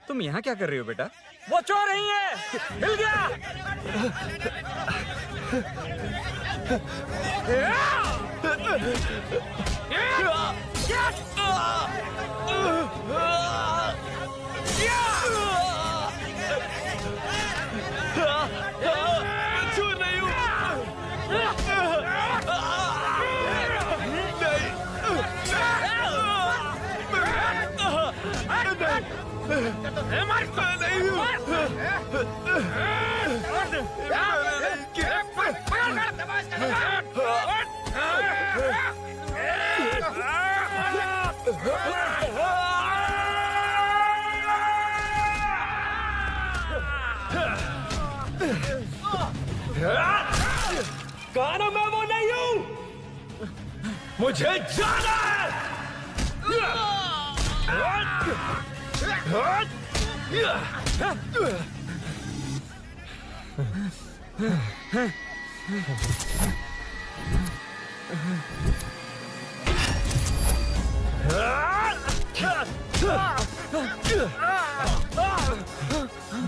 तुम यहाँ क्या कर रही हो बेटा? वो चोर नहीं है, हिल गया। चोर नहीं हूँ। कहा ना मैं वो नहीं हूँ। मुझे जाना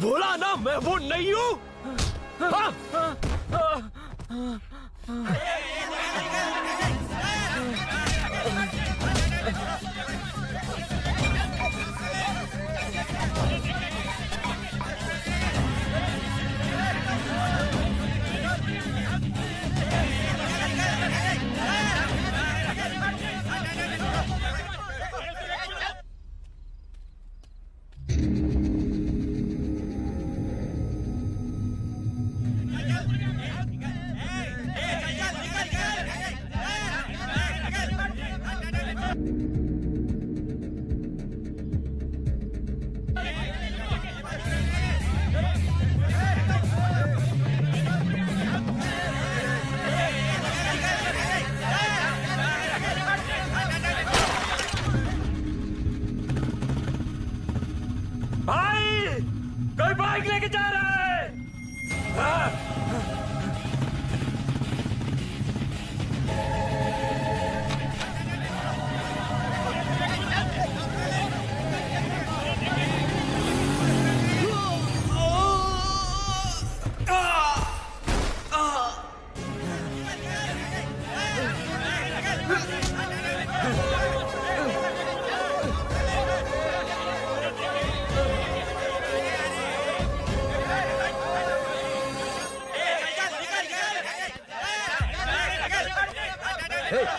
बोला ना मैं वो नहीं हूँ। भाई कोई बाइक लेके जा रहा है।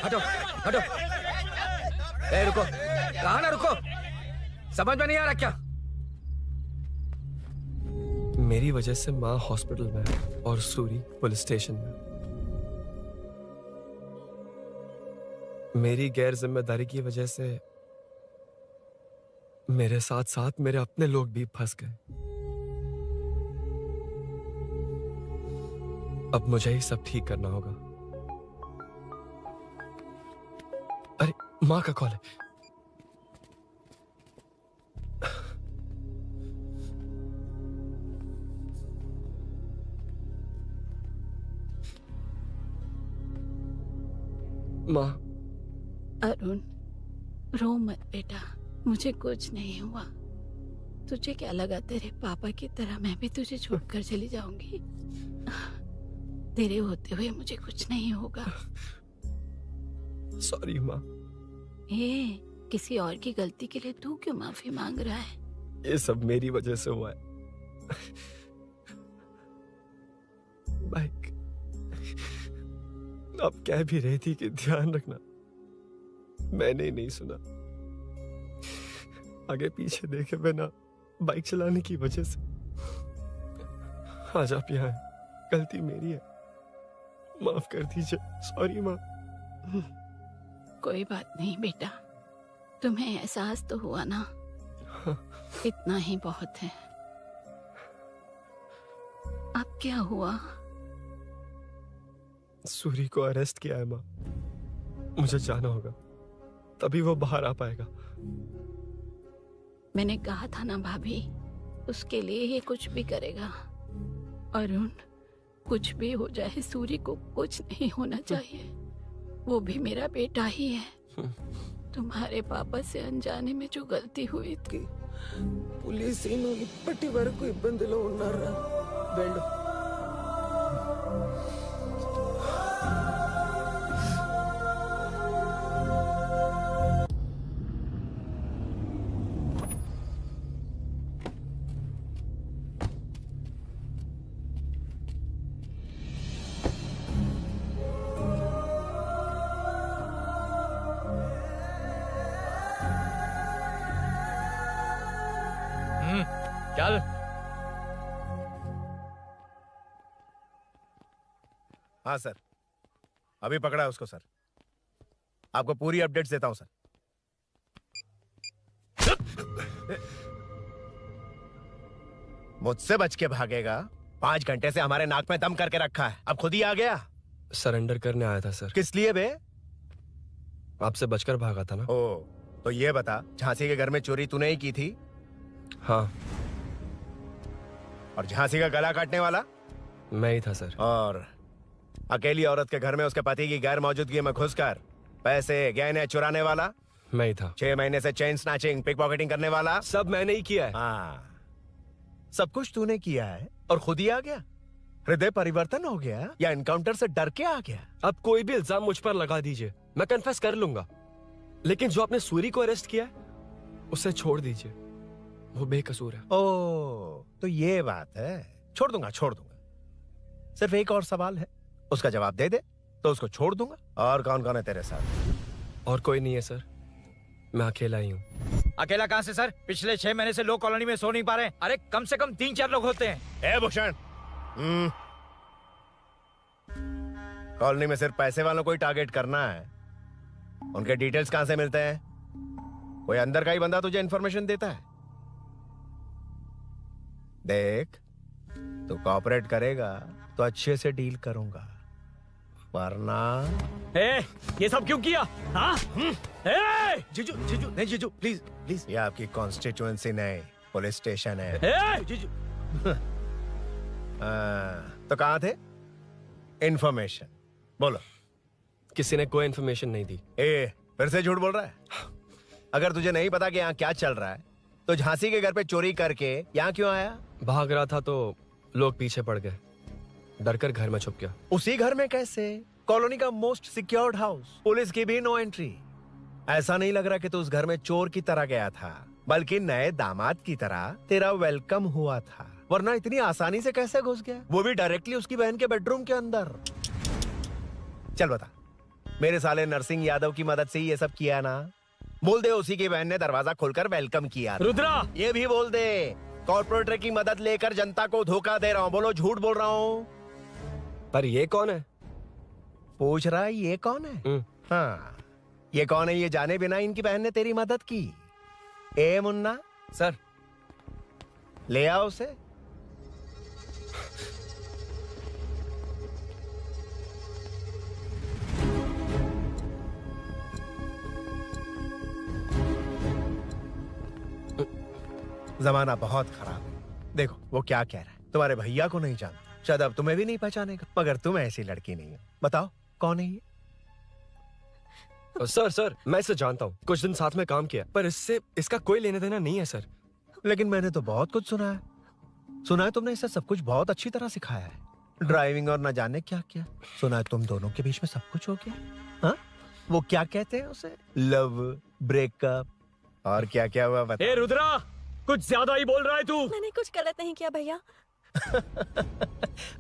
हटो हटो। ए रुको, कहा ना रुको, समझ में नहीं आ रहा क्या? मेरी वजह से माँ हॉस्पिटल में है और सूरी पुलिस स्टेशन में। मेरी गैर जिम्मेदारी की वजह से मेरे साथ साथ मेरे अपने लोग भी फंस गए। अब मुझे ही सब ठीक करना होगा। अरे माँ का कॉल है। माँ। अरुण, रो मत बेटा, मुझे कुछ नहीं हुआ। तुझे क्या लगा तेरे पापा की तरह मैं भी तुझे छोड़कर चली जाऊंगी? तेरे होते हुए मुझे कुछ नहीं होगा। सॉरी माँ। ए, किसी और की गलती के लिए तू क्यों माफी मांग रहा है? ये सब मेरी वजह से हुआ है। बाइक अब कह भी रही थी कि ध्यान रखना, मैंने ही नहीं सुना। आगे पीछे देखे बिना बाइक चलाने की वजह से आज आप यहाँ हैं। गलती मेरी है, माफ कर दीजिए। सॉरी माँ। कोई बात नहीं बेटा, तुम्हें एहसास तो हुआ ना? इतना ही बहुत है। अब क्या हुआ? सूरी को अरेस्ट किया है माँ। मुझे जाना होगा, तभी वो बाहर आ पाएगा। मैंने कहा था ना भाभी, उसके लिए ये कुछ भी करेगा। अरुण, कुछ भी हो जाए सूरी को कुछ नहीं होना चाहिए। वो भी मेरा बेटा ही है। तुम्हारे पापा से अनजाने में जो गलती हुई थी। पुलिस इప్పటి వరకు ఇబ్బందిలో ఉన్నారా? వెళ్ళు. चल। हाँ सर, अभी पकड़ा है उसको सर। आपको पूरी अपडेट्स देता हूं सर। मुझसे बच के भागेगा? 5 घंटे से हमारे नाक में दम करके रखा है, अब खुद ही आ गया। सरेंडर करने आया था सर। किस लिए बे? आपसे बचकर भागा था ना। ओ, तो ये बता, झांसी के घर में चोरी तूने ही की थी? हाँ। और झांसी का गला काटने वाला? मैं ही था सर। और अकेली औरत के घर में उसके पति की गैर मौजूदगी में घुसकर पैसे गहने चुराने वाला? मैं ही था। 6 महीने से चेन स्नैचिंग, पिक पॉकेटिंग करने वाला? सब मैंने ही किया है। हाँ, सब कुछ तूने किया है और खुद ही आ गया? हृदय परिवर्तन हो गया या एनकाउंटर से डर के आ गया? अब कोई भी इल्जाम मुझ पर लगा दीजिए, मैं कन्फेस कर लूंगा, लेकिन जो आपने सूरी को अरेस्ट किया है उसे छोड़ दीजिए, वो बेकसूर है। ओ, तो ये बात है। छोड़ दूंगा, छोड़ दूंगा। सिर्फ एक और सवाल है, उसका जवाब दे दे तो उसको छोड़ दूंगा। और कौन कौन है तेरे साथ? और कोई नहीं है सर, मैं अकेला ही हूँ। अकेला कहाँ से सर? पिछले 6 महीने से लोग कॉलोनी में सो नहीं पा रहे। अरे कम से कम 3-4 लोग होते हैं। ए भूषण, कॉलोनी में सिर्फ पैसे वालों को ही टारगेट करना है। उनके डिटेल्स कहां से मिलते हैं? कोई अंदर का ही बंदा तुझे इंफॉर्मेशन देता है? देख, तू कोऑपरेट करेगा तो अच्छे से डील करूंगा, वरना ये सब क्यों किया? हाँ? जीजू, जीजू, नहीं जीजू, प्लीज प्लीज। ये आपकी कॉन्स्टिट्यूएंसी नहीं, पुलिस स्टेशन है। जीजू। तो कहाँ थे? इंफॉर्मेशन बोलो। किसी ने कोई इंफॉर्मेशन नहीं दी। फिर से झूठ बोल रहा है? अगर तुझे नहीं पता कि यहाँ क्या चल रहा है तो झांसी के घर पे चोरी करके यहाँ क्यों आया? भाग रहा था तो लोग पीछे पड़ गए, डरकर घर में छुप गया। उसी घर में कैसे? कॉलोनी का मोस्ट सिक्योर्ड हाउस, पुलिस की भी नो एंट्री। ऐसा नहीं लग रहा कि तू उस घर में चोर की तरह गया था, बल्कि नए दामाद की तरह तेरा वेलकम हुआ था। वरना इतनी आसानी से कैसे घुस गया, वो भी डायरेक्टली उसकी बहन के बेडरूम के अंदर? चल बता, मेरे साले नरसिंह यादव की मदद से ये सब किया ना? बोल दे उसी की बहन ने दरवाजा खोलकर वेलकम किया। रुद्रा, ये भी बोल दे कॉर्पोरेटर की मदद लेकर जनता को धोखा दे रहा हूँ। बोलो झूठ बोल रहा हूँ? पर ये कौन है? पूछ रहा है ये कौन है? हाँ, ये कौन है ये जाने बिना इनकी बहन ने तेरी मदद की। ए मुन्ना सर, ले आओ उसे। जमाना बहुत खराब है। देखो वो क्या कह रहा है, तुम्हारे भैया को नहीं जानता, शायद अब तुम्हें भी नहीं पहचानेगा, मगर तुम ऐसी लड़की नहीं हो। बताओ कौन है ये? सर मैं इसे जानता हूँ, कुछ दिन साथ में काम किया, पर इससे इसका कोई लेना देना नहीं है सर। लेकिन मैंने तो बहुत कुछ सुना है। सुना है तुमने इसे सब कुछ बहुत अच्छी तरह सिखाया है, ड्राइविंग और न जाने क्या क्या। सुना है तुम दोनों के बीच में सब कुछ हो गया। हाँ, वो क्या कहते हैं उसे, लव, ब्रेकअप और क्या क्या हुआ बता। ए रुद्रा, कुछ ज्यादा ही बोल रहा है तू। मैंने कुछ गलत नहीं किया भैया।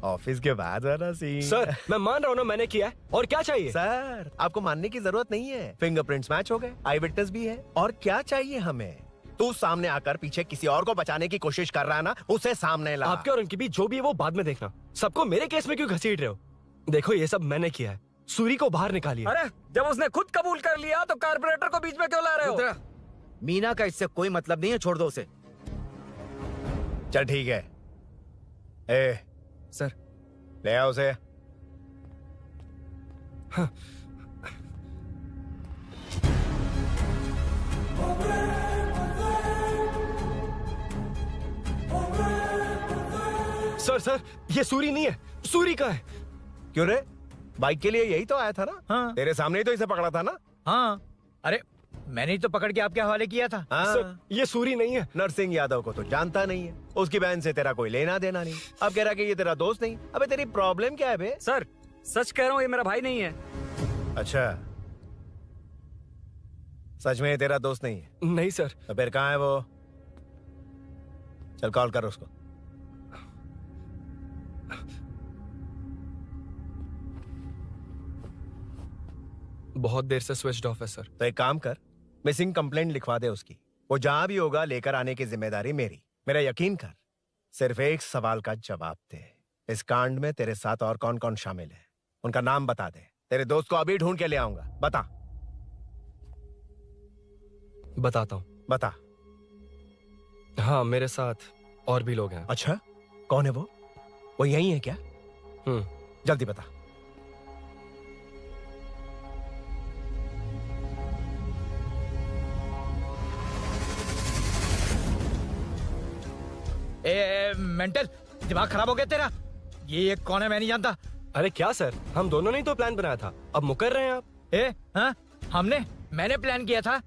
ऑफिस के बाद वाला सीन। सर मैं मान रहा हूँ ना मैंने किया है, और क्या चाहिए? सर आपको मानने की जरूरत नहीं है, फिंगरप्रिंट्स मैच हो गए, आई विटनेस भी है, और क्या चाहिए हमें? तू सामने आकर पीछे किसी और को बचाने की कोशिश कर रहा है ना, उसे सामने ला। आपके और उनके बीच जो भी है वो बाद में देखना, सबको मेरे केस में क्यों घसीट रहे हो? देखो ये सब मैंने किया है, सूरी को बाहर निकालिए। अरे जब उसने खुद कबूल कर लिया तो कारपोरेटर को बीच में क्यों ला रहे हो? मीना का इससे कोई मतलब नहीं है, छोड़ दो उसे। चल ठीक है। ए सर, ले आओ उसे। हाँ। सर ये सूरी नहीं है, सूरी का है। क्यों रे, बाइक के लिए यही तो आया था ना? हाँ। तेरे सामने ही तो इसे पकड़ा था ना? हाँ, अरे मैंने ही तो पकड़ के आपके हवाले किया था। हाँ। सर ये सूरी नहीं है। नरसिंह यादव को तो जानता नहीं है, उसकी बहन से तेरा कोई लेना देना नहीं, अब कह रहा कि ये तेरा दोस्त नहीं। अबे तेरी प्रॉब्लम क्या है बे? सर सच कह रहा हूँ, ये मेरा भाई नहीं है। अच्छा, सच में ये तेरा दोस्त नहीं है? नहीं सर। तो फिर कहाँ है वो? चल कॉल कर उसको। बहुत देर से स्विच्ड ऑफ है सर। तो एक काम कर, मिसिंग कंप्लेंट लिखवा दे उसकी, वो जहां भी होगा लेकर आने की जिम्मेदारी मेरी। मेरा यकीन कर, सिर्फ एक सवाल का जवाब दे। इस कांड में तेरे साथ और कौन कौन शामिल है? उनका नाम बता दे। तेरे दोस्त को अभी ढूंढ के ले आऊंगा। बता। बताता हूँ। बता। हाँ, मेरे साथ और भी लोग हैं। अच्छा, कौन है वो? वो यही है क्या? जल्दी बता। मेंटल दिमाग खराब हो गया तेरा? ये कौन है? मैं नहीं जानता। अरे क्या सर, हम दोनों ने ही तो प्लान बनाया था, अब मुकर रहे हैं आप। हाँ? मैंने प्लान किया था।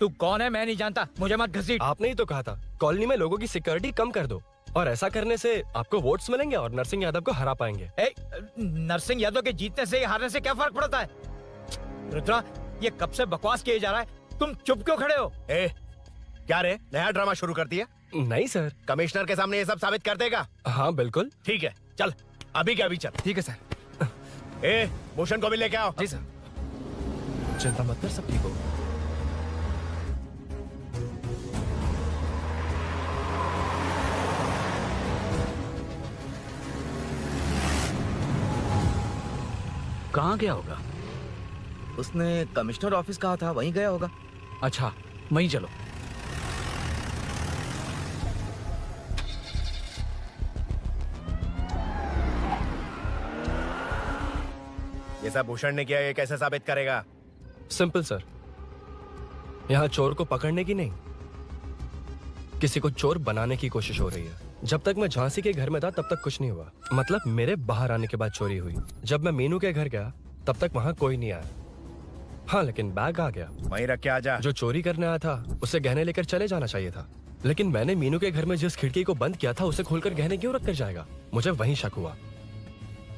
तू कौन है? मैं नहीं जानता, मुझे मत घसीट। आपने ही तो कहा था कॉलोनी में लोगों की सिक्योरिटी कम कर दो, और ऐसा करने से आपको वोट्स मिलेंगे और नरसिंह यादव को हरा पाएंगे। नरसिंह यादव के जीतने से हारने से क्या फर्क पड़ता है? रुद्रा, ये कब से बकवास किए जा रहा है? तुम चुप क्यों खड़े हो? क्या रे, नया ड्रामा शुरू कर दिया? नहीं सर। कमिश्नर के सामने ये सब साबित कर देगा? हाँ बिल्कुल। ठीक है, चल अभी क्या अभी चल। ठीक है सर। भूषण को भी लेके आओ। जी सर। चिंता मत कर, सब ठीक हो। कहाँ गया होगा? उसने कमिश्नर ऑफिस कहा था, वहीं गया होगा। अच्छा, वहीं चलो। ये सब भूषण ने किया, ये कैसे साबित करेगा? सिंपल सर, यहाँ चोर को पकड़ने की नहीं, किसी को चोर बनाने की कोशिश हो रही है। जब तक मैं झांसी के घर में था तब तक कुछ नहीं हुआ, मतलब मेरे बाहर आने के बाद चोरी हुई। जब मैं मीनू के घर गया तब तक वहाँ कोई नहीं आया। हाँ, लेकिन बैग आ गया। वहीं रख के आ जा। जो चोरी करने आया था उसे गहने लेकर चले जाना चाहिए था, लेकिन मैंने मीनू के घर में जिस खिड़की को बंद किया था उसे खोलकर गहने क्यों रख कर जाएगा? मुझे वहीं शक हुआ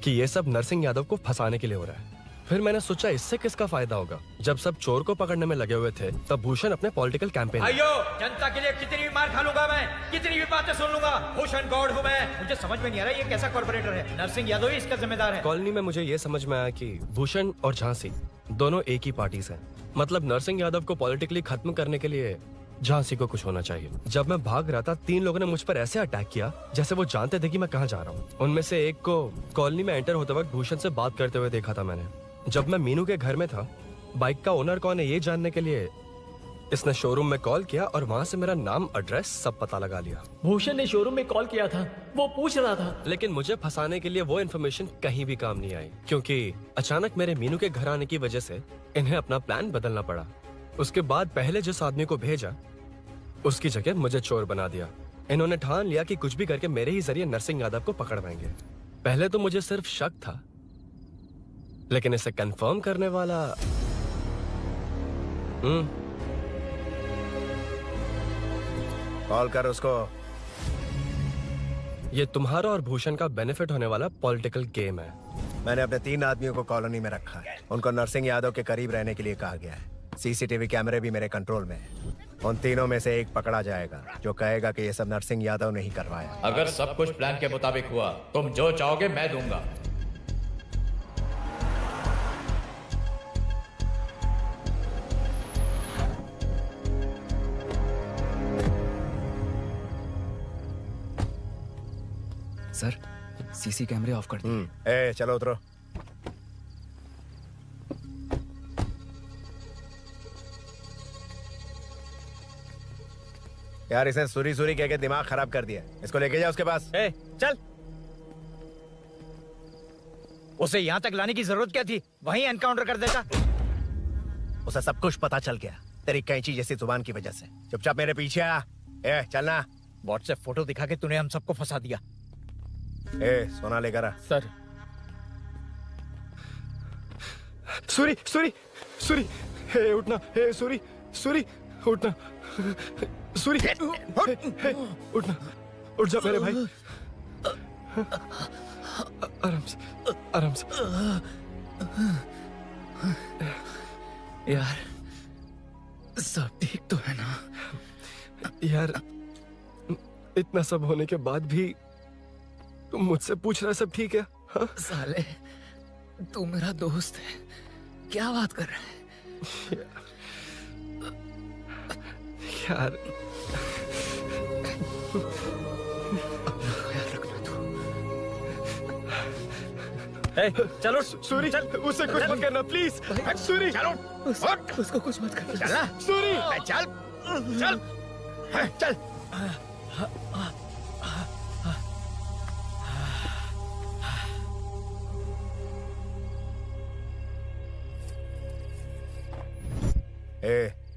कि ये सब नरसिंह यादव को फंसाने के लिए हो रहा है। फिर मैंने सोचा इससे किसका फायदा होगा। जब सब चोर को पकड़ने में लगे हुए थे तब भूषण अपने पॉलिटिकल कैंपेन। अयो, जनता के लिए कितनी भी मार खा लूंगा मैं, कितनी भी बातें सुन लूंगा। भूषण गॉड हूँ मैं। मुझे समझ में नहीं आ रहा ये कैसा कॉर्पोरेटर है। नरसिंह यादव ही इसका जिम्मेदार है। कॉलोनी में मुझे ये समझ में आया कि भूषण और झांसी दोनों एक ही पार्टी से हैं। मतलब नरसिंह यादव को पॉलिटिकली खत्म करने के लिए झांसी को कुछ होना चाहिए। जब मैं भाग रहा था 3 लोगों ने मुझ पर ऐसे अटैक किया जैसे वो जानते थे कि मैं कहाँ जा रहा हूँ। उनमें से एक को कॉलोनी में एंटर होते वक्त भूषण से बात करते हुए देखा था मैंने। जब मैं मीनू के घर में था, बाइक का ओनर कौन है ये जानने के लिए इसने शोरूम में कॉल किया और वहाँ से मेरा नाम, एड्रेस सब पता लगा लिया। भूषण ने शोरूम में कॉल किया था, वो पूछ रहा था। लेकिन मुझे फंसाने के लिए वो इन्फॉर्मेशन कहीं भी काम नहीं आई, क्योंकि अचानक मेरे मीनू के घर आने की वजह से इन्हें अपना प्लान बदलना पड़ा। उसके बाद पहले जिस आदमी को भेजा उसकी जगह मुझे चोर बना दिया। इन्होंने ठान लिया कि कुछ भी करके मेरे ही जरिए नरसिंह यादव को पकड़वाएंगे। पहले तो मुझे सिर्फ शक था, लेकिन इसे कंफर्म करने वाला कॉल कर उसको। ये तुम्हारा और भूषण का बेनिफिट होने वाला पॉलिटिकल गेम है। मैंने अपने 3 आदमियों को कॉलोनी में रखा है। उनको नरसिंह यादव के करीब रहने के लिए कहा गया है। सीसीटीवी कैमरे भी मेरे कंट्रोल में है। उन तीनों में से एक पकड़ा जाएगा जो कहेगा कि ये सब नरसिंह यादव ने ही करवाया। अगर सब कुछ प्लान के मुताबिक हुआ, तुम जो चाहोगे मैं दूंगा। सर, सीसी कैमरे ऑफ कर दिए। चलो उतरो। यार इसे सुरी सुरी कह के दिमाग खराब कर दिया। इसको लेके जा उसके पास। चल। उसे यहाँ तक लाने की जरूरत क्या थी? वहीं एनकाउंटर कर देता। उसे सब कुछ पता चल गया तेरी कैंची जैसी जुबान की वजह से। चुपचाप मेरे पीछे आ। चलना। व्हाट्सएप फोटो दिखा के तूने हम सबको फंसा दिया। सोना लेकर आ। सर। सूरी सूरी सूरी, उठना। सूरी सूरी, उठना। सूरी, उठना। उठ जा मेरे भाई। आराम से, आराम से। यार सब ठीक तो है ना? यार इतना सब होने के बाद भी तुम मुझसे पूछ रहा है सब ठीक है? हाँ? साले, तू मेरा दोस्त है, क्या बात कर रहा है? यार चलो सूरी उससे कुछ मत करना प्लीज सूरी चलो उसको कुछ मत करना चल ना सूरी चल चल चल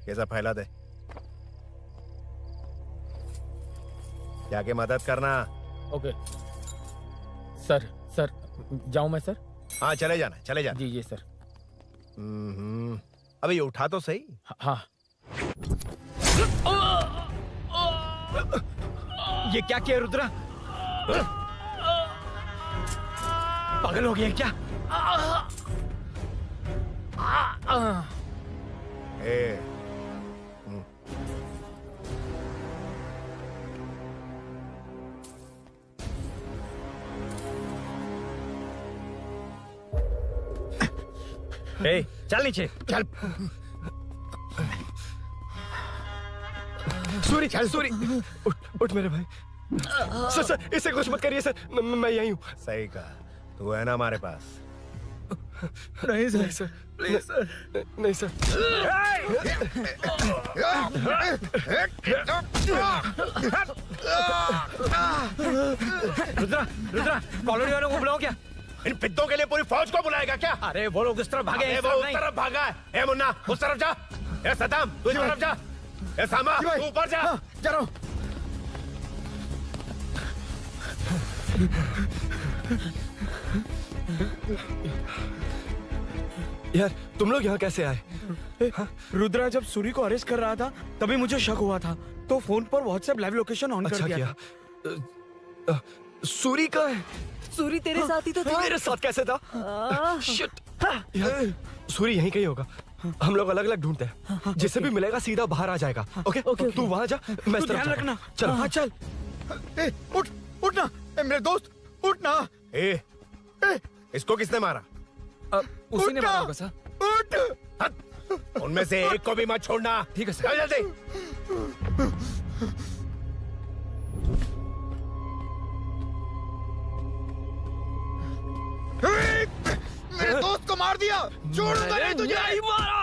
ये सब फैला दे जाके मदद करना। ओके सर सर जाऊं मैं सर? हाँ चले जाना चले जाना। जी ये सर। अबे ये उठा तो सही। हाँ ये क्या किया रुद्रा? पागल हो गया क्या? चल नीचे चल सूरी चल सूरी उठ मेरे भाई। सर सर इसे कुछ मत करिए सर मैं यही हूँ। सही कहा तू है ना हमारे पास। नहीं सर सर प्लीज सर नहीं सर रुद्रा रुद्रा कॉलोनी वालों को बुलाओ क्या? इन पिद्दों के लिए पूरी फौज को बुलाएगा क्या? अरे वो लोग उस तरफ भागे वो उस तरफ भागा है। ए मुन्ना उस तरफ जा। ए सदाम तू इस तरफ जा। ए सामा तू ऊपर जा। जा रहा हूं। यार तुम लोग यहाँ कैसे आए? रुद्रा जब सूरी को अरेस्ट कर रहा था तभी मुझे शक हुआ था तो फोन पर व्हाट्सएप लाइव लोकेशन ऑन कर दिया। सूरी का है? सूरी तेरे साथ ही तो था। मेरे साथ कैसे था? शिट यार सूरी यहीं कहीं होगा। हम लोग अलग अलग ढूंढते हैं। जिसे भी मिलेगा सीधा बाहर आ जाएगा। ओके तू वहां जा मैं इस तरफ ध्यान रखना। चलो हाँ चल। उठ उठ ना मेरे दोस्त उठ ना। इसको किसने मारा? उसी ने मारा होगा सर। उठ उनमें से एक को भी मत छोड़ना। ठीक है सर। चल जल्दी। मेरे दोस्त को मार दिया। छोड़ूंगा नहीं तुझे। नहीं मारा।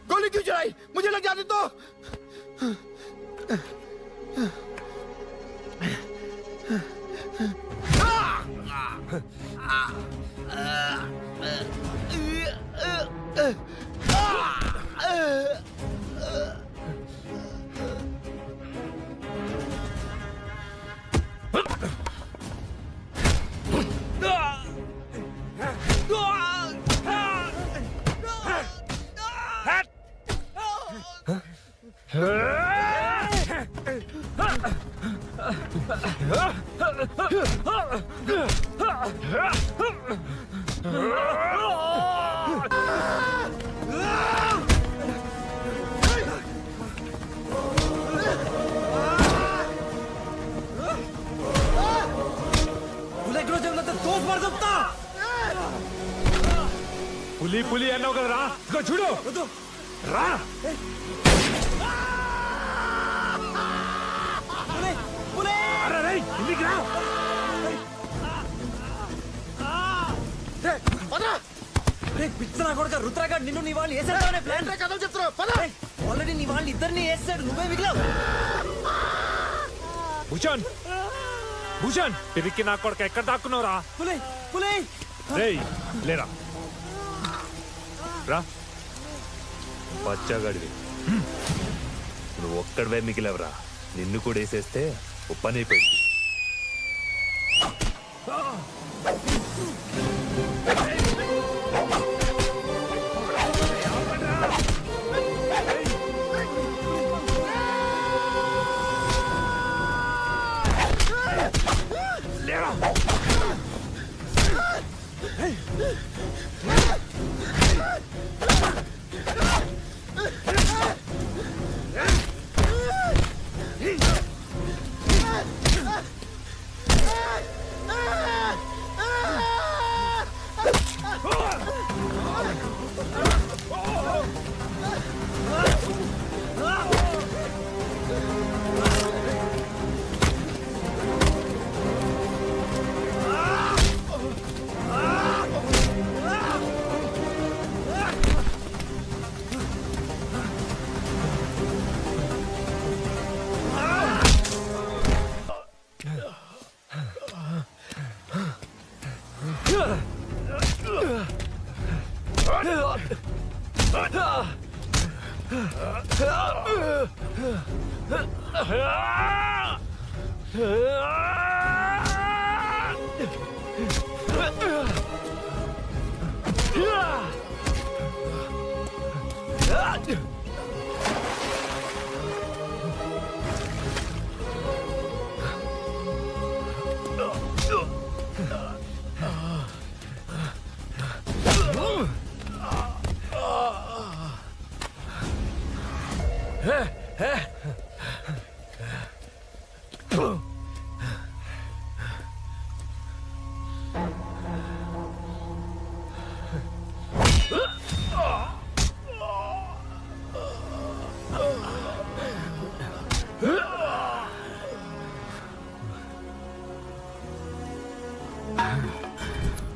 गोली क्यों चलाई? मुझे लग जाती तो। पुली पुली ಅನ್ನೋ ರಾ ಗಚುಡು ರಾ पुले पुले अरे नहीं इಲ್ಲಿಗೆ ರಾ పద రే పిచ్చన కొడక రుద్రగాడ్ నిన్ను నీ వాళ్ళని వేసేస్తానే ప్లాన్ రే కథలు చెప్తున్నా పద ఆల్రెడీ నీ వాళ్ళని ఇద్దరిని వేసాడు నువ్వే మిగిలావు భూషణ్ భూషణ్ పిరికి నా కొడక ఎక్కడ దాక్కున్నావురా పులే పులే రేయ్ లేరా రా బచ్చగాడివి నువ్వు ఒక్కడవే మిగిలవరా నిన్ను కూడా వేసేస్తే ఓ పని అయిపోయింది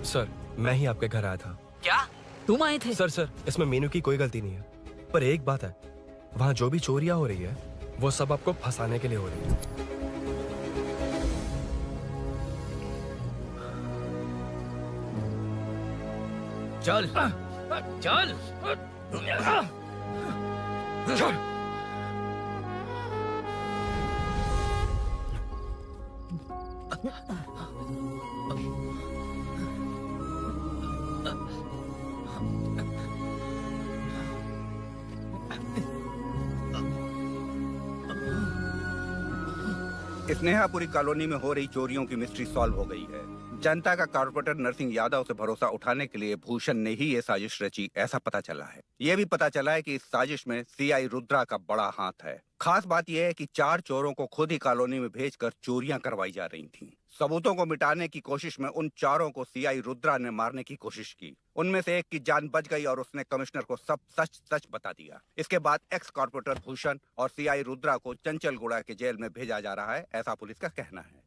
सर, मैं ही आपके घर आया था। क्या तुम आए थे? सर इसमें मीनू की कोई गलती नहीं है, पर एक बात है, वहाँ जो भी चोरियां हो रही है वो सब आपको फंसाने के लिए हो रही है। चल चल चल। स्नेहापुरी कॉलोनी में हो रही चोरियों की मिस्ट्री सॉल्व हो गई है। जनता का कॉर्पोरेटर नरसिंह यादव से भरोसा उठाने के लिए भूषण ने ही ये साजिश रची, ऐसा पता चला है। ये भी पता चला है कि इस साजिश में सीआई रुद्रा का बड़ा हाथ है। खास बात यह है कि 4 चोरों को खुद ही कॉलोनी में भेजकर चोरियां करवाई जा रही थीं। सबूतों को मिटाने की कोशिश में उन 4 को सीआई रुद्रा ने मारने की कोशिश की। उनमें से एक की जान बच गई और उसने कमिश्नर को सब सच सच बता दिया। इसके बाद एक्स कॉर्पोरेटर भूषण और सीआई रुद्रा को चंचलगुड़ा के जेल में भेजा जा रहा है, ऐसा पुलिस का कहना है।